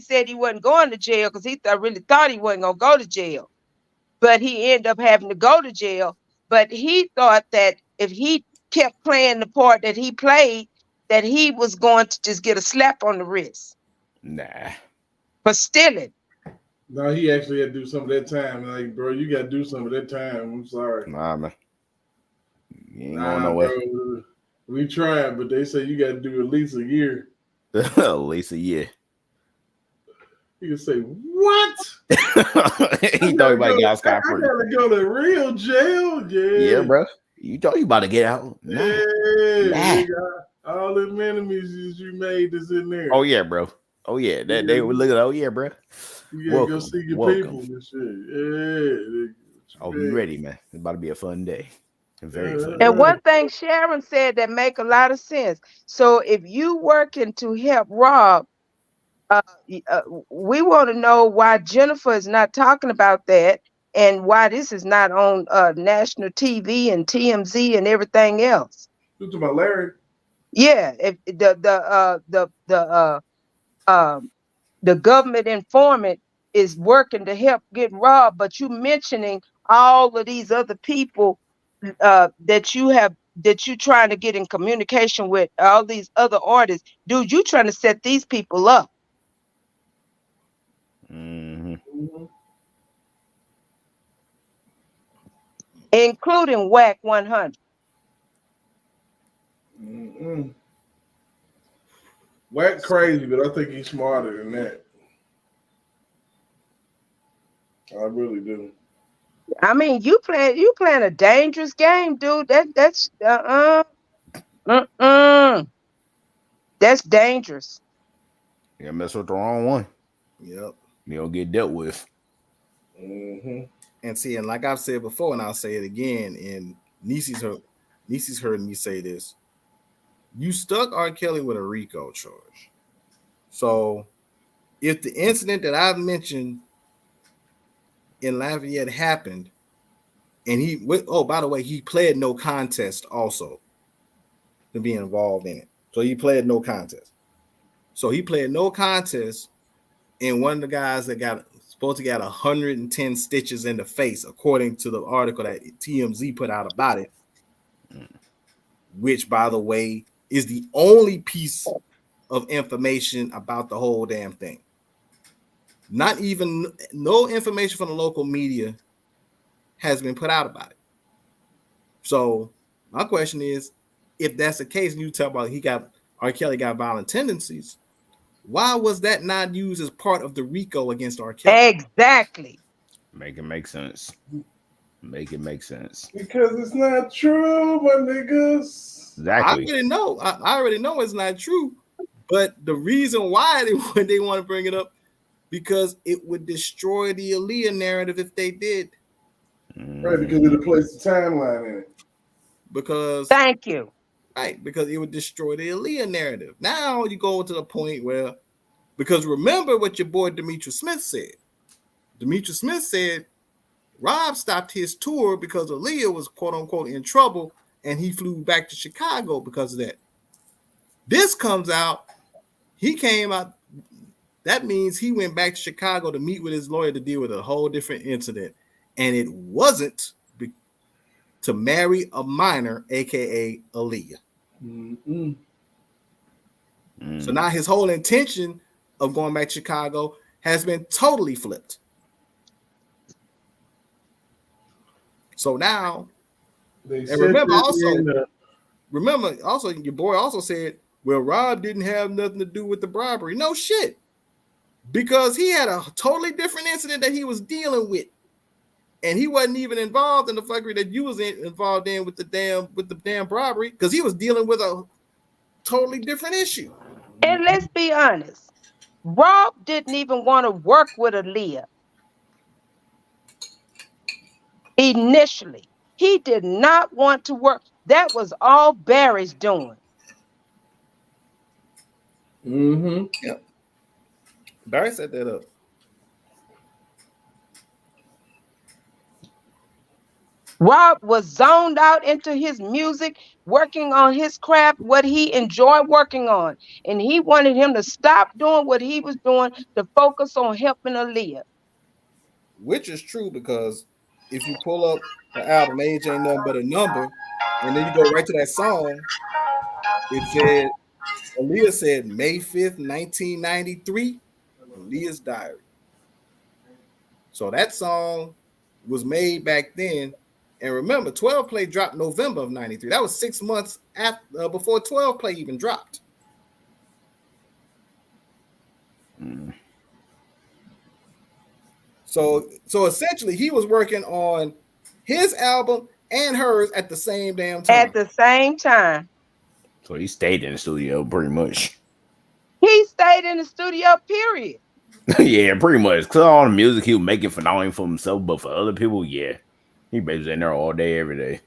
said he wasn't going to jail because he really thought he wasn't gonna go to jail, but he ended up having to go to jail. But he thought that if he kept playing the part that he played, that he was going to just get a slap on the wrist. Nah, for stealing. No, he actually had to do some of that time. Like, bro, you got to do some of that time. I'm sorry. Nah, man. You ain't going nowhere. Bro, we tried, but they say you got to do at least a year. At least a year. You can say, what? He thought he about to get out scot-free. I got to go to real jail. Yeah, bro. You thought you about to get out. Nah. Yeah, all them enemies you made is in there. Oh, yeah, bro. Oh, yeah. They were looking, oh, yeah, bro. You gotta go see your people and shit. Yeah. Oh, be ready, man. It's about to be a fun day. Very funny. And one thing Sharon said that make a lot of sense. So if you working to help Rob, we want to know why Jennifer is not talking about that and why this is not on national TV and TMZ and everything else. You talking about Larry? Yeah, if the government informant is working to help get Rob, but you mentioning all of these other people that you trying to get in communication with, all these other artists, dude, you trying to set these people up. Including WAC 100. WAC crazy, but I think he's smarter than that. I really do. I mean, you playing a dangerous game, dude. That's That's dangerous. You mess with the wrong one. Yep. You don't get dealt with. And see, and like I've said before, and I'll say it again, and Niecy's heard me say this. You stuck R. Kelly with a RICO charge. So if the incident that I've mentioned in Lafayette happened, and by the way, he pled no contest also to be involved in it. So he pled no contest. So he pled no contest, and one of the guys that supposed to get 110 stitches in the face, according to the article that TMZ put out about it, which, by the way, is the only piece of information about the whole damn thing. Not even no information from the local media has been put out about it. So my question is, if that's the case, and you talk about R. Kelly got violent tendencies, why was that not used as part of the RICO against R. Kelly? Exactly. Make it make sense. Make it make sense. Because it's not true, my niggas. Exactly. I already know it's not true. But the reason why they want to bring it up, because it would destroy the Aaliyah narrative if they did. Right, because it'll place the timeline in it. Thank you. Right, because it would destroy the Aaliyah narrative. Now you go to the point where, because remember what your boy Demetrius Smith said. Demetrius Smith said Rob stopped his tour because Aaliyah was quote unquote in trouble, and he flew back to Chicago because of that. This comes out, he came out. That means he went back to Chicago to meet with his lawyer to deal with a whole different incident. And it wasn't to marry a minor, aka Aaliyah. So now his whole intention of going back to Chicago has been totally flipped. So now, remember also your boy also said, well, Rob didn't have nothing to do with the bribery. No shit. Because he had a totally different incident that he was dealing with. And he wasn't even involved in the fuckery that you was involved in with the damn bribery, because he was dealing with a totally different issue. And let's be honest, Rob didn't even want to work with Aaliyah. Initially, he did not want to work. That was all Barry's doing. Yep. Barry set that up. Rob was zoned out into his music, working on his craft, what he enjoyed working on. And he wanted him to stop doing what he was doing to focus on helping Aaliyah. Which is true, because if you pull up the album Age Ain't Nothing But a Number, and then you go right to that song, it said, Aaliyah said May 5th, 1993, Aaliyah's Diary. So that song was made back then. And remember, 12 Play dropped November of 93. That was 6 months after, before 12 Play even dropped. So essentially, he was working on his album and hers at the same damn time. At the same time. So he stayed in the studio pretty much. He stayed in the studio, period. Yeah, pretty much. Because all the music he was making for not only for himself, but for other people, yeah. He basically in there all day, every day.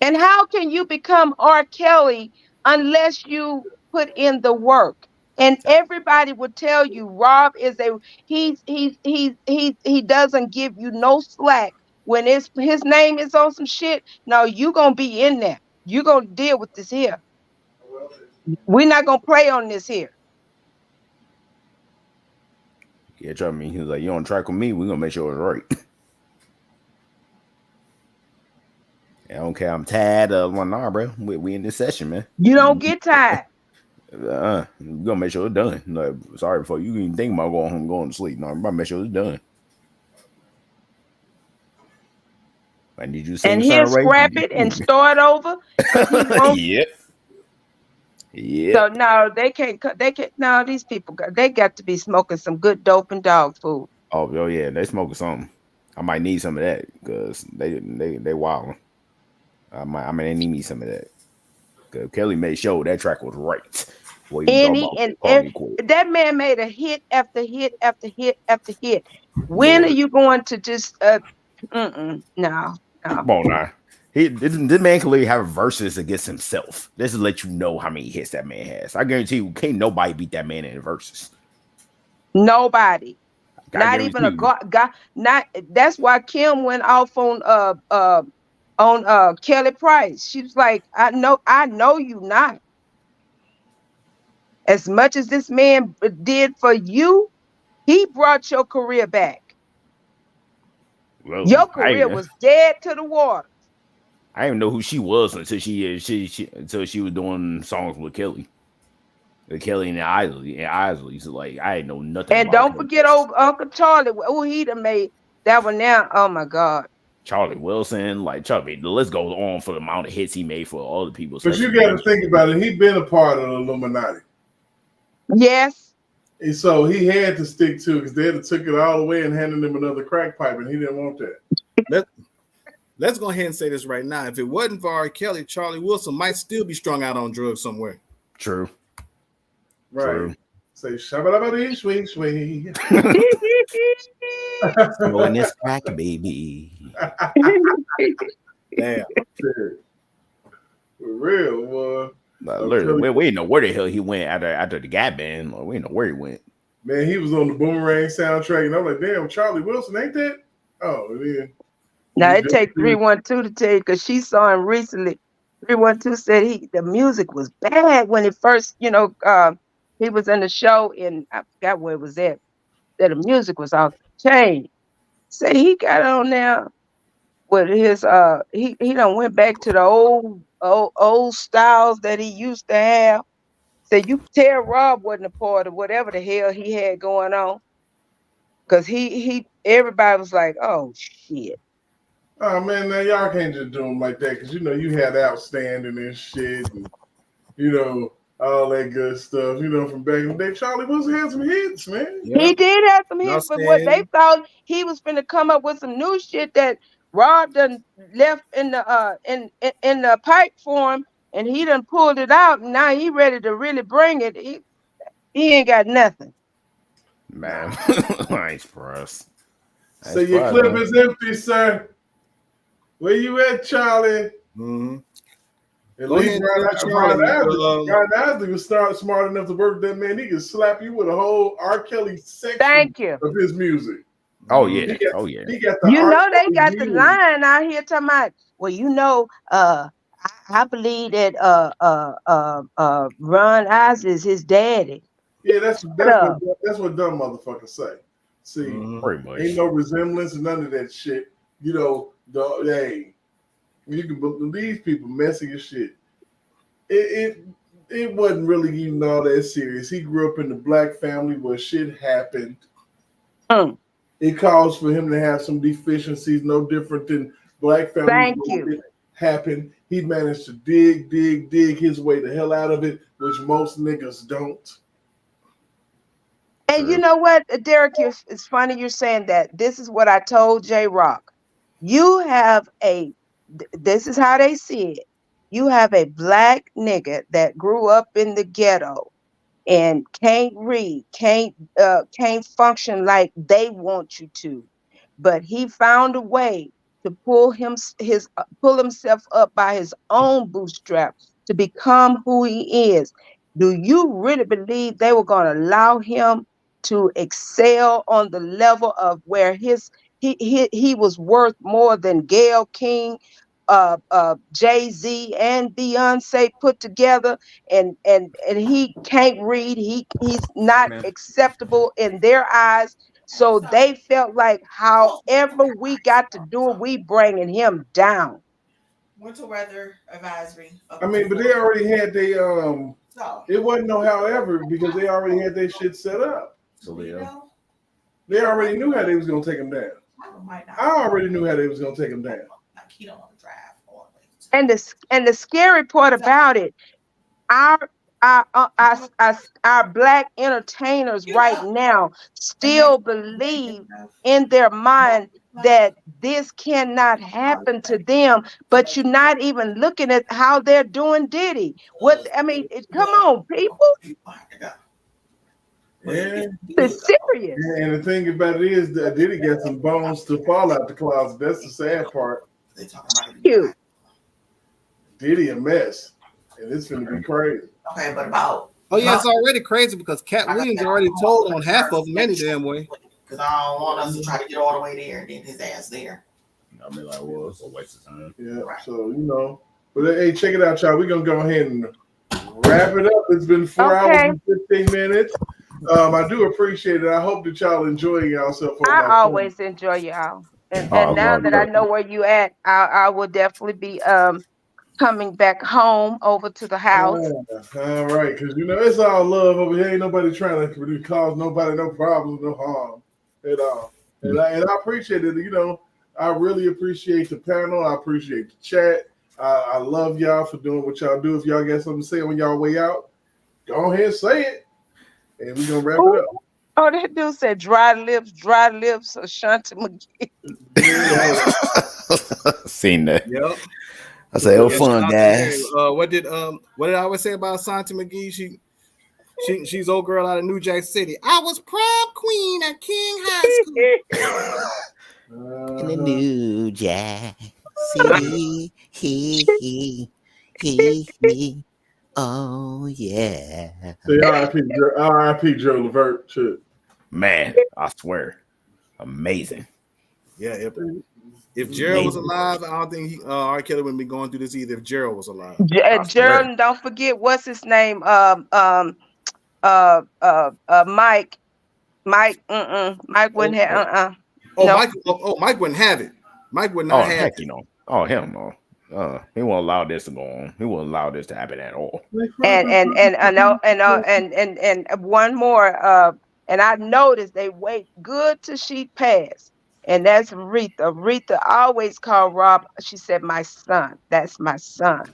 And how can you become R. Kelly unless you put in the work? And everybody would tell you Rob is he doesn't give you no slack when his name is on some shit. No, you gonna be in there. You gonna deal with this here. We're not gonna play on this here. Yeah, try me. He was like, "You on track with me? We're gonna make sure it's right." I don't care. I'm tired of one. Nah, bro. We in this session, man. You don't get tired. We're gonna make sure it's done. Like, sorry, before you even think about going to sleep. No, I'm about to make sure it's done. I need you to sing And he'll Sunray. scrap it and start over because he won't. Yep. Yeah. So no, they can't. They can't. No, these people they got to be smoking some good dope and dog food. Oh yeah, they smoking something. I might need some of that because they wilding. They need me some of that. Cause Kelly made sure that track was right. What he was talking about, that man made a hit after hit after hit after hit. When Lord. are you going to just no. Come on now. This man can literally have verses against himself. This is let you know how many hits that man has. I guarantee you, can't nobody beat that man in the verses. Nobody. Not even a god. Not that's why Kim went off on Kelly Price. She was like, I know you not. As much as this man did for you, he brought your career back. Well, your career was dead to the water. I didn't know who she was until she was doing songs with Kelly. With Kelly and Isley. So like I didn't know nothing. And don't forget old Uncle Charlie. Oh, he done made that one now. Oh my God. Charlie Wilson, like Charlie, the list goes on for the amount of hits he made for all the people. But you got to think about it. He been a part of the Illuminati. Yes. And so he had to stick to it because they had to took it all away and handed him another crack pipe, and he didn't want that. Let's go ahead and say this right now. If it wasn't for R. Kelly, Charlie Wilson might still be strung out on drugs somewhere. True. Right. True. Say shabba sweet sweet. Throwing this crack, baby. Damn. For real, boy. We didn't know where the hell he went after the Gap Band. We didn't know where he went. Man, he was on the Boomerang soundtrack, and I'm like, damn, Charlie Wilson, ain't that? Oh, yeah. Now it take 312 to tell you because she saw him recently. 312 said the music was bad when it first, he was in the show and I forgot where it was at. That the music was off the chain. Say he got on there with his he done went back to the old styles that he used to have. So you tell Rob wasn't a part of whatever the hell he had going on. Cause everybody was like, oh shit. Oh man, now y'all can't just do them like that because you had Outstanding and shit, and all that good stuff. From back in the day, Charlie Wilson had some hits, man. Yep. He did have some hits, but what they thought he was finna come up with some new shit that Rob done left in the in the pipe form, and he done pulled it out, and now he ready to really bring it. He ain't got nothing. Man, nice for us. So your clip is empty, sir. Where you at, Charlie? Mm-hmm. At least Ron Isley was smart enough to work with that man. He can slap you with a whole R. Kelly section of his music. Oh yeah, He got the they got the line out here talking about. Well, I believe that Ron Isley is his daddy. Yeah, that's what dumb motherfuckers say. See, ain't no resemblance and none of that shit. Hey, you can believe people messing your shit. It wasn't really even all that serious. He grew up in a black family where shit happened. It calls for him to have some deficiencies, no different than black families. Thank you. Happened. He managed to dig his way the hell out of it, which most niggas don't. And you know what, Derek, it's funny you're saying that. This is what I told J Rock. You have this is how they see it. You have a black nigga that grew up in the ghetto and can't read, can't function like they want you to. But he found a way to pull himself up by his own bootstraps to become who he is. Do you really believe they were going to allow him to excel on the level of where he was worth more than Gayle King, Jay-Z, and Beyonce put together, and he can't read. He's not acceptable in their eyes. So they felt like however we got to do it, we bringing him down. Winter weather advisory. I mean, but they already had it wasn't no however, because they already had their shit set up. So they already knew how they was gonna take him down. I already knew how they was gonna take him down. Like he don't want to drive all the way. And the scary part about it, our black entertainers right now still believe in their mind that this cannot happen to them, but you're not even looking at how they're doing Diddy. Come on, people. Yeah. It's serious. And the thing about it is that Diddy got some bones to fall out the closet. That's the sad part. You. Diddy a mess. And it's gonna be crazy. Okay, but about it's already crazy because Cat Williams already told on half of them any damn way. Because I don't want us to try to get all the way there and then his ass there. I mean, like, well, it's a waste of time. Yeah, so but hey, check it out, y'all. We're gonna go ahead and wrap it up. It's been 4 hours and 15 minutes. I do appreciate it. I hope that y'all enjoy yourself. I always enjoy y'all. And now that I know where you at, I will definitely be coming back home over to the house. All right, because it's all love over here. Ain't nobody trying to cause nobody no problems, no harm at all. And I appreciate it. I really appreciate the panel. I appreciate the chat. I love y'all for doing what y'all do. If y'all got something to say on y'all way out, go ahead and say it. And we're gonna wrap it up. Oh, that dude said dry lips, Ashanti McGee. Seen that. Yep. I say, it was fun, guys. What did I always say about Ashanti McGee? She's old girl out of New Jack City. I was prom queen at King High School. In the New Jack City. Oh yeah. Say R.I.P. Joe Levert. Shit. Man, I swear, amazing. Yeah, if Gerald was alive, I don't think R. Kelly wouldn't be going through this either. If Gerald was alive, Gerald, and don't forget what's his name, Mike. Mike wouldn't have. Mike wouldn't have it. Mike would not have it. Oh hell no. He won't allow this to go on. He won't allow this to happen at all. And one more. And I noticed they wait good till she passed. And that's Aretha. Aretha always called Rob. She said, "My son. That's my son."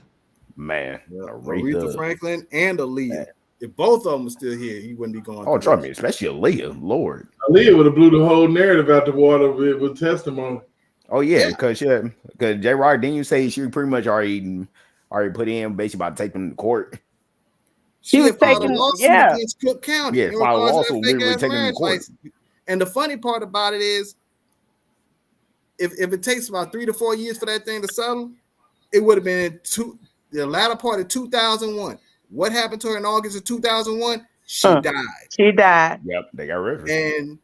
Man, Aretha Franklin and Aaliyah. If both of them were still here, he wouldn't be going. Oh, trust me, especially Aaliyah. Lord, Aaliyah would have blew the whole narrative out the water with testimony. Oh yeah, because J. Rock, didn't you say she pretty much already put in basically about to take them to court? She was taking against Cook County. Yeah, filed a lawsuit, literally taking them to court. And the funny part about it is, if it takes about 3 to 4 years for that thing to settle, it would have been the latter part of 2001. What happened to her in August of 2001? She died. She died. Yep, they got rid of her.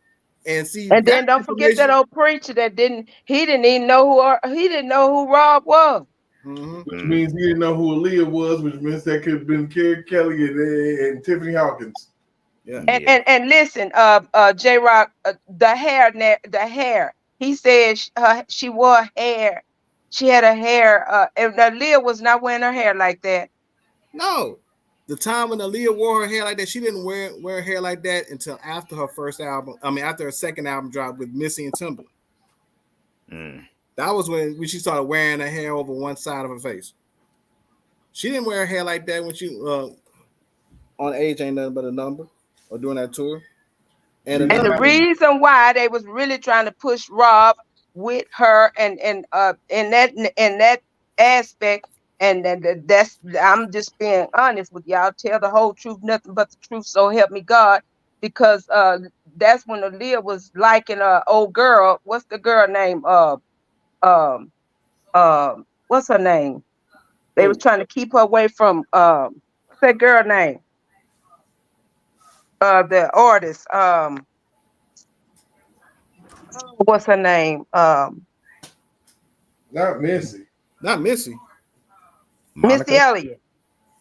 And see, and then don't forget that old preacher that didn't even know who Rob was. Mm-hmm. Which means he didn't know who Aaliyah was, which means that could have been Carrie Kelly and Tiffany Hawkins. Yeah. And listen, J Rock, the hair. He said she wore hair. She had a hair. And Aaliyah was not wearing her hair like that. No. The time when Aaliyah wore her hair like that, she didn't wear her hair like that until after her first album. I mean, after her second album dropped with Missy and Timberland. That was when she started wearing her hair over one side of her face. She didn't wear her hair like that when she on Age Ain't Nothing But a Number or doing that tour. And the reason why they was really trying to push Rob with her and in that aspect. And that's, I'm just being honest with y'all. Tell the whole truth, nothing but the truth. So help me God, because that's when Aaliyah was liking old girl. What's the girl name? what's her name? They was trying to keep her away from what's that girl name? The artist. What's her name? Not Missy. Not Missy. Missy Elliott.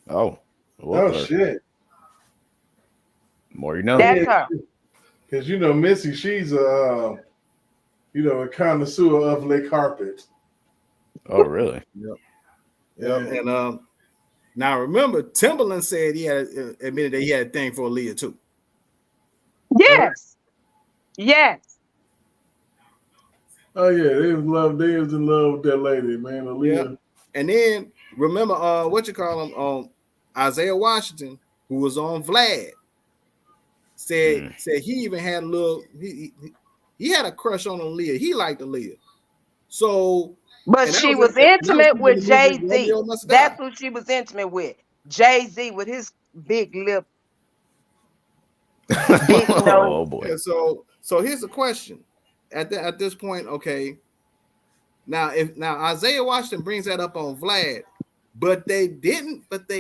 Oh. Oh shit. More you know. That's her. Because you know Missy, she's a connoisseur of le carpet. Oh really? Yep. And now remember, Timberland said he had admitted that he had a thing for Aaliyah too. Yes. Yes. Oh yeah, they was in love with that lady, man. Aaliyah. Yep. And then remember what you call him, Isaiah Washington, who was on Vlad, said he even had a little he had a crush on Aaliyah. He liked Aaliyah. So but she was intimate with Jay-Z. That's who she was intimate with. Jay-Z with his big lip. Big nose. Oh boy. Yeah, so here's the question. At this point, okay. Now Isaiah Washington brings that up on Vlad, but they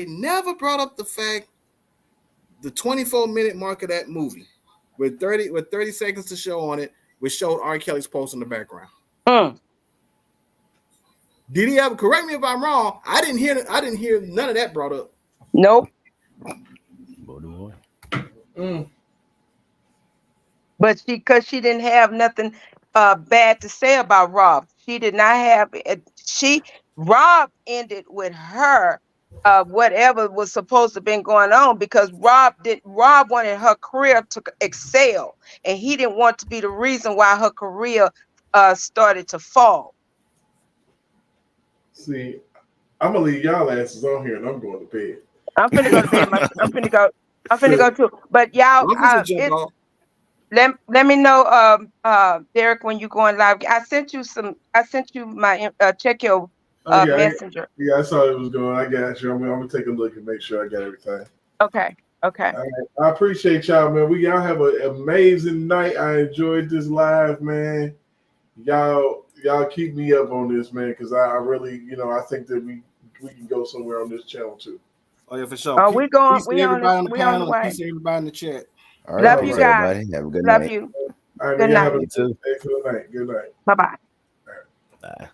never brought up the fact the 24-minute mark of that movie with 30 seconds to show on it, which showed R. Kelly's post in the background. Did he ever, correct me if I'm wrong? I didn't hear none of that brought up. Nope. But because she didn't have nothing bad to say about Rob. She did not have it. Rob ended with her whatever was supposed to have been going on, because Rob wanted her career to excel, and he didn't want to be the reason why her career started to fall. See, I'm gonna leave y'all asses on here and I'm going to bed. I'm finna go to bed. I'm finna go too. But y'all, let me know, Derek, when you going live. I sent you my check your messenger. I saw it was going. I got you. I'm gonna take a look and make sure I got everything. Okay. All right. I appreciate y'all, man. Y'all have an amazing night. I enjoyed this live, man. Y'all keep me up on this, man, because I really, I think that we can go somewhere on this channel too. Oh yeah, for sure. We on the way. Peace to everybody in the chat. All right, love you guys. Everybody. Have a good night. Love you. All right, good man, night. have a excellent night. Good night. Bye-bye. Bye.